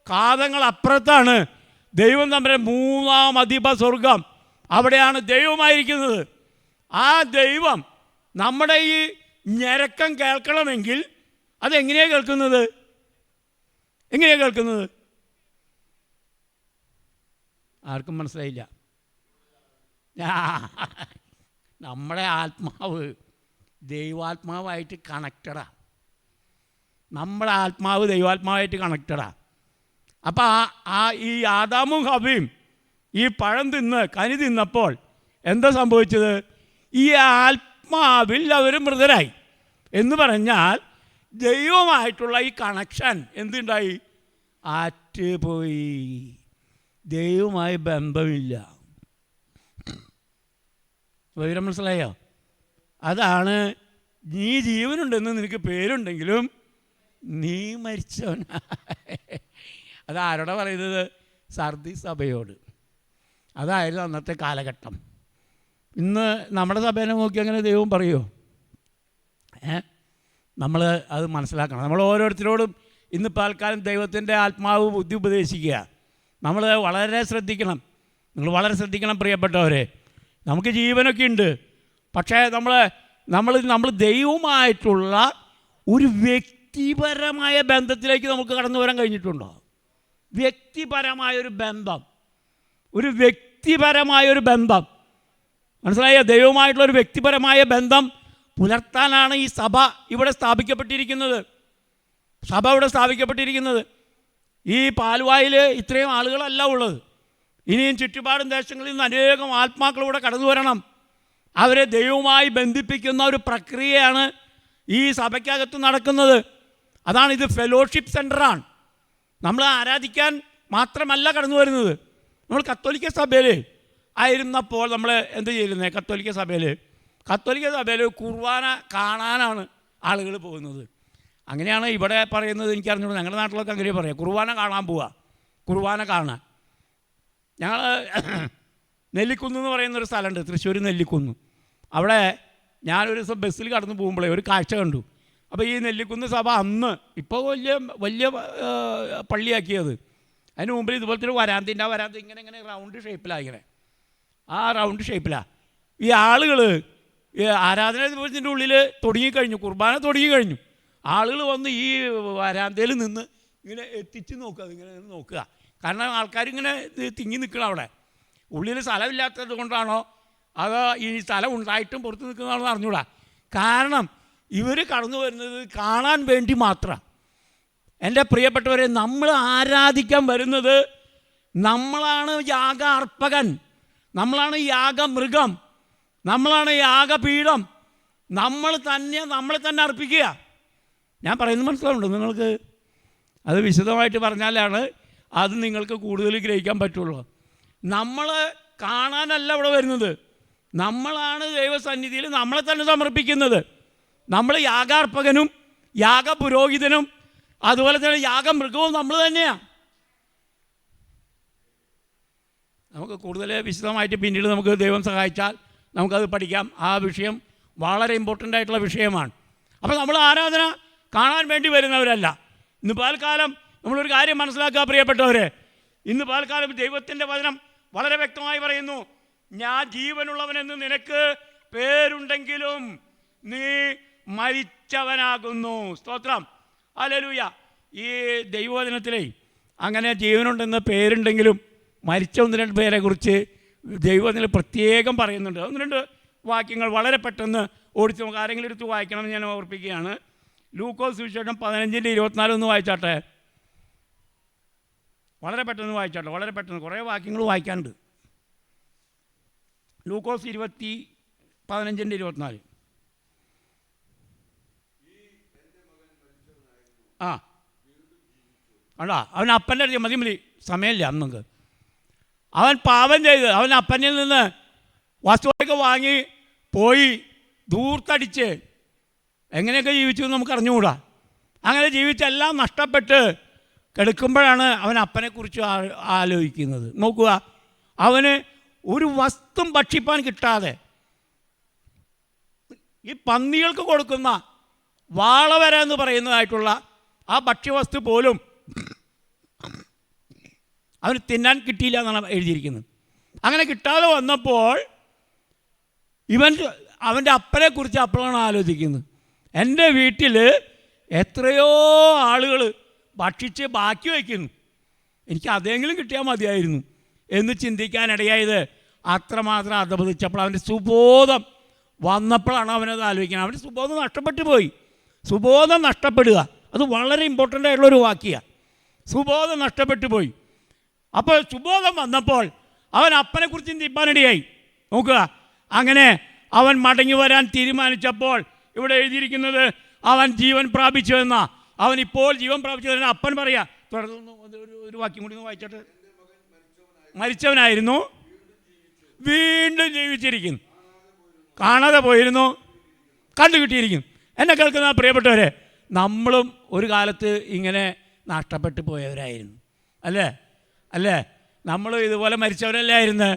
കാതങ്ങൾ അപ്പുറത്താണ് ദൈവം തമ്മിലെ മൂന്നാം അധിപ സ്വർഗം, അവിടെയാണ് ദൈവമായിരിക്കുന്നത്. ആ ദൈവം നമ്മുടെ ഈ ഞരക്കം കേൾക്കണമെങ്കിൽ അതെങ്ങനെയാണ് കേൾക്കുന്നത്? എങ്ങനെയാണ് കേൾക്കുന്നത്? ആർക്കും മനസ്സിലായില്ല. നമ്മുടെ ആത്മാവ് ദൈവാത്മാവായിട്ട് കണക്റ്റഡാണ്. നമ്മുടെ ആത്മാവ് ദൈവാത്മാവായിട്ട് കണക്റ്റഡാണ്. അപ്പം ഈ ആദാമും ഹവ്വയും ഈ പഴം കനി തിന്നപ്പോൾ എന്താ സംഭവിച്ചത്? ഈ ആത്മാവിൽ അവർ മൃതരായി എന്ന് പറഞ്ഞാൽ ദൈവമായിട്ടുള്ള ഈ കണക്ഷൻ എന്തുണ്ടായി? ആറ്റുപോയി. ദൈവവുമായി ബന്ധമില്ല. വിവരം മനസ്സിലായോ? അതാണ് നീ ജീവനുണ്ടെന്ന് നിനക്ക് പേരുണ്ടെങ്കിലും നീ മരിച്ചവൻ. അതാരോടാ പറയുന്നത്? സർദി സഭയോട്. അതായിരുന്നു അന്നത്തെ കാലഘട്ടം. ഇന്ന് നമ്മുടെ സഭേനെ നോക്കി അങ്ങനെ ദൈവം പറയുമോ? നമ്മൾ അത് മനസ്സിലാക്കണം. നമ്മൾ ഓരോരുത്തരോടും ഇന്ന് പാൽക്കാലം ദൈവത്തിൻ്റെ ആത്മാവ് ബുദ്ധി ഉപദേശിക്കുക. നമ്മൾ വളരെ ശ്രദ്ധിക്കണം. നിങ്ങൾ വളരെ ശ്രദ്ധിക്കണം പ്രിയപ്പെട്ടവരെ. നമുക്ക് ജീവനൊക്കെ ഉണ്ട്, പക്ഷേ നമ്മൾ ദൈവവുമായിട്ടുള്ള ഒരു വ്യക്തിപരമായ ബന്ധത്തിലേക്ക് നമുക്ക് കടന്നു വരാൻ കഴിഞ്ഞിട്ടുണ്ടോ? വ്യക്തിപരമായൊരു ബന്ധം, ഒരു വ്യക്തിപരമായൊരു ബന്ധം, മനസ്സിലായോ? ദൈവവുമായിട്ടുള്ളൊരു വ്യക്തിപരമായ ബന്ധം പുലർത്താനാണ് ഈ സഭ ഇവിടെ സ്ഥാപിക്കപ്പെട്ടിരിക്കുന്നത്. സഭ ഇവിടെ സ്ഥാപിക്കപ്പെട്ടിരിക്കുന്നത്. ഈ പാൽവായിൽ ഇത്രയും ആളുകളല്ല ഉള്ളത്. ഇനിയും ചുറ്റുപാടും ദേശങ്ങളിൽ നിന്ന് അനേകം ആത്മാക്കളിവിടെ കടന്നു വരണം. അവരെ ദൈവവുമായി ബന്ധിപ്പിക്കുന്ന ഒരു പ്രക്രിയയാണ് ഈ സഭയ്ക്കകത്ത് നടക്കുന്നത്. അതാണ് ഇത്. ഫെലോഷിപ്പ് സെൻ്ററാണ്. നമ്മൾ ആരാധിക്കാൻ മാത്രമല്ല കടന്നു വരുന്നത്. നമ്മൾ കത്തോലിക്ക സഭയിൽ ആയിരുന്നപ്പോൾ നമ്മൾ എന്ത് ചെയ്യുന്നത്? കത്തോലിക്ക സഭയിൽ കുർബാന കാണാനാണ് ആളുകൾ പോകുന്നത്. അങ്ങനെയാണ് ഇവിടെ പറയുന്നത്. എനിക്കറിഞ്ഞൂടെ, ഞങ്ങളുടെ നാട്ടിലൊക്കെ അങ്ങനെ പറയാം. കുർബാന കാണാൻ പോവുക, കുർബാന കാണാൻ. ഞങ്ങൾ നെല്ലിക്കുന്ന് എന്ന് പറയുന്നൊരു സ്ഥലമുണ്ട്, തൃശ്ശൂർ നെല്ലിക്കുന്ന്. അവിടെ ഞാനൊരു ദിവസം ബസ്സിൽ കടന്നു പോകുമ്പോഴേ ഒരു കാഴ്ച കണ്ടു. അപ്പോൾ ഈ നെല്ലിക്കുന്ന് സഭ അന്ന്, ഇപ്പോൾ വലിയ പള്ളിയാക്കിയത്, അതിന് മുമ്പിൽ ഇതുപോലത്തെ ഒരു വരാന്തിൻ്റെ ആ വരാന്ത ഇങ്ങനെ റൗണ്ട് ഷേപ്പിലാണ്. ഇങ്ങനെ ആ റൗണ്ട് ഷേപ്പിലാണ് ഈ ആളുകൾ ആരാധന ദിവസത്തിൻ്റെ ഉള്ളിൽ തുടങ്ങിക്കഴിഞ്ഞു, കുർബാന തുടങ്ങിക്കഴിഞ്ഞു. ആളുകൾ വന്ന് ഈ വരാന്തയിൽ നിന്ന് ഇങ്ങനെ എത്തിച്ച് നോക്കുക, അതിങ്ങനെ നോക്കുക. കാരണം ആൾക്കാരിങ്ങനെ തിങ്ങി നിൽക്കണം അവിടെ. ഉള്ളിൽ സ്ഥലമില്ലാത്തത് കൊണ്ടാണോ അതോ ഈ സ്ഥലം ഉണ്ടായിട്ടും പുറത്ത് നിൽക്കുന്നതാണോ അറിഞ്ഞൂടാ. കാരണം ഇവർ കടന്നു വരുന്നത് കാണാൻ വേണ്ടി മാത്രം. എൻ്റെ പ്രിയപ്പെട്ടവരെ, നമ്മൾ ആരാധിക്കാൻ വരുന്നത്, നമ്മളാണ് യാഗ അർപ്പകൻ, നമ്മളാണ് യാഗമൃഗം, നമ്മളാണ് യാഗപീഠം. നമ്മളെ തന്നെ അർപ്പിക്കുക. ഞാൻ പറയുന്നത് മനസ്സിലാവുണ്ടോ നിങ്ങൾക്ക്? അത് വിശദമായിട്ട് പറഞ്ഞാലാണ് അത് നിങ്ങൾക്ക് കൂടുതൽ ഗ്രഹിക്കാൻ പറ്റുള്ളൂ. നമ്മൾ കാണാനല്ല ഇവിടെ വരുന്നത്, നമ്മളാണ് ദൈവസന്നിധിയിൽ നമ്മളെ തന്നെ സമർപ്പിക്കുന്നത്. നമ്മൾ യാഗാർപ്പകനും യാഗപുരോഹിതനും അതുപോലെ തന്നെ യാഗമൃഗവും നമ്മൾ തന്നെയാണ്. നമുക്ക് കൂടുതൽ വിശദമായിട്ട് പിന്നീട് നമുക്ക് ദൈവം സഹായിച്ചാൽ നമുക്കത് പഠിക്കാം. ആ വിഷയം വളരെ ഇമ്പോർട്ടൻ്റ് ആയിട്ടുള്ള വിഷയമാണ്. അപ്പോൾ നമ്മൾ ആരാധന കാണാൻ വേണ്ടി വരുന്നവരല്ല. ഇന്ന് പാൽക്കാലം നമ്മളൊരു കാര്യം മനസ്സിലാക്കുക പ്രിയപ്പെട്ടവരെ. ഇന്ന് പാൽക്കാലം ദൈവത്തിൻ്റെ വചനം വളരെ വ്യക്തമായി പറയുന്നു, ഞാൻ ജീവനുള്ളവനെന്ന് നിനക്ക് പേരുണ്ടെങ്കിലും നീ മരിച്ചവനാകുന്നു. സ്തോത്രം, ഹല്ലേലൂയ. ഈ ദൈവവചനത്തിലേ അങ്ങനെ ജീവനുണ്ടെന്ന് പേരുണ്ടെങ്കിലും മരിച്ച 1-2 പേരെക്കുറിച്ച് ദൈവവചനത്തിൽ പ്രത്യേകം പറയുന്നുണ്ട്. 1-2 വാക്യങ്ങൾ വളരെ പെട്ടെന്ന് ഓടിച്ച് നമുക്ക് ആരെങ്കിലും എടുത്ത് വായിക്കണമെന്ന് ഞാൻ ഓർപ്പിക്കുകയാണ്. ലൂക്കോസ് സുവിശേഷം 15:24 ഒന്ന് വായിച്ചാട്ടെ. വളരെ പെട്ടെന്ന് വായിച്ചാട്ടെ, വളരെ പെട്ടെന്ന്. കുറേ വാക്യങ്ങൾ വായിക്കാനുണ്ട്. ലൂക്കോസ് 15:24. ആ അല്ല, അവൻ അപ്പൻ്റെ അടുത്ത് മതി സമയമില്ല അന്നൊക്കെ. അവൻ പാപം ചെയ്ത് അവൻ അപ്പനിൽ നിന്ന് വസ്തുവൊക്കെ വാങ്ങി പോയി ദൂർത്തടിച്ച് എങ്ങനെയൊക്കെ ജീവിച്ചു എന്ന് നമുക്ക് അറിഞ്ഞുകൂടാ. അങ്ങനെ ജീവിച്ചെല്ലാം നഷ്ടപ്പെട്ട് കിടക്കുമ്പോഴാണ് അവൻ അപ്പനെക്കുറിച്ച് ആലോചിക്കുന്നത്. നോക്കുക, അവന് ഒരു വസ്തും ഭക്ഷിപ്പാൻ കിട്ടാതെ ഈ പന്നികൾക്ക് കൊടുക്കുന്ന വാളവര എന്ന് പറയുന്നതായിട്ടുള്ള ആ ഭക്ഷ്യവസ്തു പോലും അവന് തിന്നാൻ കിട്ടിയില്ല എന്നാണ് എഴുതിയിരിക്കുന്നത്. അങ്ങനെ കിട്ടാതെ വന്നപ്പോൾ അവൻ്റെ അപ്പനെക്കുറിച്ച് അപ്പോഴാണ് ആലോചിക്കുന്നത്, എൻ്റെ വീട്ടിൽ എത്രയോ ആളുകൾ ഭക്ഷിച്ച് ബാക്കി വയ്ക്കുന്നു, എനിക്ക് അതെങ്കിലും കിട്ടിയാൽ മതിയായിരുന്നു എന്ന് ചിന്തിക്കാനിടയായത് അത്രമാത്രം അധപതിച്ചപ്പോൾ അവൻ്റെ സുബോധം വന്നപ്പോഴാണ് അവനത് ആലോചിക്കുന്നത്. അവൻ്റെ സുബോധം നഷ്ടപ്പെട്ടു പോയി. സുബോധം നഷ്ടപ്പെടുക അത് വളരെ ഇമ്പോർട്ടൻ്റ് ആയിട്ടുള്ളൊരു വാക്യമാണ്. സുബോധം നഷ്ടപ്പെട്ടു പോയി. അപ്പോൾ സുബോധം വന്നപ്പോൾ അവൻ അപ്പനെക്കുറിച്ച് ചിന്തിപ്പാനിടയായി. നോക്കുക, അങ്ങനെ അവൻ മടങ്ങി വരാൻ തീരുമാനിച്ചപ്പോൾ ഇവിടെ എഴുതിയിരിക്കുന്നത് അവൻ ജീവൻ പ്രാപിച്ചു എന്നാ. അവൻ ഇപ്പോൾ ജീവൻ പ്രാപിച്ചു എന്ന് അപ്പൻ പറയാ. തുടർന്ന് ഒരു വാക്യം കൂടി വായിച്ചോട്ടെ. മരിച്ചവനായിരുന്നു, വീണ്ടും ജീവിച്ചിരിക്കുന്നു. കാണാതെ പോയിരുന്നു, കണ്ടുകിട്ടിയിരിക്കുന്നു. എന്നെ കേൾക്കുന്ന പ്രിയപ്പെട്ടവരെ, നമ്മളും ഒരു കാലത്ത് ഇങ്ങനെ നഷ്ടപ്പെട്ടു പോയവരായിരുന്നു, അല്ലേ? നമ്മൾ ഇതുപോലെ മരിച്ചവരല്ലായിരുന്നു.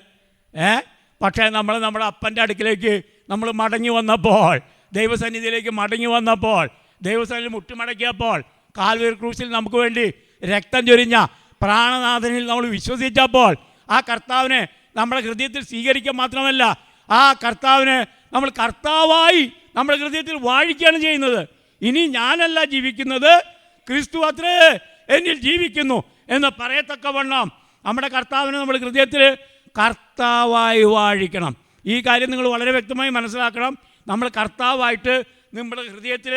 പക്ഷേ നമ്മൾ നമ്മുടെ അപ്പൻ്റെ അടുക്കിലേക്ക് നമ്മൾ മടങ്ങി വന്നപ്പോൾ, ദൈവസന്നിധിയിലേക്ക് മടങ്ങി വന്നപ്പോൾ, ദൈവസന്നിധിയിൽ മുട്ടുമടക്കിയപ്പോൾ, കാൽവരി ക്രൂസിൽ നമുക്ക് വേണ്ടി രക്തം ചൊരിഞ്ഞ പ്രാണനാഥനിൽ നമ്മൾ വിശ്വസിച്ചപ്പോൾ, ആ കർത്താവിനെ നമ്മുടെ ഹൃദയത്തിൽ സ്വീകരിക്കുക മാത്രമല്ല, ആ കർത്താവിനെ നമ്മൾ കർത്താവായി നമ്മുടെ ഹൃദയത്തിൽ വാഴിക്കുകയാണ് ചെയ്യുന്നത്. ഇനി ഞാനല്ല ജീവിക്കുന്നത്, ക്രിസ്തു അത്രേ എന്നിൽ ജീവിക്കുന്നു എന്ന് പറയത്തക്കവണ്ണം നമ്മുടെ കർത്താവിനെ നമ്മൾ ഹൃദയത്തിൽ കർത്താവായി വാഴിക്കണം. ഈ കാര്യം നിങ്ങൾ വളരെ വ്യക്തമായി മനസ്സിലാക്കണം. നമ്മൾ കർത്താവായിട്ട് നമ്മുടെ ഹൃദയത്തിൽ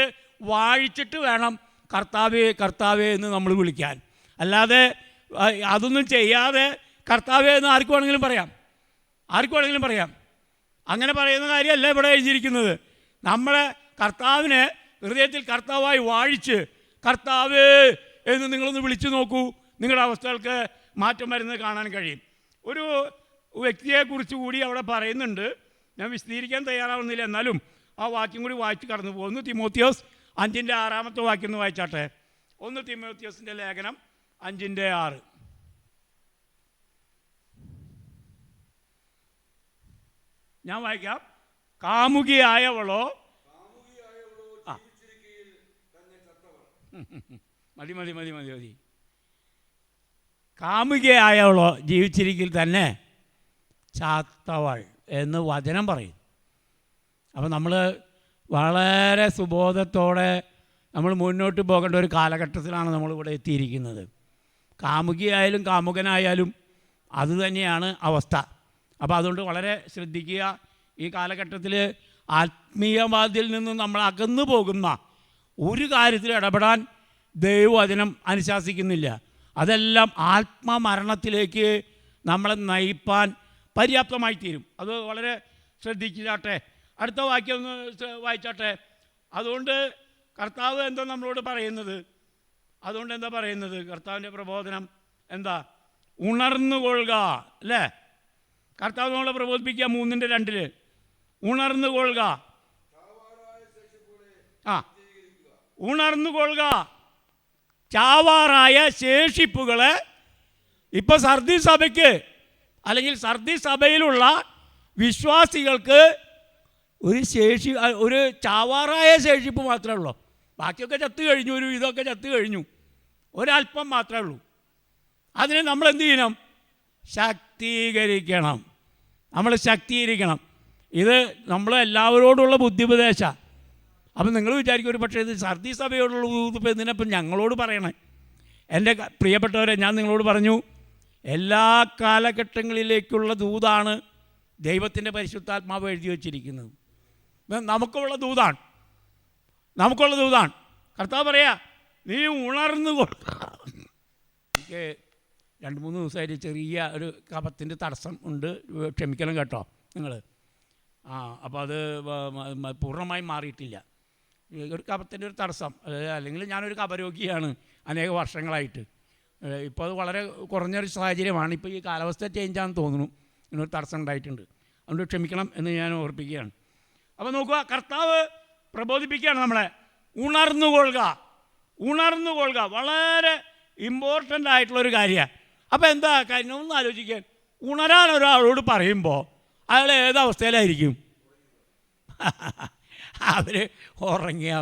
വാഴിച്ചിട്ട് വേണം കർത്താവേ കർത്താവേ എന്ന് നമ്മൾ വിളിക്കാൻ. അല്ലാതെ അതൊന്നും ചെയ്യാതെ കർത്താവേ എന്ന് ആർക്ക് വേണമെങ്കിലും പറയാം. അങ്ങനെ പറയുന്ന കാര്യമല്ല ഇവിടെ എഴുതിയിരിക്കുന്നത്. നമ്മളെ കർത്താവിനെ ഹൃദയത്തിൽ കർത്താവായി വാഴിച്ച് കർത്താവേ എന്ന് നിങ്ങളൊന്ന് വിളിച്ചു നോക്കൂ, നിങ്ങളുടെ അവസ്ഥകൾക്ക് മാറ്റം വരുന്നത് കാണാൻ കഴിയും. ഒരു വ്യക്തിയെക്കുറിച്ച് കൂടി അവിടെ പറയുന്നുണ്ട്. ഞാൻ വിശദീകരിക്കാൻ തയ്യാറാവുന്നില്ല, എന്നാലും ആ വാക്യം കൂടി വായിച്ച് കടന്നു പോകുന്നു. തിമോത്തിയോസ് 5:6 വാക്യം ഒന്ന് വായിച്ചാട്ടെ. 1 തിമോത്തിയോസിൻ്റെ ലേഖനം 5:6. ഞാൻ വായിക്കാം. കാമുകിയായവളോ മതി. കാമുകിയായവളോ ജീവിച്ചിരിക്കിൽ തന്നെ ചാത്തവൾ എന്ന് വചനം പറയും. അപ്പോൾ നമ്മൾ വളരെ സുബോധത്തോടെ നമ്മൾ മുന്നോട്ട് പോകേണ്ട ഒരു കാലഘട്ടത്തിലാണ് നമ്മളിവിടെ എത്തിയിരിക്കുന്നത്. കാമുകിയായാലും കാമുകനായാലും അതുതന്നെയാണ് അവസ്ഥ. അപ്പോൾ അതുകൊണ്ട് വളരെ ശ്രദ്ധിക്കുക. ഈ കാലഘട്ടത്തിൽ ആത്മീയവാദിയിൽ നിന്ന് നമ്മൾ അകന്നു പോകുന്ന ഒരു കാര്യത്തിൽ ഇടപെടാൻ ദൈവവചനം അനുശാസിക്കുന്നില്ല. അതെല്ലാം ആത്മമരണത്തിലേക്ക് നമ്മളെ നയിപ്പാൻ പര്യാപ്തമായി തീരും. അത് വളരെ ശ്രദ്ധിച്ചാട്ടെ. അടുത്ത വാക്യം ഒന്ന് വായിച്ചാട്ടെ. അതുകൊണ്ട് കർത്താവ് എന്താ നമ്മളോട് പറയുന്നത്? കർത്താവിൻ്റെ പ്രബോധനം എന്താ? ഉണർന്നുകൊള്ളുക, അല്ലേ? കർത്താവ് നമ്മളെ പ്രബോധിപ്പിക്കുക 3:2 ഉണർന്നുകൊള്ളുക. ഉണർന്നുകൊള്ളുക. ചാവാറായ ശേഷിപ്പുകളെ ഇപ്പോൾ സർദീസ് സഭയ്ക്ക് അല്ലെങ്കിൽ സർദീസ് സഭയിലുള്ള വിശ്വാസികൾക്ക് ഒരു ചാവാറായ ശേഷിപ്പ് മാത്രമേ ഉള്ളൂ. ബാക്കിയൊക്കെ ചത്തു കഴിഞ്ഞു, ഇതൊക്കെ ചത്തു കഴിഞ്ഞു, ഒരല്പം മാത്രമേ ഉള്ളൂ. അതിനെ നമ്മൾ എന്ത് ചെയ്യണം? ശക്തീകരിക്കണം. ഇത് നമ്മളെല്ലാവരോടുള്ള ബുദ്ധിപദേശമാണ്. അപ്പം നിങ്ങൾ വിചാരിക്കും ഒരു പക്ഷേ ഇത് സർദീസ് സഭയോടുള്ള ഊതിപ്പ് എന്തിനപ്പം ഞങ്ങളോട് പറയണേ? എൻ്റെ പ്രിയപ്പെട്ടവരെ, ഞാൻ നിങ്ങളോട് പറഞ്ഞു, എല്ലാ കാലഘട്ടങ്ങളിലേക്കുള്ള ദൂതാണ് ദൈവത്തിൻ്റെ പരിശുദ്ധാത്മാവ് എഴുതി വച്ചിരിക്കുന്നത്. നമുക്കുള്ള ദൂതാണ്. കർത്താവ് പറയാ, നീ ഉണർന്നുകൊള്ളുക. എനിക്ക് 2-3 ദിവസമായിട്ട് ചെറിയ ഒരു കഫത്തിൻ്റെ തടസ്സം ഉണ്ട്, ക്ഷമിക്കണം കേട്ടോ നിങ്ങൾ. അപ്പോൾ അത് പൂർണ്ണമായും മാറിയിട്ടില്ല. ഒരു കഫത്തിൻ്റെ ഒരു തടസ്സം, അല്ലെങ്കിൽ ഞാനൊരു കഫരോഗിയാണ് അനേക വർഷങ്ങളായിട്ട്. ഇപ്പോൾ അത് വളരെ കുറഞ്ഞൊരു സാഹചര്യമാണ്. ഇപ്പോൾ ഈ കാലാവസ്ഥ ചേഞ്ചാണെന്ന് തോന്നുന്നു, ഇങ്ങനൊരു തടസ്സം ഉണ്ടായിട്ടുണ്ട്. അതുകൊണ്ട് ക്ഷമിക്കണം എന്ന് ഞാൻ ഓർപ്പിക്കുകയാണ്. അപ്പോൾ നോക്കുക, കർത്താവ് പ്രബോധിപ്പിക്കുകയാണ് നമ്മളെ, ഉണർന്നുകൊള്ളുക. വളരെ ഇമ്പോർട്ടൻ്റ് ആയിട്ടുള്ളൊരു കാര്യമാണ്. അപ്പോൾ എന്താ കാര്യം ഒന്ന് ആലോചിക്കാൻ. ഉണരാൻ ഒരാളോട് പറയുമ്പോൾ അയാൾ ഏതവസ്ഥയിലായിരിക്കും? അവർ ഉറങ്ങിയ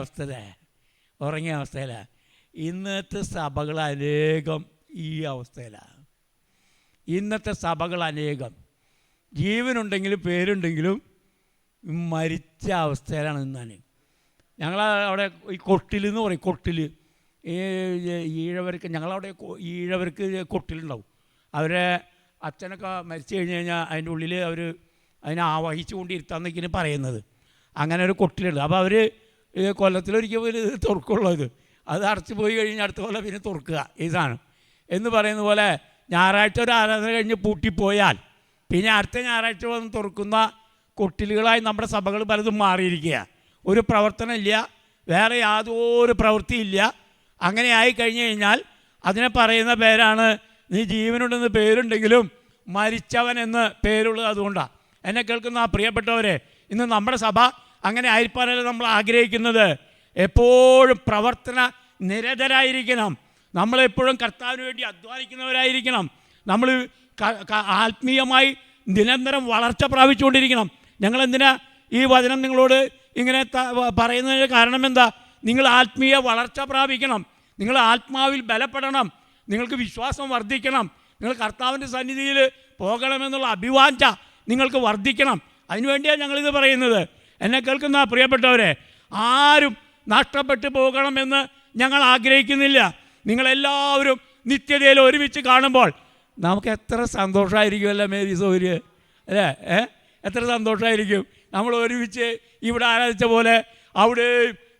അവസ്ഥയിലാണ്. ഇന്നത്തെ സഭകൾ അനേകം ഈ അവസ്ഥയിലാണ്. ഇന്നത്തെ സഭകൾ അനേകം ജീവനുണ്ടെങ്കിലും പേരുണ്ടെങ്കിലും മരിച്ച അവസ്ഥയിലാണ് ഇന്നാണ്. ഞങ്ങൾ അവിടെ ഈ കൊട്ടിൽ എന്ന് പറയും, കൊട്ടിൽ ഈഴവർക്ക്, ഞങ്ങളവിടെ ഈഴവർക്ക് കൊട്ടിലുണ്ടാവും. അവരെ അച്ഛനൊക്കെ മരിച്ചു കഴിഞ്ഞ് കഴിഞ്ഞാൽ അതിൻ്റെ ഉള്ളിൽ അവർ അതിനെ ആവഹിച്ചു കൊണ്ടിരുത്താന്നൊക്കെയാണ് പറയുന്നത്. അങ്ങനെ ഒരു കൊട്ടിലുണ്ട്. അപ്പോൾ അവർ കൊല്ലത്തിലൊരിക്കൽ ഒരു തുറക്കുള്ളത്, അത് അടച്ചു പോയി കഴിഞ്ഞാൽ അടുത്ത കൊല്ലം പിന്നെ തുറക്കുക ഇതാണ് എന്ന് പറയുന്ന പോലെ. ഞായറാഴ്ച ഒരു ആരാധന കഴിഞ്ഞ് പൂട്ടിപ്പോയാൽ പിന്നെ അടുത്ത ഞായറാഴ്ച വന്ന് തുറക്കുന്ന കൊട്ടിലുകളായി നമ്മുടെ സഭകൾ പലതും മാറിയിരിക്കുക. ഒരു പ്രവർത്തനമില്ല, വേറെ യാതൊരു പ്രവൃത്തിയില്ല. അങ്ങനെ ആയി കഴിഞ്ഞ് കഴിഞ്ഞാൽ അതിനെ പറയുന്ന പേരാണ്, നീ ജീവനുണ്ടെന്ന് പേരുണ്ടെങ്കിലും മരിച്ചവൻ എന്ന് പേരുള്ളത്. അതുകൊണ്ടാണ് എന്നെ കേൾക്കുന്ന ആ പ്രിയപ്പെട്ടവരെ, ഇന്ന് നമ്മുടെ സഭ അങ്ങനെ ആയിരിക്കാനല്ല നമ്മൾ ആഗ്രഹിക്കുന്നത്. എപ്പോഴും പ്രവർത്തന നിരതരായിരിക്കണം. നമ്മളെപ്പോഴും കർത്താവിന് വേണ്ടി അധ്വാനിക്കുന്നവരായിരിക്കണം. നമ്മൾ ആത്മീയമായി നിരന്തരം വളർച്ച പ്രാപിച്ചുകൊണ്ടിരിക്കണം. ഞങ്ങളെന്തിനാ ഈ വചനം നിങ്ങളോട് ഇങ്ങനെ പറയുന്നതിന് കാരണം എന്താ? നിങ്ങൾ ആത്മീയ വളർച്ച പ്രാപിക്കണം, നിങ്ങൾ ആത്മാവിൽ ബലപ്പെടണം, നിങ്ങൾക്ക് വിശ്വാസം വർദ്ധിക്കണം, നിങ്ങൾ കർത്താവിൻ്റെ സന്നിധിയിൽ പോകണമെന്നുള്ള അഭിവാഞ്ച നിങ്ങൾക്ക് വർദ്ധിക്കണം. അതിനുവേണ്ടിയാണ് ഞങ്ങളിത് പറയുന്നത്. എന്നെ കേൾക്കുന്ന പ്രിയപ്പെട്ടവരെ, ആരും നഷ്ടപ്പെട്ടു പോകണമെന്ന് ഞങ്ങൾ ആഗ്രഹിക്കുന്നില്ല. നിങ്ങളെല്ലാവരും നിത്യതയിൽ ഒരുമിച്ച് കാണുമ്പോൾ നമുക്ക് എത്ര സന്തോഷമായിരിക്കുമല്ലോ മേരി സൗര്യ, അല്ലേ? എത്ര സന്തോഷമായിരിക്കും. നമ്മൾ ഒരുമിച്ച് ഇവിടെ ആരാധിച്ച പോലെ അവിടെ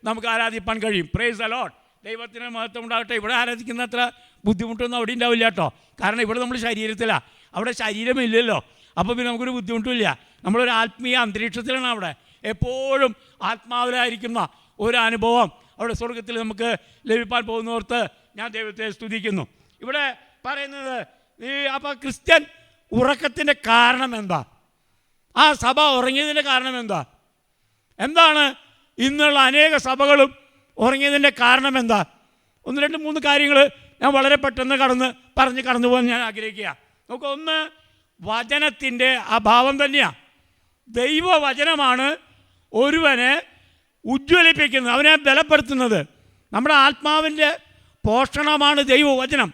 നമുക്ക് ആരാധിപ്പാൻ കഴിയും. Price the Lord. ദൈവത്തിന് മഹത്വം ഉണ്ടാകട്ടെ. ഇവിടെ ആരാധിക്കുന്ന അത്ര ബുദ്ധിമുട്ടൊന്നും അവിടെ ഉണ്ടാവില്ല കേട്ടോ. കാരണം ഇവിടെ നമ്മൾ ശരീരത്തിലാണ്, അവിടെ ശരീരമില്ലല്ലോ. അപ്പോൾ പിന്നെ നമുക്കൊരു ബുദ്ധിമുട്ടില്ല. നമ്മളൊരു ആത്മീയ അന്തരീക്ഷത്തിലാണ് അവിടെ. എപ്പോഴും ആത്മാവിലായിരിക്കുന്ന ഒരു അനുഭവം അവിടെ സ്വർഗത്തിൽ നമുക്ക് ലഭിക്കാൻ പോകുന്നോർത്ത് ഞാൻ ദൈവത്തെ സ്തുതിക്കുന്നു. ഇവിടെ പറയുന്നത് അപ്പോൾ ക്രിസ്ത്യൻ ഉറക്കത്തിൻ്റെ കാരണം എന്താ? ആ സഭ ഉറങ്ങിയതിൻ്റെ കാരണം എന്താ? എന്താണ് ഇന്നുള്ള അനേക സഭകളും ഉറങ്ങിയതിൻ്റെ കാരണം എന്താ? 1, 2, 3 കാര്യങ്ങൾ ഞാൻ വളരെ പെട്ടെന്ന് കടന്നു പോകാൻ ഞാൻ ആഗ്രഹിക്കുക. നമുക്ക് ഒന്ന്, വചനത്തിൻ്റെ അഭാവം തന്നെയാണ്. ദൈവവചനമാണ് ഒരുവനെ ഉജ്ജ്വലിപ്പിക്കുന്നത്, അവനെ ബലപ്പെടുത്തുന്നത്. നമ്മുടെ ആത്മാവിൻ്റെ പോഷണമാണ് ദൈവവചനം.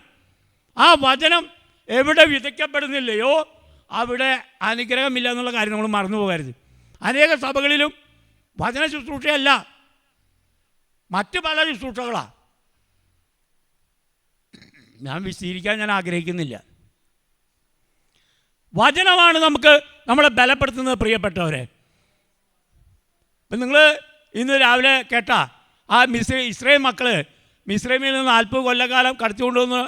ആ വചനം എവിടെ വിതയ്ക്കപ്പെടുന്നില്ലയോ അവിടെ അനുഗ്രഹമില്ല എന്നുള്ള കാര്യം നമ്മൾ മറന്നു പോകരുത്. അനേക സഭകളിലും വചന ശുശ്രൂഷയല്ല, മറ്റ് പല ശുശ്രൂഷകളാണ്. ഞാൻ വിശദീകരിക്കാൻ ഞാൻ ആഗ്രഹിക്കുന്നില്ല. വചനമാണ് നമ്മളെ ബലപ്പെടുത്തുന്നത് പ്രിയപ്പെട്ടവരെ. ഇപ്പം നിങ്ങൾ ഇന്ന് രാവിലെ കേട്ട ആ ഇസ്രായേൽ മക്കൾ മിസ്രൈമിൽ നിന്ന് 40 കൊല്ലക്കാലം കടത്തിക്കൊണ്ടുവന്ന്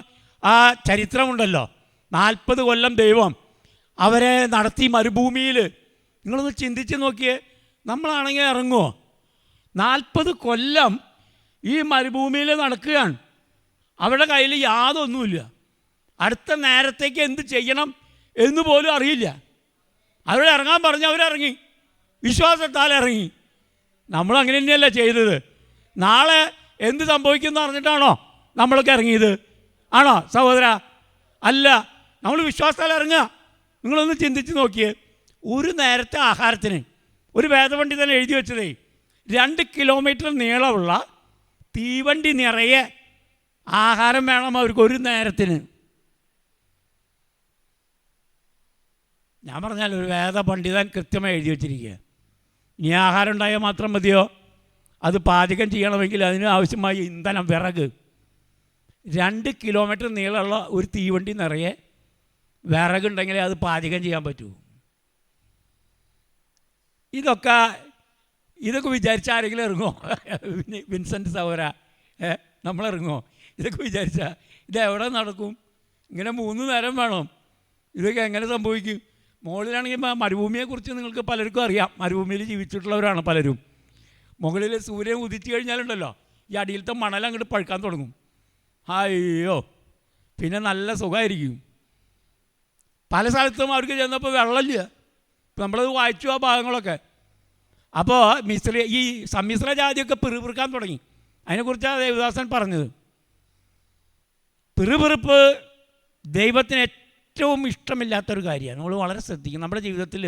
ആ ചരിത്രമുണ്ടല്ലോ. 40 കൊല്ലം ദൈവം അവരെ നടത്തി മരുഭൂമിയിൽ. നിങ്ങളൊന്ന് ചിന്തിച്ച് നോക്കിയേ, നമ്മളാണെങ്കിൽ ഇറങ്ങുമോ? 40 കൊല്ലം ഈ മരുഭൂമിയിൽ നടക്കുകയാണ്. അവരുടെ കയ്യിൽ യാതൊന്നുമില്ല. അടുത്ത നേരത്തേക്ക് എന്ത് ചെയ്യണം എന്ന് പോലും അറിയില്ല. അവരെ ഇറങ്ങാൻ പറഞ്ഞ് അവരിറങ്ങി, വിശ്വാസത്താൽ ഇറങ്ങി. നമ്മളങ്ങനെ തന്നെയല്ല ചെയ്തത്. നാളെ എന്ത് സംഭവിക്കുമെന്ന് അറിഞ്ഞിട്ടാണോ നമ്മളൊക്കെ ഇറങ്ങിയത്? ആണോ സഹോദര? അല്ല, നമ്മൾ വിശ്വാസത്താൽ ഇറങ്ങുക. നിങ്ങളൊന്ന് ചിന്തിച്ച് നോക്കിയേ. ഒരു നേരത്തെ ആഹാരത്തിന് ഒരു വേദപണ്ഡിതൻ എഴുതി വെച്ചതേ 2 കിലോമീറ്റർ നീളമുള്ള തീവണ്ടി നിറയെ ആഹാരം വേണം അവർക്ക് ഒരു നേരത്തിന്. ഞാൻ പറഞ്ഞാൽ ഒരു വേദപണ്ഡിതൻ കൃത്യമായി എഴുതി വച്ചിരിക്കുക. ഇനി ആഹാരം ഉണ്ടായാൽ മാത്രം മതിയോ? അത് പാചകം ചെയ്യണമെങ്കിൽ അതിന് ആവശ്യമായ ഇന്ധനം, വിറക്. 2 കിലോമീറ്റർ നീളമുള്ള ഒരു തീവണ്ടി നിറയെ വിറകുണ്ടെങ്കിലേ അത് പാചകം ചെയ്യാൻ പറ്റൂ. ഇതൊക്കെ വിചാരിച്ച ആരെങ്കിലും ഇറങ്ങുമോ? വിൻസെൻ്റ് സഹോദര, നമ്മളിറങ്ങുമോ? ഇതൊക്കെ വിചാരിച്ചാൽ ഇതെവിടെ നടക്കും? ഇങ്ങനെ 3 നേരം വേണം. ഇതൊക്കെ എങ്ങനെ സംഭവിക്കും? മുകളിലാണെങ്കിൽ മരുഭൂമിയെക്കുറിച്ച് നിങ്ങൾക്ക് പലർക്കും അറിയാം. മരുഭൂമിയിൽ ജീവിച്ചിട്ടുള്ളവരാണ് പലരും. മുകളിൽ സൂര്യൻ ഉദിച്ചു കഴിഞ്ഞാലുണ്ടല്ലോ, ഈ അടിയിലത്തെ മണൽ അങ്ങോട്ട് പഴുക്കാൻ തുടങ്ങും. അയ്യോ, പിന്നെ നല്ല സുഖമായിരിക്കും. പല സ്ഥലത്തും അവർക്ക് ചെന്നപ്പോൾ വെള്ളമില്ല. ഇപ്പം നമ്മളത് വായിച്ചു ആ ഭാഗങ്ങളൊക്കെ. അപ്പോൾ ഈ സമ്മിശ്ര ജാതിയൊക്കെ പിറുപിറുക്കാൻ തുടങ്ങി. അതിനെക്കുറിച്ചാണ് ദേവദാസൻ പറഞ്ഞത്. പിറുപിറുപ്പ് ദൈവത്തിന് ഏറ്റവും ഇഷ്ടമില്ലാത്തൊരു കാര്യമാണ്. നമ്മൾ വളരെ ശ്രദ്ധിക്കും. നമ്മുടെ ജീവിതത്തിൽ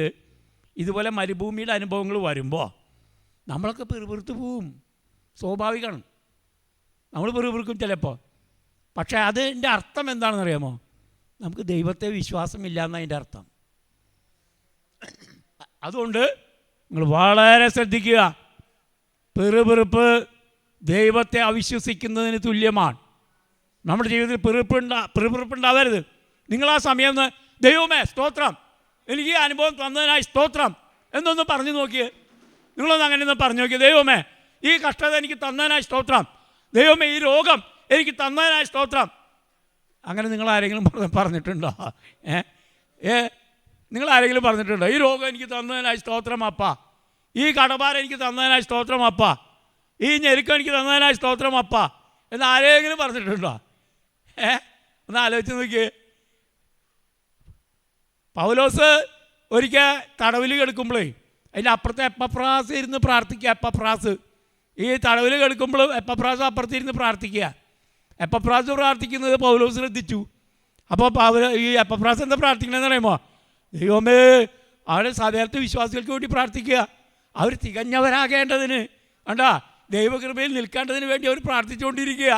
ഇതുപോലെ മരുഭൂമിയുടെ അനുഭവങ്ങൾ വരുമ്പോൾ നമ്മളൊക്കെ പിറുപിറുത്ത് പോവും. സ്വാഭാവികമാണ്, നമ്മൾ പിറുപിറുക്കും ചിലപ്പോൾ. പക്ഷേ അതിൻ്റെ അർത്ഥം എന്താണെന്നറിയാമോ? നമുക്ക് ദൈവത്തെ വിശ്വാസമില്ല എന്നതിൻ്റെ അർത്ഥം. അതുകൊണ്ട് നിങ്ങൾ വളരെ ശ്രദ്ധിക്കുക. പെറുപെറുപ്പ് ദൈവത്തെ അവിശ്വസിക്കുന്നതിന് തുല്യമാണ്. നമ്മുടെ ജീവിതത്തിൽ പെറുപെറുപ്പുണ്ടാവരുത്. നിങ്ങളാ സമയം ദൈവമേ സ്തോത്രം, എനിക്ക് ഈ അനുഭവം തന്നതിനായി സ്തോത്രം എന്നൊന്ന് പറഞ്ഞു നോക്കിയേ. നിങ്ങളൊന്ന് അങ്ങനെയൊന്ന് പറഞ്ഞു നോക്കിയേ. ദൈവമേ ഈ കഷ്ടത എനിക്ക് തന്നതിനായി സ്തോത്രം, ദൈവമേ ഈ രോഗം എനിക്ക് തന്നതിനായി സ്തോത്രം. അങ്ങനെ നിങ്ങളാരെങ്കിലും പറഞ്ഞിട്ടുണ്ടോ? നിങ്ങളാരെങ്കിലും പറഞ്ഞിട്ടുണ്ടോ ഈ രോഗം എനിക്ക് തന്നതിനായി സ്തോത്രം അപ്പ, ഈ കടഭാരം എനിക്ക് തന്നതിനായി സ്തോത്രം അപ്പ, ഈ ഞെരുക്കം എനിക്ക് തന്നതിനായി സ്തോത്രം അപ്പ എന്ന് ആരെങ്കിലും പറഞ്ഞിട്ടുണ്ടോ? ഒന്ന് ആലോചിച്ച് നോക്കിയേ. പൗലോസ് ഒരിക്കൽ തടവിൽ കിടക്കുമ്പോഴേ അതിൻ്റെ അപ്പുറത്തെ എപ്പഫ്രാസ് ഇരുന്ന് പ്രാർത്ഥിക്കുക. എപ്പഫ്രാസ് ഈ തടവിൽ കിടക്കുമ്പോൾ എപ്പഫ്രാസ് അപ്പുറത്തിരുന്ന് പ്രാർത്ഥിക്കുക. എപ്പഫ്രാസ് പ്രാർത്ഥിക്കുന്നത് പൗലോസ് ശ്രദ്ധിച്ചു. അപ്പോൾ ഈ എപ്പഫ്രാസ് എന്താ പ്രാർത്ഥിക്കണമെന്ന് പറയുമ്പോൾ, ദൈവമേ അവിടെ സഭയത്തെ വിശ്വാസികൾക്ക് വേണ്ടി പ്രാർത്ഥിക്കുക, അവർ തികഞ്ഞവരാകേണ്ടതിന്, കണ്ടാ ദൈവകൃപയിൽ നിൽക്കേണ്ടതിന് വേണ്ടി അവർ പ്രാർത്ഥിച്ചുകൊണ്ടിരിക്കുക.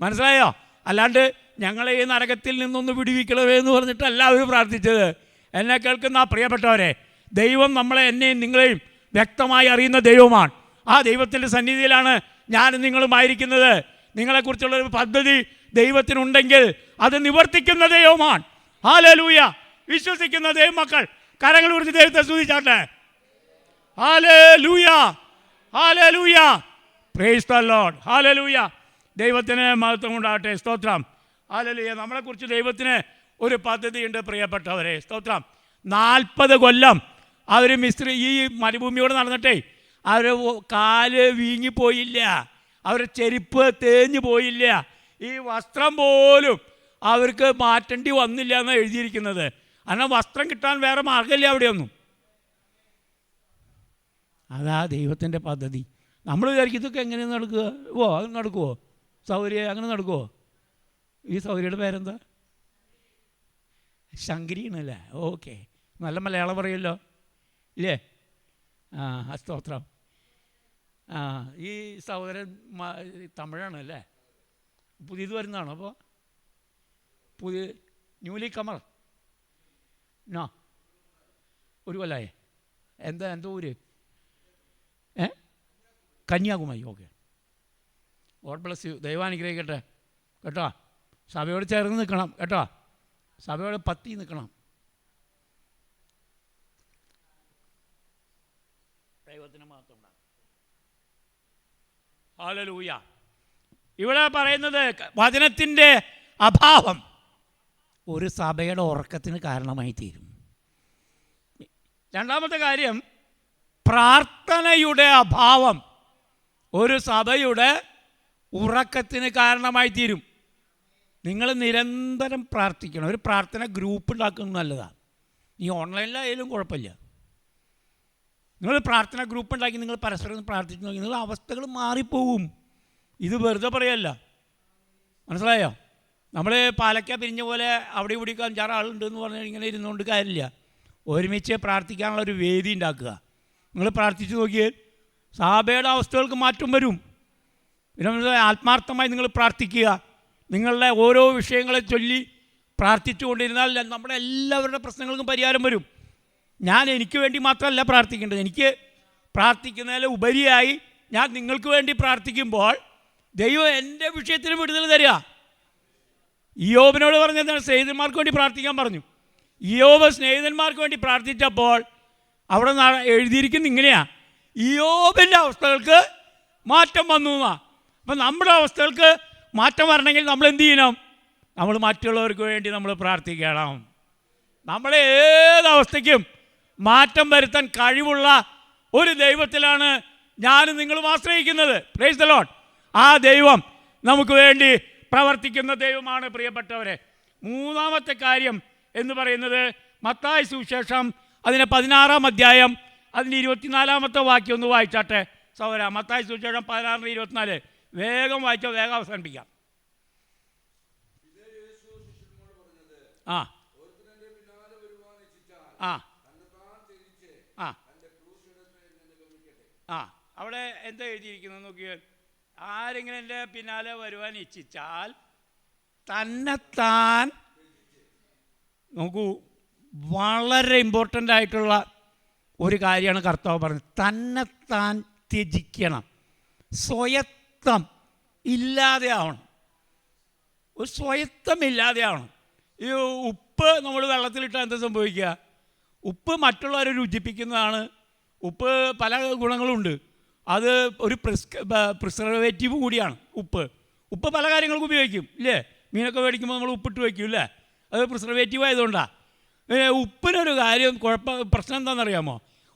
മനസ്സിലായോ? അല്ലാണ്ട് ഞങ്ങളെ ഈ നരകത്തിൽ നിന്നൊന്ന് വിടുവിക്കണമേ എന്ന് പറഞ്ഞിട്ടല്ല അവർ പ്രാർത്ഥിച്ചത്. എന്നെ കേൾക്കുന്ന പ്രിയപ്പെട്ടവരെ, ദൈവം എന്നെയും നിങ്ങളെയും വ്യക്തമായി അറിയുന്ന ദൈവമാണ്. ആ ദൈവത്തിൻ്റെ സന്നിധിയിലാണ് ഞാനും നിങ്ങളുമായിരിക്കുന്നത്. നിങ്ങളെക്കുറിച്ചുള്ളൊരു പദ്ധതി ദൈവത്തിനുണ്ടെങ്കിൽ അത് നിവർത്തിക്കുന്ന ദൈവമാണ്. ഹല്ലേലൂയ. വിശ്വസിക്കുന്ന ദൈവമക്കൾ കരങ്ങൾ ഉയർത്തി ദൈവത്തെ സ്തുതിച്ചാട്ടെ. ഹല്ലേലൂയ, ഹല്ലേലൂയ, പ്രൈസ് ദി ലോർഡ്, ഹല്ലേലൂയ. ദൈവത്തിന് മഹത്വം ഉണ്ടാകട്ടെ. സ്തോത്രം, ഹല്ലേലൂയ. നമ്മളെക്കുറിച്ച് ദൈവത്തിന് ഒരു പദ്ധതിയുണ്ട് പ്രിയപ്പെട്ടവരെ. സ്തോത്രം. 40 കൊല്ലം അവർ ഈ മരുഭൂമിയോട് നടന്നിട്ടേ അവർ കാല് വീങ്ങിപ്പോയില്ല, അവരുടെ ചെരുപ്പ് തേഞ്ഞു പോയില്ല, ഈ വസ്ത്രം പോലും അവർക്ക് മാറ്റേണ്ടി വന്നില്ല എന്നാണ് എഴുതിയിരിക്കുന്നത്. കാരണം വസ്ത്രം കിട്ടാൻ വേറെ മാർഗമില്ല അവിടെയൊന്നും. അതാ ദൈവത്തിൻ്റെ പദ്ധതി. നമ്മൾ വിചാരിക്കും ഇതൊക്കെ എങ്ങനെ നടക്കുക? അത് നടക്കുമോ? സൗകര്യ അങ്ങനെ നടക്കുമോ? ഈ സൗകര്യയുടെ പേരെന്താ? ശങ്കരിയാണല്ലേ? ഓക്കെ, നല്ല മലയാളം പറയുമല്ലോ ഇല്ലേ? സ്തോത്രം. ഈ സഹോദരൻ തമിഴാണ് അല്ലേ? പുതിയത് വരുന്നതാണോ? അപ്പോൾ പുതിയ ന്യൂലി കമർ ഒരു കൊല്ലായേ? എന്തോ ഊര്? Kanyakumari. Okay, God bless you. ദൈവം അനുഗ്രഹിക്കട്ടെ കേട്ടോ. സഭയോട് ചേർന്ന് നിൽക്കണം കേട്ടോ, സഭയോട് പത്തി നിൽക്കണം. ദൈവത്തിന് മാത്രം. ഹല്ലേലൂയ. ഇവിടെ പറയുന്നത് വചനത്തിൻ്റെ അഭാവം ഒരു സഭയുടെ ഉറക്കത്തിന് കാരണമായി തീരും. രണ്ടാമത്തെ കാര്യം, പ്രാർത്ഥനയുടെ അഭാവം ഒരു സഭയുടെ ഉറക്കത്തിന് കാരണമായി തീരും. നിങ്ങൾ നിരന്തരം പ്രാർത്ഥിക്കണം. ഒരു പ്രാർത്ഥന ഗ്രൂപ്പ് ഉണ്ടാക്കുന്നത് നല്ലതാണ്. ഈ ഓൺലൈനിലായാലും കുഴപ്പമില്ല. നിങ്ങൾ പ്രാർത്ഥന ഗ്രൂപ്പ് ഉണ്ടാക്കി നിങ്ങൾ പരസ്പരം പ്രാർത്ഥിച്ച് നോക്കി, നിങ്ങളുടെ അവസ്ഥകൾ മാറിപ്പോവും. ഇത് വെറുതെ പറയല്ല, മനസ്സിലായോ? നമ്മൾ പാലക്ക പിരിഞ്ഞ പോലെ അവിടെ ഇവിടെ 5-6 ആളുണ്ടെന്ന് പറഞ്ഞാൽ ഇങ്ങനെ ഇരുന്നുകൊണ്ട് കാര്യമില്ല. ഒരുമിച്ച് പ്രാർത്ഥിക്കാനുള്ളൊരു വേദി ഉണ്ടാക്കുക. നിങ്ങൾ പ്രാർത്ഥിച്ച് നോക്കിയാൽ സഭയുടെ അവസ്ഥകൾക്ക് മാറ്റം വരും. പിന്നെ ആത്മാർത്ഥമായി നിങ്ങൾ പ്രാർത്ഥിക്കുക. നിങ്ങളുടെ ഓരോ വിഷയങ്ങളെ ചൊല്ലി പ്രാർത്ഥിച്ചു കൊണ്ടിരുന്നാൽ നമ്മുടെ എല്ലാവരുടെ പ്രശ്നങ്ങൾക്കും പരിഹാരം വരും. ഞാൻ എനിക്ക് വേണ്ടി മാത്രമല്ല പ്രാർത്ഥിക്കേണ്ടത്, എനിക്ക് പ്രാർത്ഥിക്കുന്നതിൽ ഉപരിയായി ഞാൻ നിങ്ങൾക്ക് വേണ്ടി പ്രാർത്ഥിക്കുമ്പോൾ ദൈവം എൻ്റെ വിഷയത്തിന് വിടുതൽ തരിക. ഇയ്യോബിനോട് പറഞ്ഞെന്താണ്? സ്നേഹിതന്മാർക്ക് വേണ്ടി പ്രാർത്ഥിക്കാൻ പറഞ്ഞു. ഇയ്യോബ് സ്നേഹിതന്മാർക്ക് വേണ്ടി പ്രാർത്ഥിച്ചപ്പോൾ അവിടെ എഴുതിയിരിക്കുന്നത് ഇങ്ങനെയാണ്, ഇയ്യോബിൻ്റെ അവസ്ഥകൾക്ക് മാറ്റം വന്നു എന്നാണ്. അപ്പം നമ്മുടെ അവസ്ഥകൾക്ക് മാറ്റം വരണമെങ്കിൽ നമ്മൾ എന്ത് ചെയ്യണം? നമ്മൾ മറ്റുള്ളവർക്ക് വേണ്ടി നമ്മൾ പ്രാർത്ഥിക്കണം. നമ്മളെ ഏതവസ്ഥയ്ക്കും മാറ്റം വരുത്താൻ കഴിവുള്ള ഒരു ദൈവത്തിലാണ് ഞാനും നിങ്ങളും ആശ്രയിക്കുന്നത്. Price the Lord. ആ ദൈവം നമുക്ക് വേണ്ടി പ്രവർത്തിക്കുന്ന ദൈവമാണ് പ്രിയപ്പെട്ടവരെ. മൂന്നാമത്തെ കാര്യം എന്ന് പറയുന്നത് മത്തായി സുവിശേഷം അതിന് 16-ാം അധ്യായം അതിന് 24-ാമത്തെ വാക്യം ഒന്ന് വായിച്ചാട്ടെ സഹോദരാ. മത്തായി സുവിശേഷം 16-24 വേഗം വായിച്ചോ, വേഗം അവസാനിപ്പിക്കാം. ആ ആ ആ അവിടെ എന്താ എഴുതിയിരിക്കുന്നത് നോക്കിയാൽ, ആരെങ്കിലും എൻ്റെ പിന്നാലെ വരുവാൻ ഇച്ഛിച്ചാൽ തന്നെത്താൻ നോക്കൂ, വളരെ ഇമ്പോർട്ടൻ്റ് ആയിട്ടുള്ള ഒരു കാര്യമാണ് കർത്താവ് പറഞ്ഞത്. തന്നെത്താൻ ത്യജിക്കണം, സ്വയത്വം ഇല്ലാതെ ആവണം. ഒരു സ്വയത്വം ഇല്ലാതെ ആവണം. ഈ ഉപ്പ് നമ്മൾ വെള്ളത്തിലിട്ടാൽ എന്താ സംഭവിക്കുക? ഉപ്പ് മറ്റുള്ളവരെ രുചിപ്പിക്കുന്നതാണ്. ഉപ്പ് പല ഗുണങ്ങളുണ്ട്. അത് ഒരു പ്രിസർവേറ്റീവ് കൂടിയാണ് ഉപ്പ് പല കാര്യങ്ങൾക്ക് ഉപയോഗിക്കും ഇല്ലേ? മീനൊക്കെ മേടിക്കുമ്പോൾ നമ്മൾ ഉപ്പിട്ട് വയ്ക്കും ഇല്ലേ? അത് പ്രിസർവേറ്റീവ് ആയതുകൊണ്ടാണ്. ഉപ്പിനൊരു കാര്യം പ്രശ്നം എന്താണെന്നറിയാമോ?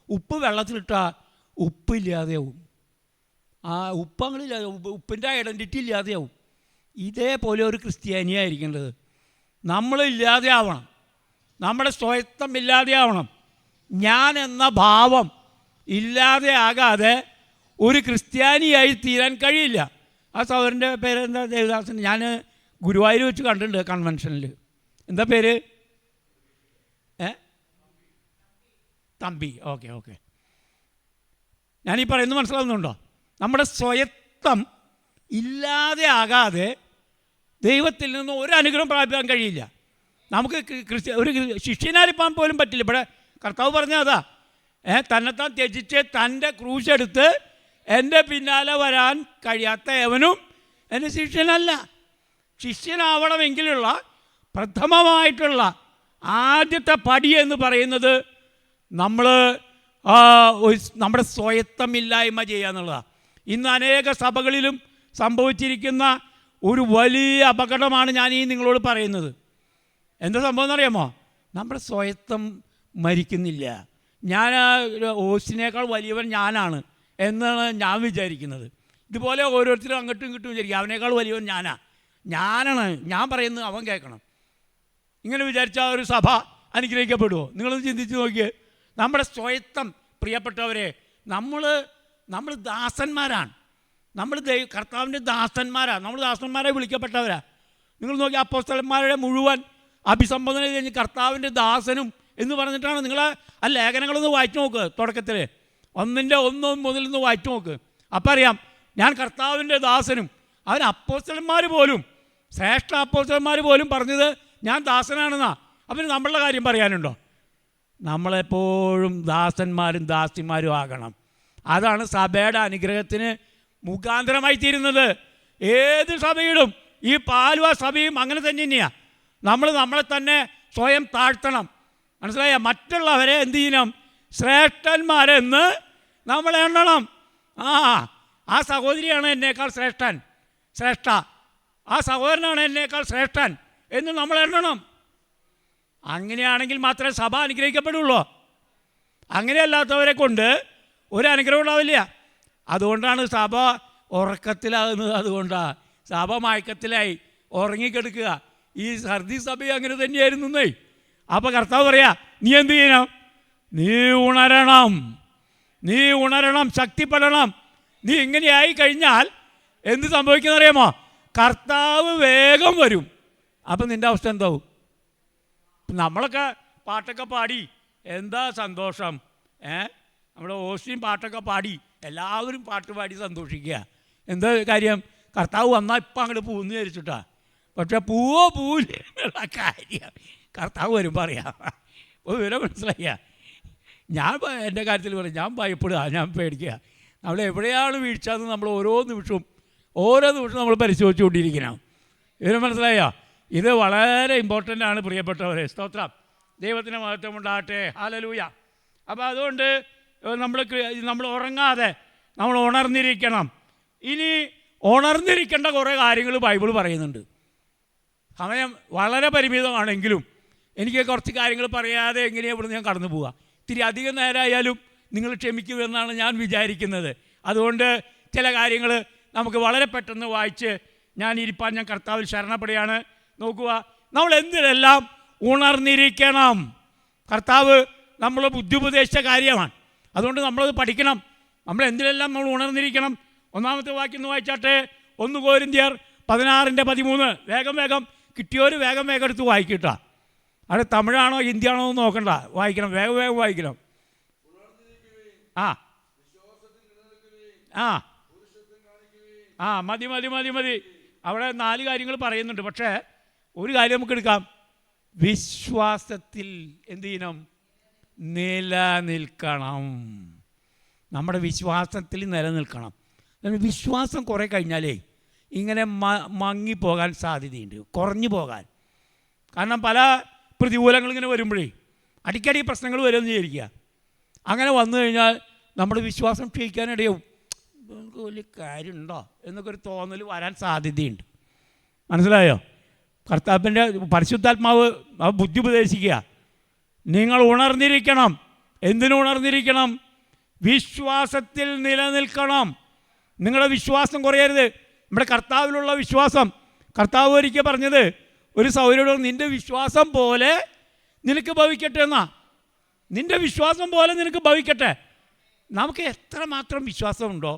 ഉപ്പ് വെള്ളത്തിലിട്ടാൽ ഉപ്പില്ലാതെയാവും. ആ ഉപ്പ് അങ്ങനെയില്ലാതെ, ഉപ്പിൻ്റെ ഐഡൻറ്റിറ്റി ഇല്ലാതെയാവും. ഇതേപോലെ ഒരു ക്രിസ്ത്യാനിയായിരിക്കേണ്ടത്. നമ്മളില്ലാതെ ആവണം, നമ്മുടെ സ്വയത്വം ഇല്ലാതെ ആവണം. ഞാൻ എന്ന ഭാവം ഇല്ലാതെ ആകാതെ ഒരു ക്രിസ്ത്യാനിയായി തീരാൻ കഴിയില്ല. ആ സഹോദരൻ്റെ പേരെന്താ? ദേവദാസൻ. ഞാൻ ഗുരുവായൂർ വെച്ച് കണ്ടിട്ടുണ്ട് കൺവെൻഷനിൽ. എന്താ പേര്? തമ്പി. ഓക്കെ. ഞാനീ പറയുന്നത് മനസ്സിലാവുന്നുണ്ടോ? നമ്മുടെ സ്വയത്വം ഇല്ലാതെ ആകാതെ ദൈവത്തിൽ നിന്ന് ഒരു അനുഗ്രഹം പ്രാപിക്കാൻ കഴിയില്ല. നമുക്ക് ഒരു ശിഷ്യനായിരിക്കാൻ പോലും പറ്റില്ല. ഇവിടെ കർത്താവ് പറഞ്ഞാൽ അതാ, തന്നെത്താൻ ത്യജിച്ച് തൻ്റെ ക്രൂശെടുത്ത് എൻ്റെ പിന്നാലെ വരാൻ കഴിയാത്ത എവനും എൻ്റെ ശിഷ്യനല്ല. ശിഷ്യനാവണമെങ്കിലുള്ള പ്രഥമമായിട്ടുള്ള ആദ്യത്തെ പടി എന്ന് പറയുന്നത് നമ്മുടെ സ്വയത്വമില്ലായ്മ ചെയ്യുക എന്നുള്ളതാണ്. ഇന്ന് അനേക സഭകളിലും സംഭവിച്ചിരിക്കുന്ന ഒരു വലിയ അപകടമാണ് ഞാൻ നിങ്ങളോട് പറയുന്നത്. എന്താ സംഭവം എന്നറിയാമോ? നമ്മുടെ സ്വയത്വം മരിക്കുന്നില്ല. ഞാൻ ഓസിനേക്കാൾ വലിയവൻ ഞാനാണ് എന്നാണ് ഞാൻ വിചാരിക്കുന്നത്. ഇതുപോലെ ഓരോരുത്തരും അങ്ങോട്ടും ഇങ്ങോട്ടും വിചാരിക്കും അവനേക്കാൾ വലിയവൻ ഞാനാണ്, ഞാൻ പറയുന്നത് അവൻ കേൾക്കണം. ഇങ്ങനെ വിചാരിച്ചാൽ ഒരു സഭ അനുഗ്രഹിക്കപ്പെടുമോ? നിങ്ങളൊന്ന് ചിന്തിച്ച് നോക്കിയേ. നമ്മുടെ സ്വയത്വം, പ്രിയപ്പെട്ടവരെ, നമ്മൾ ദാസന്മാരാണ്. നമ്മൾ കർത്താവിൻ്റെ ദാസന്മാരാണ്. നമ്മൾ ദാസന്മാരെ വിളിക്കപ്പെട്ടവരാണ്. നിങ്ങൾ നോക്കി, അപ്പോസ്തലന്മാരുടെ മുഴുവൻ അഭിസംബോധന കഴിഞ്ഞ് കർത്താവിൻ്റെ ദാസനും എന്ന് പറഞ്ഞിട്ടാണ്. നിങ്ങൾ ആ ലേഖനങ്ങളൊന്ന് വായിച്ചു നോക്ക്. തുടക്കത്തിൽ 1:1 മുതൽ വായിച്ചു നോക്ക്. അപ്പം അറിയാം ഞാൻ കർത്താവിൻ്റെ ദാസനും. അവൻ അപ്പോസ്തലന്മാർ പോലും, ശ്രേഷ്ഠ അപ്പോസ്തലന്മാർ പോലും പറഞ്ഞത് ഞാൻ ദാസനാണെന്നാ. അപ്പം നമ്മളുടെ കാര്യം പറയാനുണ്ടോ? നമ്മളെപ്പോഴും ദാസന്മാരും ദാസിമാരും ആകണം. അതാണ് സഭയുടെ അനുഗ്രഹത്തിന് മുഖാന്തരമായി തീരുന്നത്. ഏത് സഭയിലും, ഈ പാലുവ സഭയും അങ്ങനെ തന്നെ തന്നെയാണ്. നമ്മളെ തന്നെ സ്വയം താഴ്ത്തണം. മനസ്സിലായ? മറ്റുള്ളവരെ എന്ത് ചെയ്യണം? ശ്രേഷ്ഠന്മാരെന്ന് നമ്മൾ എണ്ണണം. ആ സഹോദരിയാണ് എന്നേക്കാൾ ശ്രേഷ്ഠ, ആ സഹോദരനാണ് എന്നേക്കാൾ ശ്രേഷ്ഠൻ എന്ന് നമ്മൾ എണ്ണണം. അങ്ങനെയാണെങ്കിൽ മാത്രമേ സഭ അനുഗ്രഹിക്കപ്പെടുള്ളൂ. അങ്ങനെയല്ലാത്തവരെ കൊണ്ട് ഒരു അനുഗ്രഹം ഉണ്ടാവില്ല. അതുകൊണ്ടാണ് സഭ ഉറക്കത്തിലാകുന്നത്. അതുകൊണ്ടാണ് സഭ മയക്കത്തിലായി ഉറങ്ങിക്കെടുക്കുക. ഈ സർദി സഭ അങ്ങനെ തന്നെയായിരുന്നേ. അപ്പോൾ കർത്താവ് പറയാ, നീ എന്ത് ചെയ്യണം? നീ ഉണരണം, ശക്തിപ്പെടണം. നീ ഇങ്ങനെയായി കഴിഞ്ഞാൽ എന്ത് സംഭവിക്കുന്നറിയാമോ? കർത്താവ് വേഗം വരും. അപ്പം നിൻ്റെ അവസ്ഥ എന്താവും? നമ്മളൊക്കെ പാട്ടൊക്കെ പാടി എന്താ സന്തോഷം. നമ്മുടെ ഓസ്റ്റിൻ പാട്ടൊക്കെ പാടി എല്ലാവരും പാട്ട് പാടി സന്തോഷിക്കുക. എന്താ കാര്യം? കർത്താവ് വന്നാൽ ഇപ്പം അങ്ങോട്ട് പോകുന്നു വിചാരിച്ചിട്ടാ. പക്ഷെ പോവില്ല എന്നുള്ള കാര്യം കർത്താവ് വരുമ്പോൾ അറിയാം. അപ്പോൾ വിവരം മനസ്സിലാക്കുക. ഞാൻ എൻ്റെ കാര്യത്തിൽ പറയും, ഞാൻ ഭയപ്പെടുക, ഞാൻ പേടിക്കുക. നമ്മൾ എവിടെയാണ് വീഴ്ചയെന്ന് നമ്മൾ ഓരോ നിമിഷവും നമ്മൾ പരിശോധിച്ചുകൊണ്ടിരിക്കണം. വിവരം മനസ്സിലായോ? ഇത് വളരെ ഇമ്പോർട്ടൻ്റ് ആണ് പ്രിയപ്പെട്ടവരെ. സ്തോത്രം. ദൈവത്തിന് മഹത്വം ഉണ്ടാകട്ടെ. ഹല്ലേലൂയ. അപ്പോൾ അതുകൊണ്ട് നമ്മൾ ഉറങ്ങാതെ നമ്മൾ ഉണർന്നിരിക്കണം. ഇനി ഉണർന്നിരിക്കേണ്ട കുറേ കാര്യങ്ങൾ ബൈബിൾ പറയുന്നുണ്ട്. സമയം വളരെ പരിമിതമാണെങ്കിലും എനിക്ക് കുറച്ച് കാര്യങ്ങൾ പറയാതെ എങ്ങനെയാണ് ഇവിടെ ഞാൻ കടന്നു പോവുക. ഇത്തിരി അധികം നേരമായാലും നിങ്ങൾ ക്ഷമിക്കുമെന്നാണ് ഞാൻ വിചാരിക്കുന്നത്. അതുകൊണ്ട് ചില കാര്യങ്ങൾ നമുക്ക് വളരെ പെട്ടെന്ന് വായിച്ച് ഞാൻ കർത്താവിൽ ശരണപ്പെടുകയാണ്. നോക്കുക, നമ്മൾ എന്തിനെല്ലാം ഉണർന്നിരിക്കണം. കർത്താവ് നമ്മൾ ബുദ്ധി ഉപദേശിച്ച കാര്യമാണ്. അതുകൊണ്ട് നമ്മളത് പഠിക്കണം. നമ്മൾ എന്തിനെല്ലാം നമ്മൾ ഉണർന്നിരിക്കണം. ഒന്നാമത്തെ വാക്യം ഒന്ന് വായിച്ചാട്ടെ. 1 കൊരിന്ത്യർ 16:13. വേഗം കിട്ടിയോര് വേഗം എടുത്ത് വായിക്കട്ടാ. അത് തമിഴാണോ ഹിന്ദിയാണോ എന്ന് നോക്കണ്ട, വായിക്കണം, വേഗം വായിക്കണം. മതി. അവിടെ 4 കാര്യങ്ങൾ പറയുന്നുണ്ട്. പക്ഷേ ഒരു കാര്യം നമുക്ക് എടുക്കാം. വിശ്വാസത്തിൽ എന്ത് ചെയ്യണം? നിലനിൽക്കണം. നമ്മുടെ വിശ്വാസത്തിൽ നിലനിൽക്കണം. വിശ്വാസം കുറേ കഴിഞ്ഞാലേ ഇങ്ങനെ മങ്ങിപ്പോകാൻ സാധ്യതയുണ്ട്, കുറഞ്ഞു പോകാൻ. കാരണം പല പ്രതികൂലങ്ങൾ ഇങ്ങനെ വരുമ്പോഴേ അടിക്കടി പ്രശ്നങ്ങൾ വരുമെന്ന് വിചാരിക്കുക. അങ്ങനെ വന്നു കഴിഞ്ഞാൽ നമ്മുടെ വിശ്വാസം ക്ഷയിക്കാനിടയാവും. നമുക്ക് വലിയ കാര്യമുണ്ടോ എന്നൊക്കെ ഒരു തോന്നൽ വരാൻ സാധ്യതയുണ്ട്. മനസ്സിലായോ? കർത്താവിൻ്റെ പരിശുദ്ധാത്മാവ് ബുദ്ധി ഉപദേശിക്കുക, നിങ്ങൾ ഉണർന്നിരിക്കണം. എന്തിനുണർന്നിരിക്കണം? വിശ്വാസത്തിൽ നിലനിൽക്കണം. നിങ്ങളുടെ വിശ്വാസം കുറയരുത്. നമ്മുടെ കർത്താവിലുള്ള വിശ്വാസം. കർത്താവ് ഒരിക്കൽ പറഞ്ഞത് ഒരു സൗകര്യം, നിൻ്റെ വിശ്വാസം പോലെ നിനക്ക് ഭവിക്കട്ടെ എന്നാ. നിൻ്റെ വിശ്വാസം പോലെ നിനക്ക് ഭവിക്കട്ടെ. നമുക്ക് എത്രമാത്രം വിശ്വാസമുണ്ടോ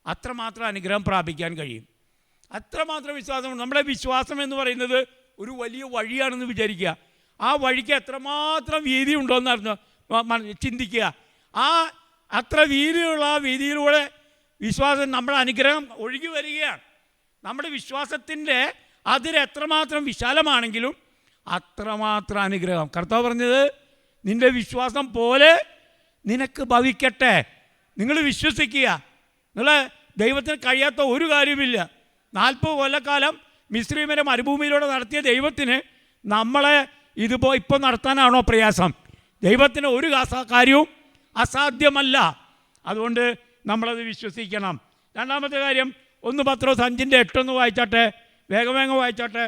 അത്രമാത്രം അനുഗ്രഹം പ്രാപിക്കാൻ കഴിയും. അത്രമാത്രം വിശ്വാസമുണ്ട്. നമ്മുടെ വിശ്വാസം എന്ന് പറയുന്നത് ഒരു വലിയ വഴിയാണെന്ന് വിചാരിക്കുക. ആ വഴിക്ക് എത്രമാത്രം വീതി ഉണ്ടോയെന്ന് ചിന്തിക്കുക. അത്ര വീതിയുള്ള ആ വീതിയിലൂടെ വിശ്വാസം, നമ്മുടെ അനുഗ്രഹം ഒഴുകി വരികയാണ്. നമ്മുടെ വിശ്വാസത്തിൻ്റെ അതിര് എത്രമാത്രം വിശാലമാണെങ്കിലും അത്രമാത്രം അനുഗ്രഹം. കർത്താവ് പറഞ്ഞത് നിൻ്റെ വിശ്വാസം പോലെ നിനക്ക് ഭവിക്കട്ടെ. നിങ്ങൾ വിശ്വസിക്കുക. നിങ്ങൾ ദൈവത്തിന് കഴിയാത്ത ഒരു കാര്യമില്ല. 40 കൊല്ലക്കാലം മിസ്രയീമിലെ മരുഭൂമിയിലൂടെ നടത്തിയ ദൈവത്തിന് നമ്മളെ ഇപ്പം നടത്താനാണോ പ്രയാസം? ദൈവത്തിന് ഒരു കാര്യവും അസാധ്യമല്ല. അതുകൊണ്ട് നമ്മളത് വിശ്വസിക്കണം. രണ്ടാമത്തെ കാര്യം, 1 പത്രോസ് 5:8 വായിച്ചാട്ടെ, വേഗം വായിച്ചാട്ടെ,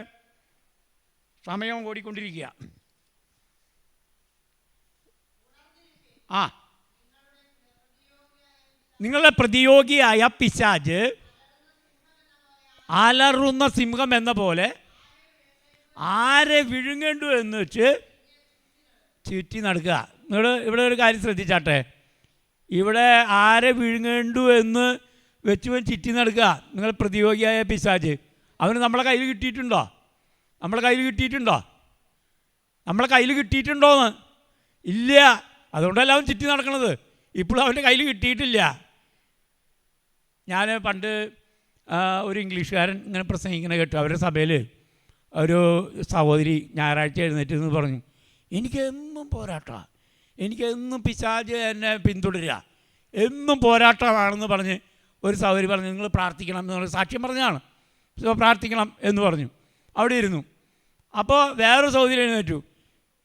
സമയം ഓടിക്കൊണ്ടിരിക്കുക. നിങ്ങളുടെ പ്രതിയോഗിയായ പിശാച് അലറുന്ന സിംഹം എന്ന പോലെ ആരെ വിഴുങ്ങേണ്ടു എന്ന് വെച്ച് ചുറ്റി നടക്കുക. നിങ്ങൾ ഇവിടെ ഒരു കാര്യം ശ്രദ്ധിച്ചാട്ടെ, ഇവിടെ ആരെ വിഴുങ്ങേണ്ടു എന്ന് വെച്ച് ചുറ്റി നടക്കുക. നിങ്ങൾ പ്രതിയോഗിയായ പിശാച് അവന് നമ്മളെ കയ്യിൽ കിട്ടിയിട്ടുണ്ടോ? നമ്മളെ കയ്യിൽ കിട്ടിയിട്ടുണ്ടോയെന്ന് ഇല്ല. അതുകൊണ്ടല്ല അവൻ ചുറ്റി നടക്കണത്. ഇപ്പോഴും അവൻ്റെ കയ്യിൽ കിട്ടിയിട്ടില്ല. ഞാൻ പണ്ട് ഒരു ഇംഗ്ലീഷുകാരൻ ഇങ്ങനെ പ്രസംഗിക്കുന്ന കേട്ടു. അവരുടെ സഭയിൽ ഒരു സഹോദരി ഞായറാഴ്ച എഴുന്നേറ്റ് എന്ന് പറഞ്ഞു, എനിക്കെന്നും പോരാട്ടമാണ്, എനിക്കെന്നും പിശാച് എന്നെ പിന്തുടരുക, എന്നും പോരാട്ടമാണെന്ന് പറഞ്ഞ് ഒരു സഹോദരി പറഞ്ഞു, നിങ്ങൾ പ്രാർത്ഥിക്കണം എന്ന് സാക്ഷ്യം പറഞ്ഞാണ്. പ്രാർത്ഥിക്കണം എന്ന് പറഞ്ഞു. അവിടെ ഇരുന്നു. അപ്പോൾ വേറൊരു സഹോദരി എഴുന്നേറ്റു,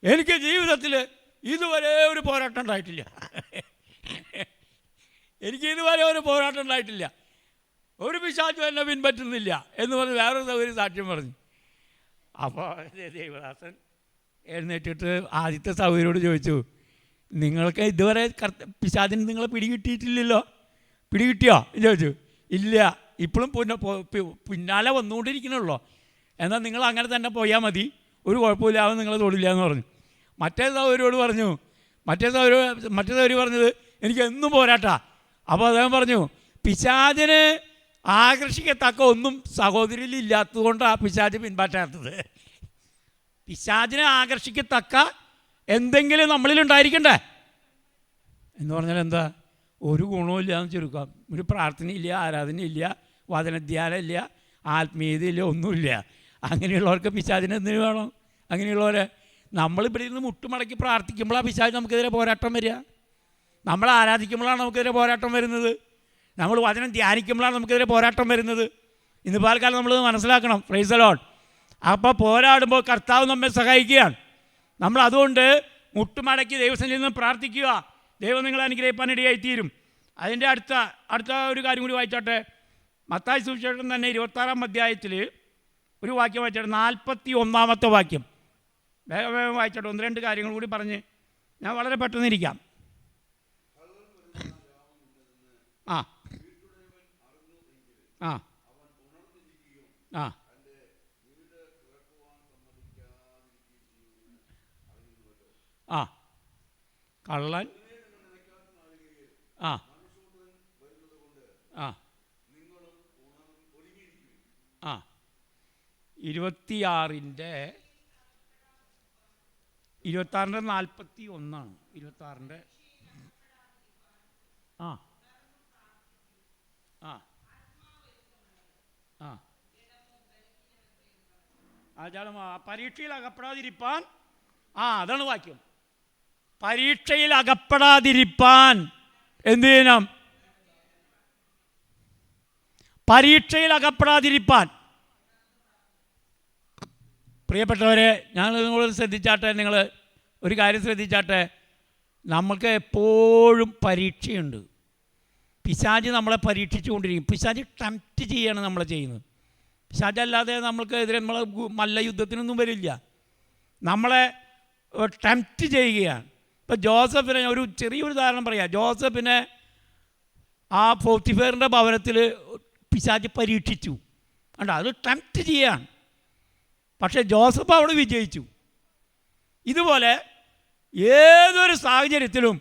എനിക്ക് ജീവിതത്തിൽ ഇതുവരെ ഒരു പോരാട്ടം ഉണ്ടായിട്ടില്ല, ഒരു പിശാചും എന്നെ പിൻപറ്റുന്നില്ല എന്ന് പറഞ്ഞ് വേറൊരു സൗകര്യം സാക്ഷ്യം പറഞ്ഞു. അപ്പോൾ ദേവദാസൻ എഴുന്നേറ്റിട്ട് ആദ്യത്തെ സൗകര്യോട് ചോദിച്ചു, നിങ്ങൾക്ക് ഇതുവരെ പിശാചിന് നിങ്ങളെ പിടികിട്ടിയിട്ടില്ലല്ലോ, പിടികിട്ടിയോ എന്ന് ചോദിച്ചു. ഇല്ല, ഇപ്പോഴും പിന്നാലെ വന്നുകൊണ്ടിരിക്കണുള്ളൂ. എന്നാൽ നിങ്ങൾ അങ്ങനെ തന്നെ പോയാൽ മതി, ഒരു കുഴപ്പമില്ലാതെ നിങ്ങളെ തൊടില്ല എന്ന് പറഞ്ഞു. മറ്റേ സൗകര്യോട് പറഞ്ഞത് എനിക്ക് എന്നും പോരാട്ടാ. അപ്പോൾ അദ്ദേഹം പറഞ്ഞു, പിശാചിന് ആകർഷിക്കത്തക്ക ഒന്നും സഹോദരിയിൽ ഇല്ലാത്തതുകൊണ്ട് ആ പിശാച് പിൻപറ്റാത്തത്. പിശാചിനെ ആകർഷിക്കത്തക്ക എന്തെങ്കിലും നമ്മളിലുണ്ടായിരിക്കണ്ടേ എന്ന് പറഞ്ഞാൽ എന്താ? ഒരു ഗുണമില്ല എന്ന് ചുരുക്കാം. ഒരു പ്രാർത്ഥനയില്ല, ആരാധനയില്ല, വചനധ്യാനമില്ല, ആത്മീയതയില്ല, ഒന്നുമില്ല. അങ്ങനെയുള്ളവർക്ക് പിശാചിന് എന്തിനു വേണം? അങ്ങനെയുള്ളവരെ നമ്മളിവിടെ ഇരുന്ന് മുട്ടുമടക്കി പ്രാർത്ഥിക്കുമ്പോഴാണ് പിശാച് നമുക്കെതിരെ പോരാട്ടം വരിക. നമ്മൾ ആരാധിക്കുമ്പോഴാണ് നമുക്കെതിരെ പോരാട്ടം വരുന്നത്. നമ്മൾ വചനം ധ്യാനിക്കുമ്പോഴാണ് നമുക്കെതിരെ പോരാട്ടം വരുന്നത്. ഇന്ന് പാൽക്കാലം നമ്മൾ മനസ്സിലാക്കണം. Price the Lord. അപ്പോൾ പോരാടുമ്പോൾ കർത്താവ് നമ്മെ സഹായിക്കുകയാണ്. നമ്മൾ അതുകൊണ്ട് മുട്ടുമടക്കി ദൈവസന്നിധിയിൽ നിന്ന് പ്രാർത്ഥിക്കുക. ദൈവം നിങ്ങളെ അനുഗ്രഹിപ്പാനിടയായിത്തീരും. അതിൻ്റെ അടുത്ത ഒരു കാര്യം കൂടി വായിച്ചോട്ടെ. മത്തായി സുവിശേഷം തന്നെ 26-ാം അധ്യായത്തിൽ ഒരു വാക്യം വായിച്ചോട്ടെ, 41-ാമത്തെ വാക്യം. വേഗം വായിച്ചോട്ടെ. 1-2 കാര്യങ്ങൾ കൂടി പറഞ്ഞ് ഞാൻ വളരെ പെട്ടെന്നിരിക്കാം. ആ ആ ആ ആ കള്ളൻ ആ ആ ആ 26-ന്റെ 41-ാണ്. 26-ന്റെ ആ ആ ആ അയാളും പരീക്ഷയിൽ അകപ്പെടാതിരിപ്പാൻ അതാണ് വാക്യം. പരീക്ഷയിൽ അകപ്പെടാതിരിപ്പാൻ എന്ത് ചെയ്യണം? പരീക്ഷയിൽ അകപ്പെടാതിരിപ്പാൻ. പ്രിയപ്പെട്ടവരെ, നിങ്ങൾ ശ്രദ്ധിച്ചാട്ടെ, നിങ്ങൾ ഒരു കാര്യം ശ്രദ്ധിച്ചാട്ടെ. നമുക്ക് എപ്പോഴും പരീക്ഷയുണ്ട്. പിശാച് നമ്മളെ പരീക്ഷിച്ചു കൊണ്ടിരിക്കും. പിശാച് ടെംപ്റ്റ് ചെയ്യാണ് നമ്മളെ ചെയ്യുന്നത്. പിശാച് അല്ലാതെ നമ്മൾക്കെതിരെ നമ്മളെ മല്ലയുദ്ധത്തിനൊന്നും വരില്ല. നമ്മളെ ടെംപ്റ്റ് ചെയ്യുകയാണ്. ഇപ്പോൾ ജോസഫിനെ ഒരു ചെറിയൊരു ഉദാഹരണം പറയാം. ജോസഫിനെ ആ പോത്തിഫേറിൻ്റെ ഭവനത്തിൽ പിശാച് പരീക്ഷിച്ചു. കണ്ടോ? അത് ടെംപ്റ്റ് ചെയ്യാണ്. പക്ഷേ ജോസഫ് അവിടെ വിജയിച്ചു. ഇതുപോലെ ഏതൊരു സാഹചര്യത്തിലും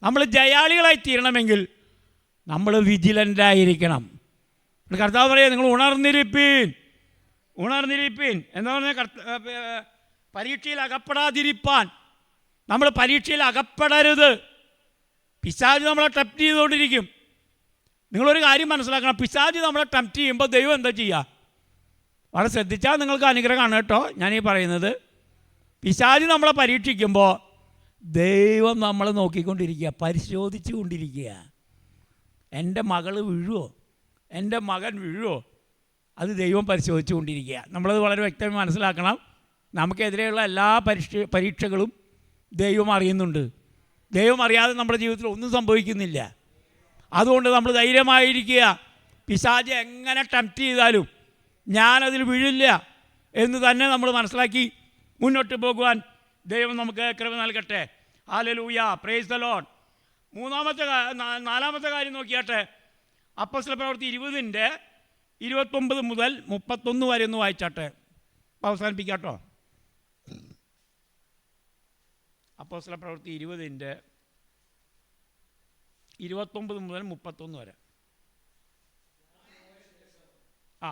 നമ്മൾ ജയാളികളായി തീരണമെങ്കിൽ നമ്മൾ വിജിലൻ്റായിരിക്കണം. കർത്താവ് പറയുക, നിങ്ങൾ ഉണർന്നിരിപ്പീൻ, ഉണർന്നിരിപ്പീൻ എന്താ പറഞ്ഞാൽ പരീക്ഷയിൽ അകപ്പെടാതിരിപ്പാൻ. നമ്മൾ പരീക്ഷയിൽ അകപ്പെടരുത്. പിശാച് നമ്മളെ ടെംപ്റ്റ് ചെയ്തുകൊണ്ടിരിക്കും. നിങ്ങളൊരു കാര്യം മനസ്സിലാക്കണം, പിശാച് നമ്മളെ ടെംപ്റ്റ് ചെയ്യുമ്പോൾ ദൈവം എന്താ ചെയ്യുക? വളരെ ശ്രദ്ധിച്ചാൽ നിങ്ങൾക്ക് അനുഗ്രഹമാണ് കേട്ടോ ഞാനീ പറയുന്നത്. പിശാച് നമ്മളെ പരീക്ഷിക്കുമ്പോൾ ദൈവം നമ്മളെ നോക്കിക്കൊണ്ടിരിക്കുക, പരിശോധിച്ചു കൊണ്ടിരിക്കുക. എൻ്റെ മകൾ വീഴുമോ, എൻ്റെ മകൻ വീഴുമോ, അത് ദൈവം പരിശോധിച്ചു കൊണ്ടിരിക്കുക. നമ്മളത് വളരെ വ്യക്തമായി മനസ്സിലാക്കണം. നമുക്കെതിരെയുള്ള എല്ലാ പരീക്ഷകളും ദൈവം അറിയുന്നുണ്ട്. ദൈവം അറിയാതെ നമ്മുടെ ജീവിതത്തിൽ ഒന്നും സംഭവിക്കുന്നില്ല. അതുകൊണ്ട് നമ്മൾ ധൈര്യമായിരിക്കുക. പിശാച് എങ്ങനെ ടെംപ്റ്റ് ചെയ്താലും ഞാനതിൽ വീഴില്ല എന്ന് തന്നെ നമ്മൾ മനസ്സിലാക്കി മുന്നോട്ട് പോകുവാൻ ദൈവം നമുക്ക് കൃപ നൽകട്ടെ. Hallelujah, praise the Lord. നാലാമത്തെ കാര്യം നോക്കിയാട്ടെ. അപ്പോസ്തല പ്രവൃത്തി 20-29 മുതൽ 31 വരെ ഒന്ന് വായിച്ചാട്ടെ. അവസാനിപ്പിക്കാട്ടോ. അപ്പോസ്തല പ്രവൃത്തി 20-29 മുതൽ 31 വരെ. ആ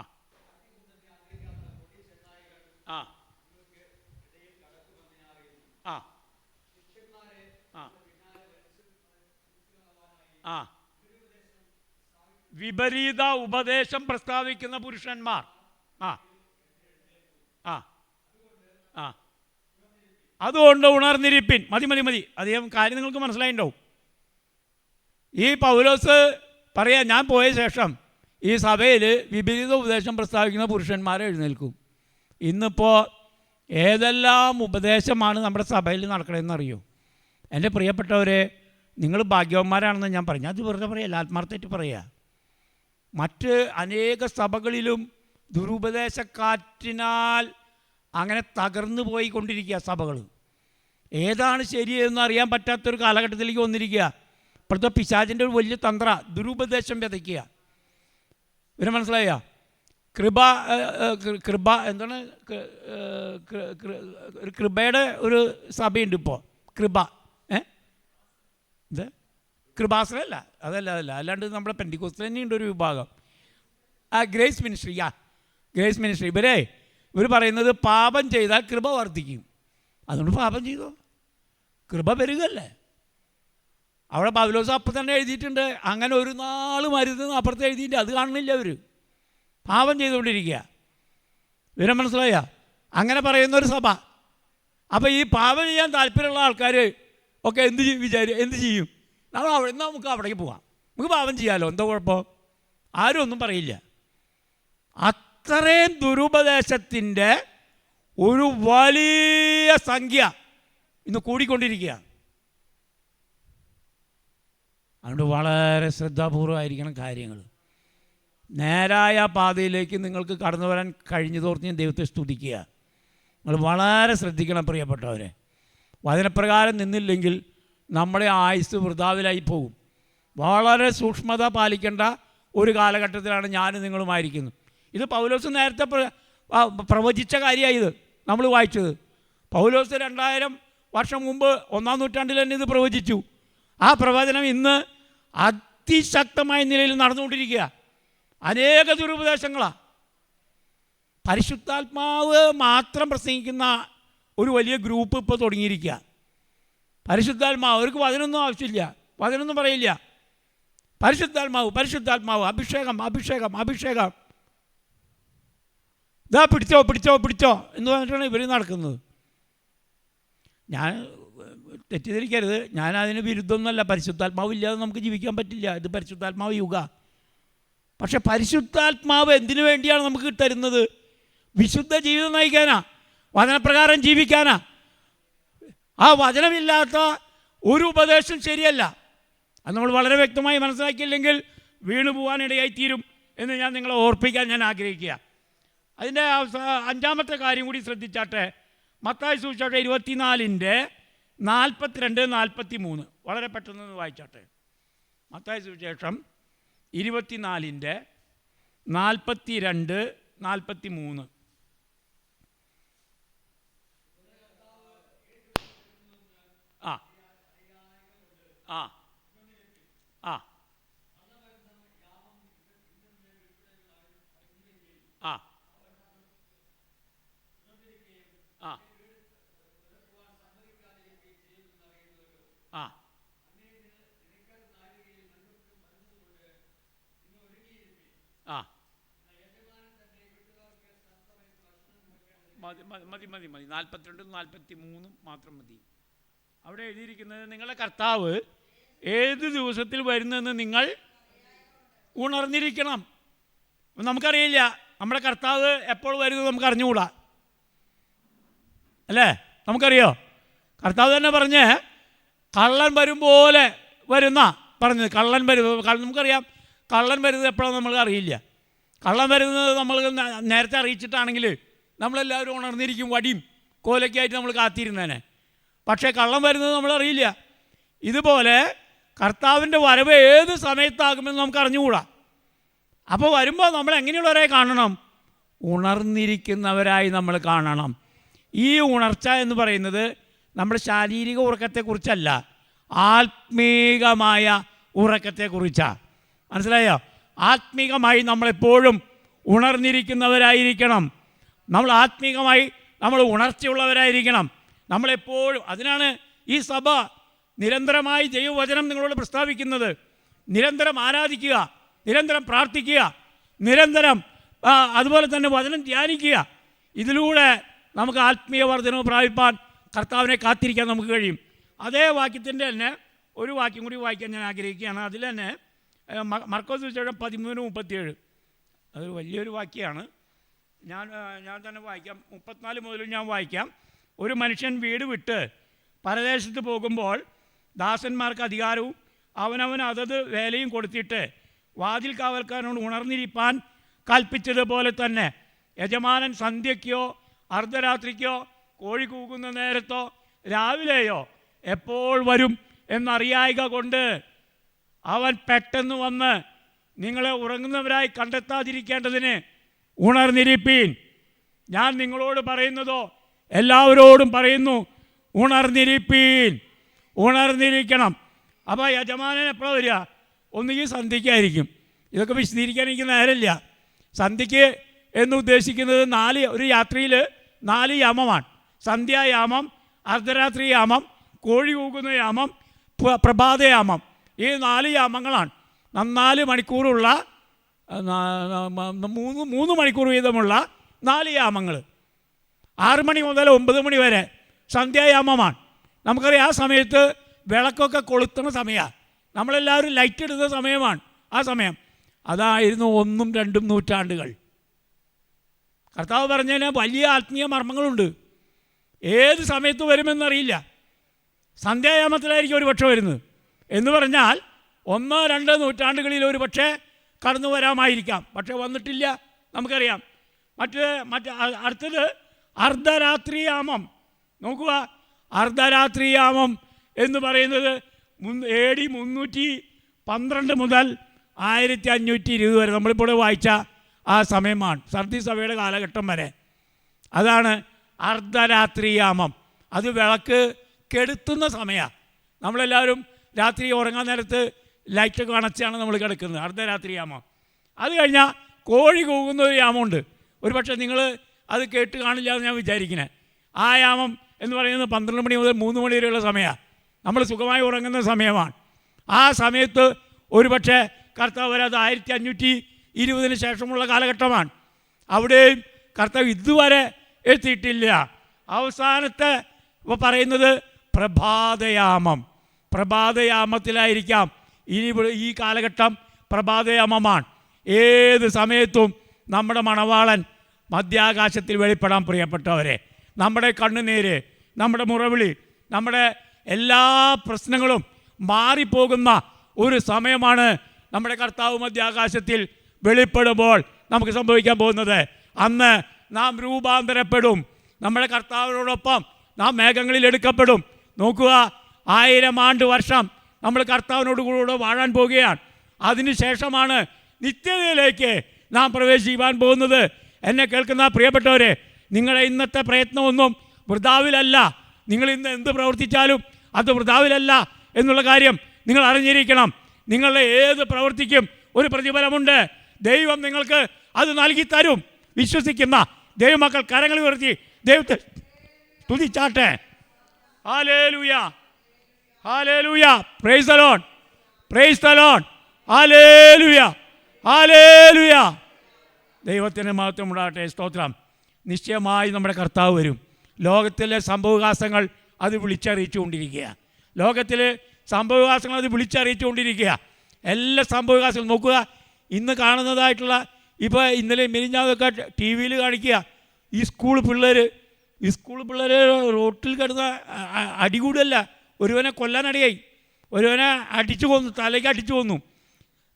ആ ആ ആ വിപരീത ഉപദേശം പ്രസ്താവിക്കുന്ന പുരുഷന്മാർ. ആ ആ ആ അതുകൊണ്ട് ഉണർന്നിരിപ്പിൻ. മതി. അധികം കാര്യം നിങ്ങൾക്ക് മനസ്സിലായിട്ടുണ്ടാവും. ഈ പൗലോസ് പറയാ, ഞാൻ പോയ ശേഷം ഈ സഭയിൽ വിപരീത ഉപദേശം പ്രസ്താവിക്കുന്ന പുരുഷന്മാരെ എഴുന്നേൽക്കും. ഇന്നിപ്പോൾ ഏതെല്ലാം ഉപദേശമാണ് നമ്മുടെ സഭയിൽ നടക്കണമെന്നറിയോ? എൻ്റെ പ്രിയപ്പെട്ടവരെ, നിങ്ങൾ ഭാഗ്യവന്മാരാണെന്ന് ഞാൻ പറഞ്ഞു. അത് വെറുതെ പറയല്ല, ആത്മാർത്ഥമായിട്ട് പറയുക. മറ്റ് അനേക സഭകളിലും ദുരുപദേശക്കാറ്റിനാൽ അങ്ങനെ തകർന്നു പോയിക്കൊണ്ടിരിക്കുക സഭകൾ. ഏതാണ് ശരിയെന്ന് അറിയാൻ പറ്റാത്തൊരു കാലഘട്ടത്തിലേക്ക് വന്നിരിക്കുക. ഇപ്പോഴത്തെ പിശാചിൻ്റെ ഒരു വലിയ തന്ത്ര ദുരുപദേശം വിതയ്ക്കുക. ഇവരെ മനസ്സിലായ കൃപ എന്താണ്? ഒരു കൃപയുടെ ഒരു സഭയുണ്ട് ഇപ്പോൾ. കൃപ ഇത് കൃപാസനല്ല, അതല്ല അല്ലാണ്ട് നമ്മുടെ പെന്തിക്കോസ്തൽ തന്നെയുണ്ട് ഒരു വിഭാഗം. Grace ministry. Grace ministry. ഇവർ പറയുന്നത് പാപം ചെയ്താൽ കൃപ വർദ്ധിക്കും. അതുകൊണ്ട് പാപം ചെയ്തോ, കൃപ പെരുകല്ലേ. അവിടെ പൗലോസ് അപ്പം തന്നെ എഴുതിയിട്ടുണ്ട്, അങ്ങനെ ഒരു നാൾ മരുന്ന് അപ്പുറത്ത് എഴുതിയിട്ട് അത് കാണുന്നില്ല. അവർ പാപം ചെയ്തുകൊണ്ടിരിക്കുക. ഇവരെ മനസ്സിലായ? അങ്ങനെ പറയുന്നൊരു സഭ. അപ്പോൾ ഈ പാപം ചെയ്യാൻ താല്പര്യമുള്ള ആൾക്കാർ ഒക്കെ എന്ത് ചെയ്യും? നമുക്ക് അവിടേക്ക് പോകാം, നമുക്ക് പാപം ചെയ്യാമല്ലോ, എന്താ കുഴപ്പം? ആരും ഒന്നും പറയില്ല. അത്രയും ദുരുപദേശത്തിൻ്റെ ഒരു വലിയ സംഖ്യ ഇന്ന് കൂടിക്കൊണ്ടിരിക്കുക. അതുകൊണ്ട് വളരെ ശ്രദ്ധാപൂർവമായിരിക്കണം കാര്യങ്ങൾ. നേരായ പാതയിലേക്ക് നിങ്ങൾക്ക് കടന്നു വരാൻ കഴിഞ്ഞതോർത്ത് ഞാൻ ദൈവത്തെ സ്തുതിക്കുക. നിങ്ങൾ വളരെ ശ്രദ്ധിക്കണം പ്രിയപ്പെട്ടവരെ. വചനപ്രകാരം നിന്നില്ലെങ്കിൽ നമ്മുടെ ആയുസ് വൃഥാവിലായി പോകും. വളരെ സൂക്ഷ്മത പാലിക്കേണ്ട ഒരു കാലഘട്ടത്തിലാണ് ഞാനും നിങ്ങളുമായിരിക്കുന്നത്. ഇത് പൗലോസ് നേരത്തെ പ്രവചിച്ച കാര്യമാണ്. ഇത് നമ്മൾ വായിച്ചത് പൗലോസ് 2000 വർഷം മുമ്പ് 1-ാം നൂറ്റാണ്ടിൽ തന്നെ ഇത് പ്രവചിച്ചു. ആ പ്രവചനം ഇന്ന് അതിശക്തമായ നിലയിൽ നടന്നുകൊണ്ടിരിക്കുക. അനേക ദുരുപദേശങ്ങളാണ്. പരിശുദ്ധാത്മാവ് മാത്രം പ്രസംഗിക്കുന്ന ഒരു വലിയ ഗ്രൂപ്പ് ഇപ്പോൾ തുടങ്ങിയിരിക്കുക. പരിശുദ്ധാത്മാവ്, അവർക്ക് വചനമൊന്നും ആവശ്യമില്ല, വചനമൊന്നും പറയില്ല. പരിശുദ്ധാത്മാവ്, അഭിഷേകം. ഇതാ പിടിച്ചോ എന്ന് പറഞ്ഞിട്ടാണ് ഇവർ നടക്കുന്നത്. ഞാൻ തെറ്റിദ്ധരിക്കരുത്, ഞാൻ അതിന് വിരുദ്ധമൊന്നുമല്ല. പരിശുദ്ധാത്മാവില്ലാതെ നമുക്ക് ജീവിക്കാൻ പറ്റില്ല. ഇത് പരിശുദ്ധാത്മാവ് യുഗ. പക്ഷെ പരിശുദ്ധാത്മാവ് എന്തിനു വേണ്ടിയാണ് നമുക്ക് തരുന്നത്? വിശുദ്ധ ജീവിതം നയിക്കാനാ, വചനപ്രകാരം ജീവിക്കാനാ. ആ വചനമില്ലാത്ത ഒരു ഉപദേശം ശരിയല്ല. അത് നമ്മൾ വളരെ വ്യക്തമായി മനസ്സിലാക്കിയില്ലെങ്കിൽ വീണു പോകാനിടയായിത്തീരും എന്ന് ഞാൻ നിങ്ങളെ ഓർപ്പിക്കാൻ ഞാൻ ആഗ്രഹിക്കുക. അതിൻ്റെ 5ാമത്തെ കാര്യം കൂടി ശ്രദ്ധിച്ചാട്ടെ. മത്തായി സുവിശേഷം 24:42-43 വളരെ പെട്ടെന്ന് വായിച്ചാട്ടെ. മത്തായി സുവിശേഷം 24:42-43. ആ ആ ആ ആ ആ ആ ആ മതി 42-43 മാത്രം മതി. അവിടെ എഴുതിയിരിക്കുന്നത്, നിങ്ങളുടെ കർത്താവ് ഏത് ദിവസത്തിൽ വരുന്നതെന്ന് നിങ്ങൾ ഉണർന്നിരിക്കണം. നമുക്കറിയില്ല നമ്മുടെ കർത്താവ് എപ്പോൾ വരുന്നത്, നമുക്ക് അറിഞ്ഞുകൂടാ അല്ലേ? നമുക്കറിയോ? കർത്താവ് തന്നെ പറഞ്ഞ് കള്ളൻ വരും പോലെ വരുന്ന പറഞ്ഞത്. കള്ളൻ വരും, നമുക്കറിയാം കള്ളൻ വരുന്നത് എപ്പോഴാണ് നമ്മൾ അറിയില്ല. കള്ളൻ വരുന്നത് നമ്മൾ നേരത്തെ അറിയിച്ചിട്ടാണെങ്കിൽ നമ്മളെല്ലാവരും ഉണർന്നിരിക്കും, വടിയും കോലൊക്കെ ആയിട്ട് നമ്മൾ കാത്തിരുന്നേനെ. പക്ഷേ കള്ളം വരുന്നത് നമ്മളറിയില്ല. ഇതുപോലെ കർത്താവിൻ്റെ വരവ് ഏത് സമയത്താകുമെന്ന് നമുക്ക് അറിഞ്ഞുകൂടാ. അപ്പോൾ വരുമ്പോൾ നമ്മൾ എങ്ങനെയുള്ളവരെ കാണണം? ഉണർന്നിരിക്കുന്നവരായി നമ്മൾ കാണണം. ഈ ഉണർച്ച എന്ന് പറയുന്നത് നമ്മുടെ ശാരീരിക ഉറക്കത്തെക്കുറിച്ചല്ല, ആത്മീകമായ ഉറക്കത്തെക്കുറിച്ചാണ്. മനസ്സിലായോ? ആത്മീകമായി നമ്മളെപ്പോഴും ഉണർന്നിരിക്കുന്നവരായിരിക്കണം. നമ്മൾ ആത്മീകമായി നമ്മൾ ഉണർച്ചയുള്ളവരായിരിക്കണം നമ്മളെപ്പോഴും. അതിനാണ് ഈ സഭ നിരന്തരമായി ദൈവവചനം നിങ്ങളോട് പ്രസ്താവിക്കുന്നത്. നിരന്തരം ആരാധിക്കുക, നിരന്തരം പ്രാർത്ഥിക്കുക, നിരന്തരം അതുപോലെ തന്നെ വചനം ധ്യാനിക്കുക. ഇതിലൂടെ നമുക്ക് ആത്മീയ വർധനവ് പ്രാപിപ്പാൻ കർത്താവിനെ കാത്തിരിക്കാൻ നമുക്ക് കഴിയും. അതേ വാക്യത്തിൻ്റെ തന്നെ ഒരു വാക്യം കൂടി വായിക്കാൻ ഞാൻ ആഗ്രഹിക്കുകയാണ്. അതിൽ തന്നെ മർക്കോസ് സുവിശേഷം 13:37. അതൊരു വലിയൊരു വാക്യമാണ്. ഞാൻ തന്നെ വായിക്കാം. 34 മുതൽ ഞാൻ വായിക്കാം. ഒരു മനുഷ്യൻ വീട് വിട്ട് പരദേശത്ത് പോകുമ്പോൾ ദാസന്മാർക്ക് അധികാരവും അവനവന് അതത് വേലയും കൊടുത്തിട്ട് വാതിൽ കാവൽക്കാരനോട് ഉണർന്നിരിപ്പാൻ കൽപ്പിച്ചതുപോലെ തന്നെ യജമാനൻ സന്ധ്യയ്ക്കോ അർദ്ധരാത്രിക്കോ കോഴി കൂകുന്ന നേരത്തോ രാവിലെയോ എപ്പോൾ വരും എന്നറിയായിക കൊണ്ട് അവൻ പെട്ടെന്ന് വന്ന് നിങ്ങളെ ഉറങ്ങുന്നവരായി കണ്ടെത്താതിരിക്കേണ്ടതിന് ഉണർന്നിരിപ്പീൻ. ഞാൻ നിങ്ങളോട് പറയുന്നതോ എല്ലാവരോടും പറയുന്നു, ഉണർന്നിരിപ്പീൻ. ഉണർന്നിരിക്കണം. അപ്പോൾ യജമാനൻ എപ്പോഴാണ് വരിക? ഒന്നുകിൽ സന്ധ്യയ്ക്കായിരിക്കും. ഇതൊക്കെ വിശദീകരിക്കാൻ എനിക്ക് നേരമില്ല. സന്ധ്യയ്ക്ക് എന്ന് ഉദ്ദേശിക്കുന്നത് ഒരു രാത്രിയിൽ 4 യാമമാണ്. സന്ധ്യായാമം, അർദ്ധരാത്രി യാമം, കോഴി കൂകുന്ന യാമം, പ്രഭാതയാമം. ഈ 4 യാമങ്ങളാണ്. 4 മണിക്കൂറുള്ള 3 മണിക്കൂർ വീതമുള്ള 4 യാമങ്ങൾ. 6 മണി മുതൽ 9 മണി വരെ സന്ധ്യായാമമാണ്. നമുക്കറിയാം ആ സമയത്ത് വിളക്കൊക്കെ കൊളുത്തുന്ന സമയമാണ്. നമ്മളെല്ലാവരും ലൈറ്റ് ഇടുന്ന സമയമാണ് ആ സമയം. അതായിരുന്നു 1ഉം 2ഉം നൂറ്റാണ്ടുകൾ. കർത്താവ് പറഞ്ഞതിന് വലിയ ആത്മീയ മർമ്മങ്ങളുണ്ട്. ഏത് സമയത്ത് വരുമെന്നറിയില്ല. സന്ധ്യായാമത്തിലായിരിക്കും ഒരു പക്ഷേ വരുന്നത് എന്ന് പറഞ്ഞാൽ 1-2 നൂറ്റാണ്ടുകളിൽ ഒരു പക്ഷേ കടന്നു വരാമായിരിക്കാം. പക്ഷേ വന്നിട്ടില്ല, നമുക്കറിയാം. അടുത്തത് അർദ്ധരാത്രിയാമം. നോക്കുക, അർദ്ധരാത്രിയാമം എന്ന് പറയുന്നത് AD 312 മുതൽ 1520 വരെ നമ്മളിപ്പോൾ വായിച്ച ആ സമയമാണ്. സർദി സഭയുടെ കാലഘട്ടം വരെ. അതാണ് അർദ്ധരാത്രിയാമം. അത് വിളക്ക് കെടുത്തുന്ന സമയമാണ്. നമ്മളെല്ലാവരും രാത്രി ഉറങ്ങാൻ നേരത്ത് ലൈറ്റൊക്കെ അണച്ചാണ് നമ്മൾ കിടക്കുന്നത്. അർദ്ധരാത്രിയാമം. അത് കഴിഞ്ഞാൽ കോഴി കൂകുന്ന ഒരു യാമമുണ്ട്. ഒരു പക്ഷേ നിങ്ങൾ അത് കേട്ട് കാണില്ല എന്ന് ഞാൻ വിചാരിക്കുന്നത്. ആ യാമം എന്ന് പറയുന്നത് 12 മണി മുതൽ 3 മണി വരെയുള്ള സമയമാണ്. നമ്മൾ സുഖമായി ഉറങ്ങുന്ന സമയമാണ്. ആ സമയത്ത് ഒരു പക്ഷേ കർത്താവ് വരാതെ 1520 ശേഷമുള്ള കാലഘട്ടമാണ്. അവിടെയും കർത്താവ് ഇതുവരെ എത്തിയിട്ടില്ല. അവസാനത്തെ അപ്പോൾ പറയുന്നത് പ്രഭാതയാമം, പ്രഭാതയാമത്തിലായിരിക്കാം. ഇനി ഈ കാലഘട്ടം പ്രഭാതയാമമാണ്. ഏത് സമയത്തും നമ്മുടെ മണവാളൻ മധ്യാകാശത്തിൽ വെളിപ്പെടാൻ പ്രിയപ്പെട്ടവരെ. നമ്മുടെ കണ്ണുനീര്, നമ്മുടെ മുറവിളി, നമ്മുടെ എല്ലാ പ്രശ്നങ്ങളും മാറിപ്പോകുന്ന ഒരു സമയമാണ് നമ്മുടെ കർത്താവ് മധ്യാകാശത്തിൽ വെളിപ്പെടുമ്പോൾ നമുക്ക് സംഭവിക്കാൻ പോകുന്നത്. അന്ന് നാം രൂപാന്തരപ്പെടും. നമ്മുടെ കർത്താവിനോടൊപ്പം നാം മേഘങ്ങളിൽ എടുക്കപ്പെടും. നോക്കുക, 1000 ആണ്ട് വർഷം നമ്മൾ കർത്താവിനോട് കൂടെ വാഴാൻ പോവുകയാണ്. അതിനുശേഷമാണ് നിത്യതയിലേക്ക് നാം പ്രവേശിക്കാൻ പോകുന്നത്. എന്നെ കേൾക്കുന്ന പ്രിയപ്പെട്ടവരെ, നിങ്ങളുടെ ഇന്നത്തെ പ്രയത്നമൊന്നും വൃഥാവിലല്ല. നിങ്ങൾ ഇന്ന് എന്ത് പ്രവർത്തിച്ചാലും അത് വൃഥാവിലല്ല എന്നുള്ള കാര്യം നിങ്ങൾ അറിഞ്ഞിരിക്കണം. നിങ്ങളുടെ ഏത് പ്രവൃത്തിക്കും ഒരു പ്രതിഫലമുണ്ട്. ദൈവം നിങ്ങൾക്ക് അത് നൽകി തരും. വിശ്വസിക്കുന്ന ദൈവമക്കൾ കരങ്ങൾ ഉയർത്തി ദൈവത്തെ സ്തുതിച്ചാട്ടെ. ഹല്ലേലൂയ, ഹല്ലേലൂയ, praise the Lord, praise the Lord, ഹല്ലേലൂയ, ഹല്ലേലൂയ. ദൈവത്തിന് മഹത്വം ഉണ്ടാകട്ടെ. സ്തോത്രം. നിശ്ചയമായി നമ്മുടെ കർത്താവ് വരും. ലോകത്തിലെ സംഭവവികാസങ്ങൾ അത് വിളിച്ചറിയിച്ചുകൊണ്ടിരിക്കുക. ലോകത്തിലെ സംഭവവികാസങ്ങൾ അത് വിളിച്ചറിയിച്ചുകൊണ്ടിരിക്കുക. എല്ലാ സംഭവവികാസങ്ങളും നോക്കുക. ഇന്ന് കാണുന്നതായിട്ടുള്ള ഇപ്പോൾ ഇന്നലെ മെലിഞ്ഞാതൊക്കെ ടി വിയിൽ കാണിക്കുക. ഈ സ്കൂൾ പിള്ളേർ റോട്ടിൽ കിടന്ന അടികൂടല്ല, ഒരുവനെ കൊല്ലാനടിയായി, ഒരുവനെ അടിച്ചു കൊന്നു, തലയ്ക്ക് അടിച്ചു കൊന്നു.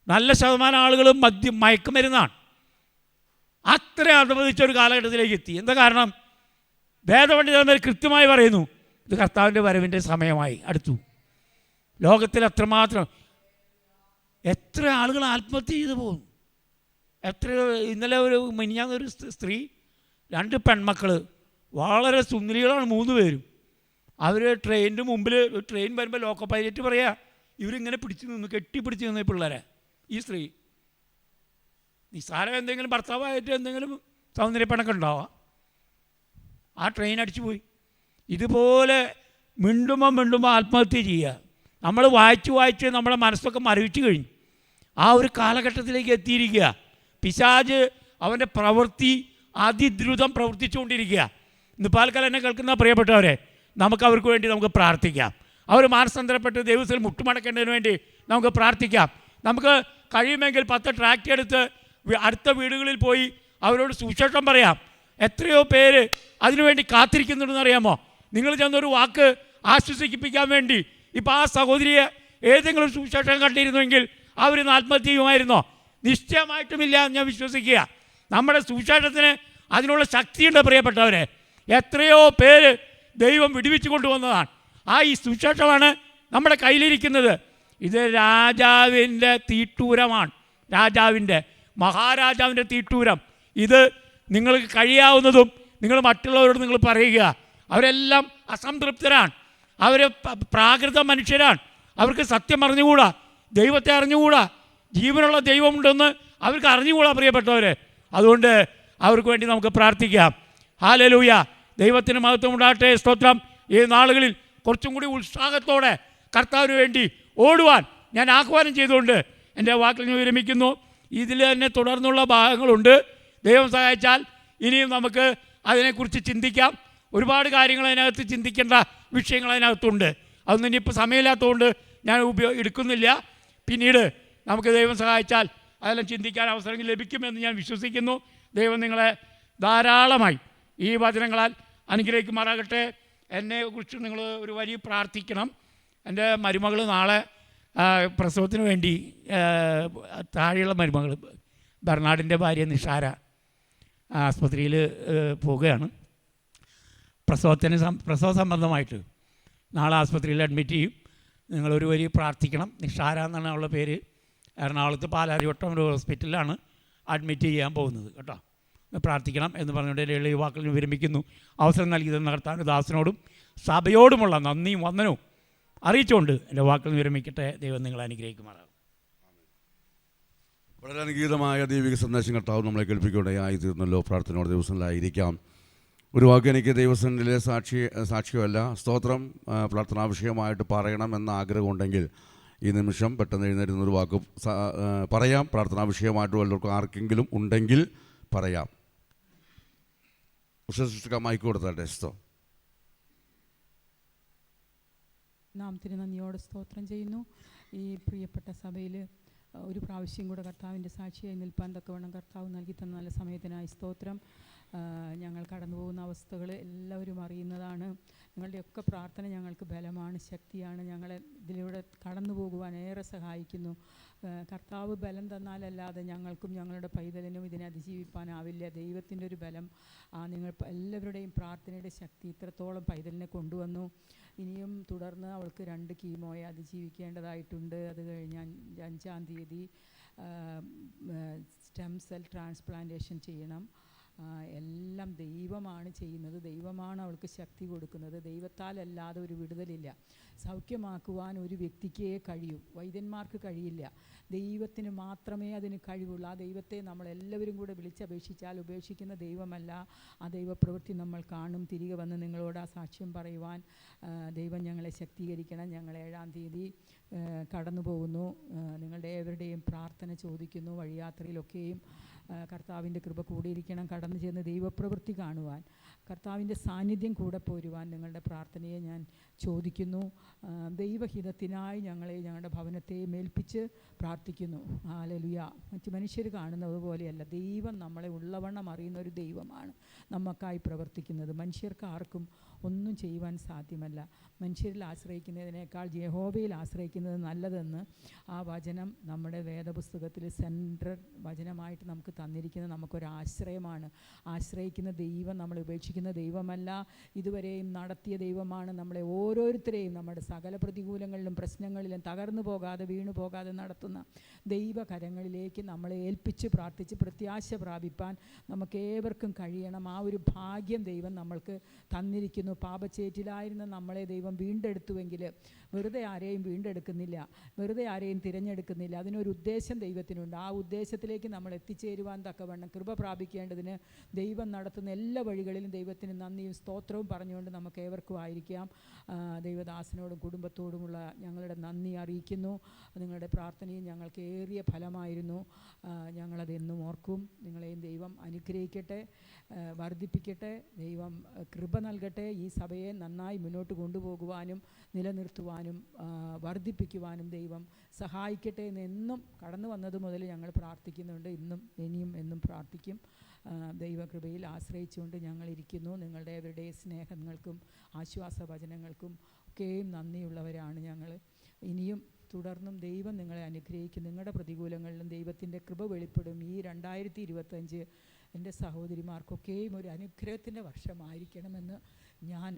നല്ല ശതമാനം ആളുകളും മയക്കുമരുന്നാണ്. അത്ര അധപതിച്ച ഒരു കാലഘട്ടത്തിലേക്ക് എത്തി. എന്താ കാരണം? വേദപണ്ഡിതന്മാർ കൃത്യമായി പറയുന്നു, ഇത് കർത്താവിൻ്റെ വരവിൻ്റെ സമയമായി അടുത്തു. ലോകത്തിൽ അത്രമാത്രം എത്ര ആളുകൾ ആത്മഹത്യ ചെയ്തു പോകും. ഇന്നലെ മിനിഞ്ഞാന്നൊരു സ്ത്രീ, 2 പെൺമക്കൾ, വളരെ സുന്ദരികളാണ് 3 പേരും. അവർ ട്രെയിനിൻ്റെ മുമ്പിൽ, ട്രെയിൻ വരുമ്പോൾ ലോക്കോ പൈലറ്റ് പറയാ, ഇവരിങ്ങനെ കെട്ടിപ്പിടിച്ച് നിന്ന് പിള്ളേരെ. ഈ സ്ത്രീ നിസ്സാരം എന്തെങ്കിലും ഭർത്താവായിട്ട് എന്തെങ്കിലും സൗന്ദര്യപ്പണക്കം ഉണ്ടാവാം, ആ ട്രെയിൻ അടിച്ചു പോയി. ഇതുപോലെ മിണ്ടുമ്പോൾ ആത്മഹത്യ ചെയ്യുക. നമ്മൾ വായിച്ച് നമ്മളെ മനസ്സൊക്കെ മരവിച്ച് കഴിഞ്ഞു. ആ ഒരു കാലഘട്ടത്തിലേക്ക് എത്തിയിരിക്കുക. പിശാച് അവൻ്റെ പ്രവൃത്തി അതിദ്രുതം പ്രവർത്തിച്ചുകൊണ്ടിരിക്കുക. ഇന്ന് പാൽക്കാലം എന്നെ കേൾക്കുന്ന പ്രിയപ്പെട്ടവരെ, നമുക്ക് അവർക്ക് വേണ്ടി നമുക്ക് പ്രാർത്ഥിക്കാം. അവർ മാനസാന്തരപ്പെട്ട് ദൈവത്തിൽ മുട്ടുമടക്കേണ്ടതിന് വേണ്ടി നമുക്ക് പ്രാർത്ഥിക്കാം. നമുക്ക് കഴിയുമെങ്കിൽ 10 ട്രാക്ടർ എടുത്ത് അടുത്ത വീടുകളിൽ പോയി അവരോട് സുവിശേഷം പറയാം. എത്രയോ പേര് അതിനുവേണ്ടി കാത്തിരിക്കുന്നുണ്ടെന്ന് അറിയാമോ? നിങ്ങൾ ചെന്നൊരു വാക്ക് ആശ്വസിപ്പിക്കാൻ വേണ്ടി. ഇപ്പോൾ ആ സഹോദരിയെ ഏതെങ്കിലും സുവിശേഷം കണ്ടിരുന്നുവെങ്കിൽ അവർ ആത്മഹത്യ ചെയ്യുമായിരുന്നോ? നിശ്ചയമായിട്ടുമില്ല എന്ന് ഞാൻ വിശ്വസിക്കുക. നമ്മുടെ സുവിശേഷത്തിന് അതിനുള്ള ശക്തിയുണ്ട് പ്രിയപ്പെട്ടവരെ. എത്രയോ പേര് ദൈവം വിടുവിച്ചു കൊണ്ടുവന്നതാണ്. ഈ സുവിശേഷമാണ് നമ്മുടെ കയ്യിലിരിക്കുന്നത്. ഇത് രാജാവിൻ്റെ തീട്ടൂരമാണ്. മഹാരാജാവിൻ്റെ തീട്ടൂരം. ഇത് നിങ്ങൾക്ക് കഴിയാവുന്നതും നിങ്ങൾ മറ്റുള്ളവരോട് നിങ്ങൾ പറയുക. അവരെല്ലാം അസംതൃപ്തരാണ്, അവർ പ്രാകൃത മനുഷ്യരാണ്. അവർക്ക് സത്യം അറിഞ്ഞുകൂടാ, ദൈവത്തെ അറിഞ്ഞുകൂടാ, ജീവനുള്ള ദൈവമുണ്ടെന്ന് അവർക്ക് അറിഞ്ഞുകൂടാ പ്രിയപ്പെട്ടവരെ. അതുകൊണ്ട് അവർക്ക് വേണ്ടി നമുക്ക് പ്രാർത്ഥിക്കാം. ഹല്ലേലൂയ, ദൈവത്തിന് മഹത്വം ഉണ്ടാകട്ടെ. സ്തോത്രം. ഈ നാളുകളിൽ കുറച്ചും കൂടി ഉത്സാഹത്തോടെ കർത്താവിന് വേണ്ടി ഓടുവാൻ ഞാൻ ആഹ്വാനം ചെയ്തുകൊണ്ട് എൻ്റെ വാക്കിൽ ഞാൻ വിരമിക്കുന്നു. ഇതിൽ തന്നെ തുടർന്നുള്ള ഭാഗങ്ങളുണ്ട്. ദൈവം സഹായിച്ചാൽ ഇനിയും നമുക്ക് അതിനെക്കുറിച്ച് ചിന്തിക്കാം. ഒരുപാട് കാര്യങ്ങൾ അതിനകത്ത് ചിന്തിക്കേണ്ട വിഷയങ്ങൾ അതിനകത്തുണ്ട്. അതൊന്നും ഇനിയിപ്പോൾ സമയമില്ലാത്തതുകൊണ്ട് ഞാൻ എടുക്കുന്നില്ല. പിന്നീട് നമുക്ക് ദൈവം സഹായിച്ചാൽ അതെല്ലാം ചിന്തിക്കാൻ അവസരങ്ങൾ ലഭിക്കുമെന്ന് ഞാൻ വിശ്വസിക്കുന്നു. ദൈവം നിങ്ങളെ ധാരാളമായി ഈ വചനങ്ങളാൽ അനുഗ്രഹിക്കുമാറാകട്ടെ. എന്നെക്കുറിച്ച് നിങ്ങൾ ഒരു വരി പ്രാർത്ഥിക്കണം. എൻ്റെ മരുമകൾ നാളെ പ്രസവത്തിന് വേണ്ടി, താഴെയുള്ള മരുമകൾ ബർണാഡിൻ്റെ ഭാര്യ നിഷാര ആസ്പത്രിയിൽ പോവുകയാണ്. പ്രസവ സംബന്ധമായിട്ട് നാളെ ആസ്പത്രിയിൽ അഡ്മിറ്റ് ചെയ്യും. നിങ്ങളൊരു വരി പ്രാർത്ഥിക്കണം. നിഷാര എന്നാണ് അവളുടെ പേര്. എറണാകുളത്ത് പാലാരിവട്ടം ഒരു ഹോസ്പിറ്റലിലാണ് അഡ്മിറ്റ് ചെയ്യാൻ പോകുന്നത് കേട്ടോ. പ്രാർത്ഥിക്കണം എന്ന് പറഞ്ഞുകൊണ്ട് എൻ്റെ യുവാക്കളിൽ വിരമിക്കുന്നു. അവസരം നൽകിയത് നടത്താൻ ദാസനോടും സഭയോടുമുള്ള നന്ദിയും വന്ദനവും അറിയിച്ചുകൊണ്ട് എൻ്റെ വാക്കുകൾ വിരമിക്കട്ടെ. ദൈവം നിങ്ങളെ അനുഗ്രഹിക്കുമാറാകും. വളരെ അനുഗ്രഹീതമായ ദൈവിക സന്ദേശം കർത്താവ് നമ്മളെ കേൾപ്പിക്കുകയായി തീർന്നല്ലോ. പ്രാർത്ഥനയോടെ ദിവസങ്ങളിലായിരിക്കാം. ഒരു വാക്ക് എനിക്ക് ദൈവസന്നിധിയിലെ സാക്ഷ്യമല്ല, സ്തോത്രം പ്രാർത്ഥനാ വിഷയമായിട്ട് പറയണമെന്ന ആഗ്രഹമുണ്ടെങ്കിൽ ഈ നിമിഷം പെട്ടെന്ന് എഴുന്നേരുന്നൊരു വാക്ക് പറയാം. പ്രാർത്ഥനാ വിഷയമായിട്ട് വല്ലവർക്കും ആർക്കെങ്കിലും ഉണ്ടെങ്കിൽ പറയാം. സൃഷ്ടിക്കാൻ മൈക്ക് കൊടുത്താട്ടെ. നാമത്തിന് നന്ദിയോടെ സ്തോത്രം ചെയ്യുന്നു. ഈ പ്രിയപ്പെട്ട സഭയിൽ ഒരു പ്രാവശ്യം കൂടെ കർത്താവിൻ്റെ സാക്ഷിയായി നിൽപ്പാൻ തക്കവണ്ണം കർത്താവ് നൽകി തന്ന നല്ല സമയത്തിനായി സ്തോത്രം. ഞങ്ങൾ കടന്നു പോകുന്ന അവസ്ഥകൾ എല്ലാവരും അറിയുന്നതാണ്. നിങ്ങളുടെയൊക്കെ പ്രാർത്ഥന ഞങ്ങൾക്ക് ബലമാണ്, ശക്തിയാണ്. ഞങ്ങളെ ഇതിലൂടെ കടന്നു പോകുവാൻ ഏറെ സഹായിക്കുന്നു. കർത്താവ് ബലം തന്നാലല്ലാതെ ഞങ്ങൾക്കും ഞങ്ങളുടെ പൈതലിനും ഇതിനെ അതിജീവിപ്പാനാവില്ല. ദൈവത്തിൻ്റെ ഒരു ബലം നിങ്ങൾ എല്ലാവരുടെയും പ്രാർത്ഥനയുടെ ശക്തി ഇത്രത്തോളം പൈതലിനെ കൊണ്ടുവന്നു. ഇനിയും തുടർന്ന് അവൾക്ക് 2 കീമോയെ അതിജീവിക്കേണ്ടതായിട്ടുണ്ട്. അത് കഴിഞ്ഞ് 5-ാം തീയതി സ്റ്റെം സെൽ ട്രാൻസ്പ്ലാന്റേഷൻ ചെയ്യണം. എല്ലാം ദൈവമാണ് ചെയ്യുന്നത്. ദൈവമാണ് അവൾക്ക് ശക്തി കൊടുക്കുന്നത്. ദൈവത്താലല്ലാതെ ഒരു വിടുതലില്ല. സൗഖ്യമാക്കുവാൻ ഒരു വ്യക്തിക്കേ കഴിയൂ, വൈദ്യന്മാർക്ക് കഴിയില്ല. ദൈവത്തിന് മാത്രമേ അതിന് കഴിവുള്ളൂ. ആ ദൈവത്തെ നമ്മളെല്ലാവരും കൂടെ വിളിച്ചപേക്ഷിച്ചാൽ ഉപേക്ഷിക്കുന്ന ദൈവമല്ല. ആ ദൈവപ്രവൃത്തി നമ്മൾ കാണും. തിരികെ വന്ന് നിങ്ങളോട് ആ സാക്ഷ്യം പറയുവാൻ ദൈവം ഞങ്ങളെ ശക്തീകരിക്കണം. ഞങ്ങൾ 7-ാം തീയതി കടന്നു പോകുന്നു. നിങ്ങളുടെ ഏവരുടെയും പ്രാർത്ഥന ചോദിക്കുന്നു. വഴിയാത്രയിലൊക്കെയും കർത്താവിൻ്റെ കൃപ കൂടിയിരിക്കണം. കടന്നു ചെന്ന് ദൈവപ്രവൃത്തി കാണുവാൻ, കർത്താവിൻ്റെ സാന്നിധ്യം കൂടെ പോരുവാൻ നിങ്ങളുടെ പ്രാർത്ഥനയെ ഞാൻ ചോദിക്കുന്നു. ദൈവഹിതത്തിനായി ഞങ്ങളുടെ ഭവനത്തെ മേൽപ്പിച്ച് പ്രാർത്ഥിക്കുന്നു. ഹല്ലേലൂയ. മറ്റ് മനുഷ്യർ കാണുന്നത് പോലെയല്ല, ദൈവം നമ്മളെ ഉള്ളവണ്ണം അറിയുന്ന ഒരു ദൈവമാണ് നമുക്കായി പ്രവർത്തിക്കുന്നത്. മനുഷ്യർക്ക് ആർക്കും ഒന്നും ചെയ്യുവാൻ സാധ്യമല്ല. മനുഷ്യരിൽ ആശ്രയിക്കുന്നതിനേക്കാൾ യഹോവയിൽ ആശ്രയിക്കുന്നത് നല്ലതെന്ന് ആ വചനം നമ്മുടെ വേദപുസ്തകത്തിൽ സെൻട്രൽ വചനമായിട്ട് നമുക്ക് തന്നിരിക്കുന്നത് നമുക്കൊരാശ്രയമാണ്. ആശ്രയിക്കുന്ന ദൈവം നമ്മളെ ഉപേക്ഷിക്കുന്ന ദൈവമല്ല, ഇതുവരെയും നടത്തിയ ദൈവമാണ്. നമ്മളെ ഓരോരുത്തരെയും നമ്മുടെ സകല പ്രതികൂലങ്ങളിലും പ്രശ്നങ്ങളിലും തകർന്നു പോകാതെ വീണു പോകാതെ നടത്തുന്ന ദൈവകരങ്ങളിലേക്ക് നമ്മളെ ഏൽപ്പിച്ച് പ്രാർത്ഥിച്ച് പ്രത്യാശ പ്രാപിപ്പാൻ നമുക്കേവർക്കും കഴിയണം. ആ ഒരു ഭാഗ്യം ദൈവം നമ്മൾക്ക് തന്നിരിക്കുന്നു. പാപച്ചേറ്റിലായിരുന്ന നമ്മളെ ദൈവം വീണ്ടെടുത്തുവെങ്കിൽ വെറുതെ ആരെയും വീണ്ടെടുക്കുന്നില്ല, വെറുതെ ആരെയും തിരഞ്ഞെടുക്കുന്നില്ല. അതിനൊരു ഉദ്ദേശം ദൈവത്തിനുണ്ട്. ആ ഉദ്ദേശത്തിലേക്ക് നമ്മൾ എത്തിച്ചേരുവാൻ തക്കവണ്ണം കൃപ പ്രാപിക്കേണ്ടതിന് ദൈവം നടത്തുന്ന എല്ലാ വഴികളിലും ദൈവത്തിന് നന്ദിയും സ്തോത്രവും പറഞ്ഞുകൊണ്ട് നമുക്ക് ഏവർക്കും ആയിരിക്കാം. ദൈവദാസനോടും കുടുംബത്തോടുമുള്ള ഞങ്ങളുടെ നന്ദി അറിയിക്കുന്നു. നിങ്ങളുടെ പ്രാർത്ഥനയും ഞങ്ങൾക്ക് ഏറിയ ഫലമായിരുന്നു. ഞങ്ങളതെന്നും ഓർക്കും. നിങ്ങളെയും ദൈവം അനുഗ്രഹിക്കട്ടെ, വർദ്ധിപ്പിക്കട്ടെ. ദൈവം കൃപ നൽകട്ടെ. ഈ സഭയെ നന്നായി മുന്നോട്ട് കൊണ്ടുപോകുവാനും നിലനിർത്തുവാനും വർദ്ധിപ്പിക്കുവാനും ദൈവം സഹായിക്കട്ടെ എന്ന് എന്നും കടന്നു വന്നത് മുതൽ ഞങ്ങൾ പ്രാർത്ഥിക്കുന്നുണ്ട്. ഇനിയും എന്നും പ്രാർത്ഥിക്കും. ദൈവകൃപയിൽ ആശ്രയിച്ചുകൊണ്ട് ഞങ്ങളിരിക്കുന്നു. നിങ്ങളുടെ അവരുടെ സ്നേഹങ്ങൾക്കും ആശ്വാസ വചനങ്ങൾക്കും ഒക്കെയും നന്ദിയുള്ളവരാണ് ഞങ്ങൾ. ഇനിയും തുടർന്നും ദൈവം നിങ്ങളെ അനുഗ്രഹിക്കും. നിങ്ങളുടെ പ്രതികൂലങ്ങളിലും ദൈവത്തിൻ്റെ കൃപ വെളിപ്പെടും. ഈ 2025 എൻ്റെ സഹോദരിമാർക്കൊക്കെയും ഒരു അനുഗ്രഹത്തിൻ്റെ വർഷമായിരിക്കണമെന്ന് ഞാൻ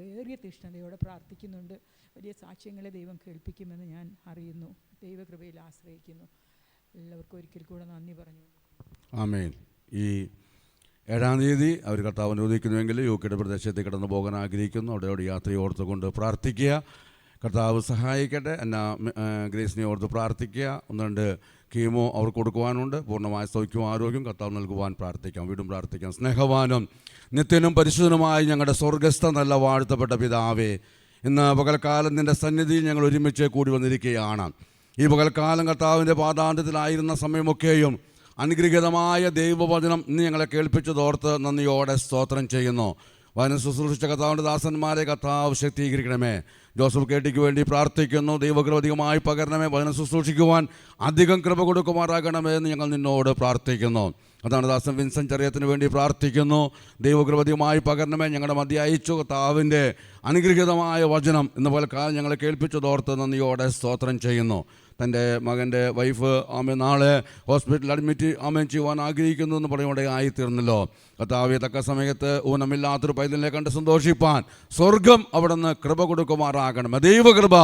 ഏറിയ തീഷ്ണതയോടെ പ്രാർത്ഥിക്കുന്നുണ്ട്. വലിയ സാക്ഷ്യങ്ങളെ ദൈവം കേൾപ്പിക്കുമെന്ന് ഞാൻ അറിയുന്നു. ദൈവകൃപയിൽ ആശ്രയിക്കുന്നു. എല്ലാവർക്കും ഒരിക്കൽ കൂടെ നന്ദി പറഞ്ഞു. ആമേൻ. ഈ 7-ാം തീയതി അവർ കർത്താവ് അനുവദിക്കുന്നുവെങ്കിൽ യുകെയുടെ പ്രദേശത്തേക്ക് കടന്നു പോകാൻ ആഗ്രഹിക്കുന്നു. അവിടെ യാത്രയെ ഓർത്തുകൊണ്ട് പ്രാർത്ഥിക്കുക. കർത്താവ് സഹായിക്കട്ടെ. എന്നാ ഗ്രേസിനെ ഓർത്ത് പ്രാർത്ഥിക്കുക. 1-2 കീമോ അവർക്ക് കൊടുക്കുവാനുണ്ട്. പൂർണ്ണമായ സൗഖ്യവും ആരോഗ്യം കർത്താവ് നൽകുവാൻ പ്രാർത്ഥിക്കാം. വീണ്ടും പ്രാർത്ഥിക്കാം. സ്നേഹവാനും നിത്യനും പരിശുദ്ധനുമായി ഞങ്ങളുടെ സ്വർഗസ്ഥ നല്ല വാഴ്ത്തപ്പെട്ട പിതാവേ, ഇന്ന് പകൽക്കാലം നിൻ്റെ സന്നിധിയിൽ ഞങ്ങൾ ഒരുമിച്ച് കൂടി വന്നിരിക്കുകയാണ്. ഈ പകൽക്കാലം കർത്താവിൻ്റെ പാദാന്തത്തിലായിരുന്ന സമയമൊക്കെയും അനുഗ്രഹീതമായ ദൈവവചനം ഇന്ന് ഞങ്ങളെ കേൾപ്പിച്ചതോർത്ത് നന്ദിയോടെ സ്തോത്രം ചെയ്യുന്നു. വചനം ശുശ്രൂഷിച്ച കർത്താവിൻ്റെ ദാസന്മാരെ കർത്താവ് ശക്തീകരിക്കണമേ. ജോസഫ് കേട്ടിക്ക് വേണ്ടി പ്രാർത്ഥിക്കുന്നു. ദൈവകൃപ അധികമായി പകരണമേ. വചനം ശുശ്രൂഷിക്കുവാൻ അധികം കൃപ കൊടുക്കുമാറാകണമേ എന്ന് ഞങ്ങൾ നിന്നോട് പ്രാർത്ഥിക്കുന്നു. അതാണ് ദാസൻ വിൻസെൻ്റ് ചെറിയത്തിന് വേണ്ടി പ്രാർത്ഥിക്കുന്നു. ദൈവകൃപ അധികമായി പകരണമേ. ഞങ്ങളുടെ മധ്യ അയച്ചു കർത്താവിൻ്റെ അനുഗ്രഹീതമായ വചനം ഇന്ന് പോലെ കാലം ഞങ്ങളെ കേൾപ്പിച്ചതോർത്ത് നന്ദിയോടെ സ്തോത്രം ചെയ്യുന്നു. തൻ്റെ മകൻ്റെ വൈഫ് നാളെ ഹോസ്പിറ്റലിൽ അഡ്മിറ്റ് ചെയ്യുവാൻ ആഗ്രഹിക്കുന്നു എന്ന് പറയുമ്പോൾ ആയിത്തീർന്നല്ലോ. കർത്താവെ, തക്ക സമയത്ത് ഊനമില്ലാത്തൊരു പൈതലിനെ കണ്ട് സന്തോഷിപ്പാൻ സ്വർഗം അവിടെ നിന്ന് കൃപ കൊടുക്കുമാറാകണമേ. ദൈവകൃപ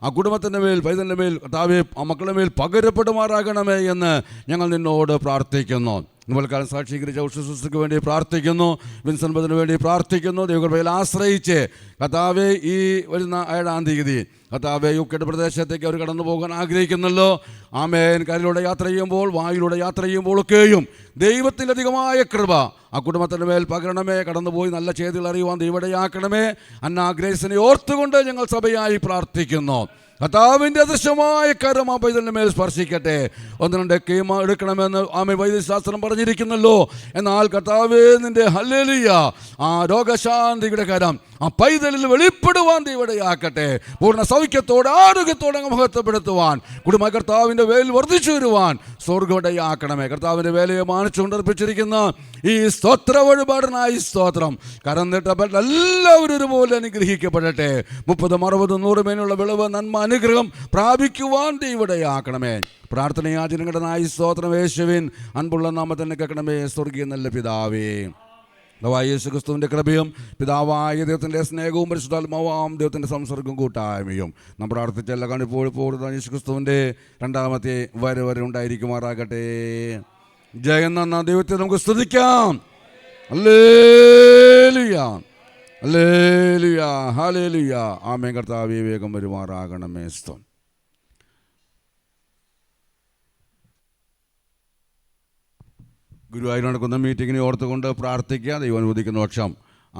ആ കുടുംബത്തിൻ്റെ മേൽ, പൈതലിൻ്റെ മേൽ, കർത്താവെ ആ മക്കളുടെ മേൽ പകരപ്പെടുമാറാകണമേ എന്ന് ഞങ്ങൾ നിന്നോട് പ്രാർത്ഥിക്കുന്നു. ഇതുപോലെക്കാലം സാക്ഷീകരിച്ച ഉഷസുക്ക് വേണ്ടി പ്രാർത്ഥിക്കുന്നു. വിൻസെൻ്റ് ബദന് വേണ്ടി പ്രാർത്ഥിക്കുന്നു. ദൈവകൃപയിൽ ആശ്രയിച്ച് കർത്താവെ ഈ വരുന്ന 7-ാം തീയതി കർത്താവേ യുക്കയുടെ പ്രദേശത്തേക്ക് അവർ കടന്നു പോകാൻ ആഗ്രഹിക്കുന്നല്ലോ. ആമേൻ. കരയിലൂടെ യാത്ര ചെയ്യുമ്പോൾ, വായിലൂടെ യാത്ര ചെയ്യുമ്പോഴൊക്കെയും ദൈവത്തിൻ്റെ അധികമായ കൃപ ആ കുടുംബത്തിൻ്റെ മേൽ പകരണമേ. കടന്നുപോയി നല്ല ചെയ്തികൾ അറിയുവാൻ ദൈവടയാക്കണമേ. അന്നാ ഗ്രേസിനെ ഓർത്തുകൊണ്ട് ഞങ്ങൾ സഭയായി പ്രാർത്ഥിക്കുന്നു. കർത്താവിൻ്റെ അദൃശ്യമായ കരം ആ പൈതലിൻ്റെ മേൽ സ്പർശിക്കട്ടെ. 1-2 കീമ എടുക്കണമെന്ന് വൈദ്യശാസ്ത്രം പറഞ്ഞിരിക്കുന്നല്ലോ. എന്നാൽ കർത്താവേ നിൻ്റെ ഹല്ലേലൂയ ആ രോഗശാന്തിയുടെ കരം ആ പൈതലിൽ വെളിപ്പെടുവാൻ ദൈവടയാക്കട്ടെ. പൂർണ്ണ സൗഖ്യത്തോടെ ആരോഗ്യത്തോടെ അങ്ങ് മഹത്വപ്പെടുത്തുവാൻ, കുടുംബ കർത്താവിൻ്റെ വേൽ വർദ്ധിച്ചു വരുവാൻ സ്വർഗ്ഗവടയാക്കണമേ. കർത്താവിൻ്റെ വേലയെ മാനിച്ചുകൊണ്ടർപ്പിച്ചിരിക്കുന്ന ഈ സ്തോത്ര വഴിപാടിനായി സ്തോത്രം. കരം നീട്ടപ്പെട്ട എല്ലാവരും ഒരുപോലെ അനുഗ്രഹിക്കപ്പെടട്ടെ. 30, 60, 100 മേനുള്ള വിളവ്, നന്മ, അനുഗ്രഹം പ്രാപിക്കുവാൻ ദൈവടയാക്കണമേ. പ്രാർത്ഥനയാചനങ്ങളുടെ നായി സ്തോത്രം. യേശുവിൻ അൻപുള്ള നാമത്തിൽ കേൾക്കണമേ. സ്വർഗീയ നല്ല പിതാവേ, യേശു ക്രിസ്തുവിൻ്റെ കൃപയും പിതാവായ ദൈവത്തിൻ്റെ സ്നേഹവും പരിശുദ്ധാത്മാവാം ദൈവത്തിൻ്റെ സംസർഗവും കൂട്ടായ്മയും നാം പ്രാർത്ഥിച്ച എല്ലാ കാണിപ്പോഴും യേശു ക്രിസ്തുവിൻ്റെ രണ്ടാമത്തെ വരെ ഉണ്ടായിരിക്കുമാറാകട്ടെ. ജയം നന്ന ദൈവത്തെ നമുക്ക് സ്തുതിക്കാം. ഹല്ലേലൂയ, ഹല്ലേലൂയ, ഹല്ലേലൂയ. ആമേൻ. കർത്താവേ വേഗം വരുമാറാകണമേ. സ്തോത്രം. ഗുരുവായൂർ നടക്കുന്ന മീറ്റിങ്ങിനെ ഓർത്തുകൊണ്ട് പ്രാർത്ഥിക്കുക. ദൈവം അനുവദിക്കുന്ന പക്ഷം ആ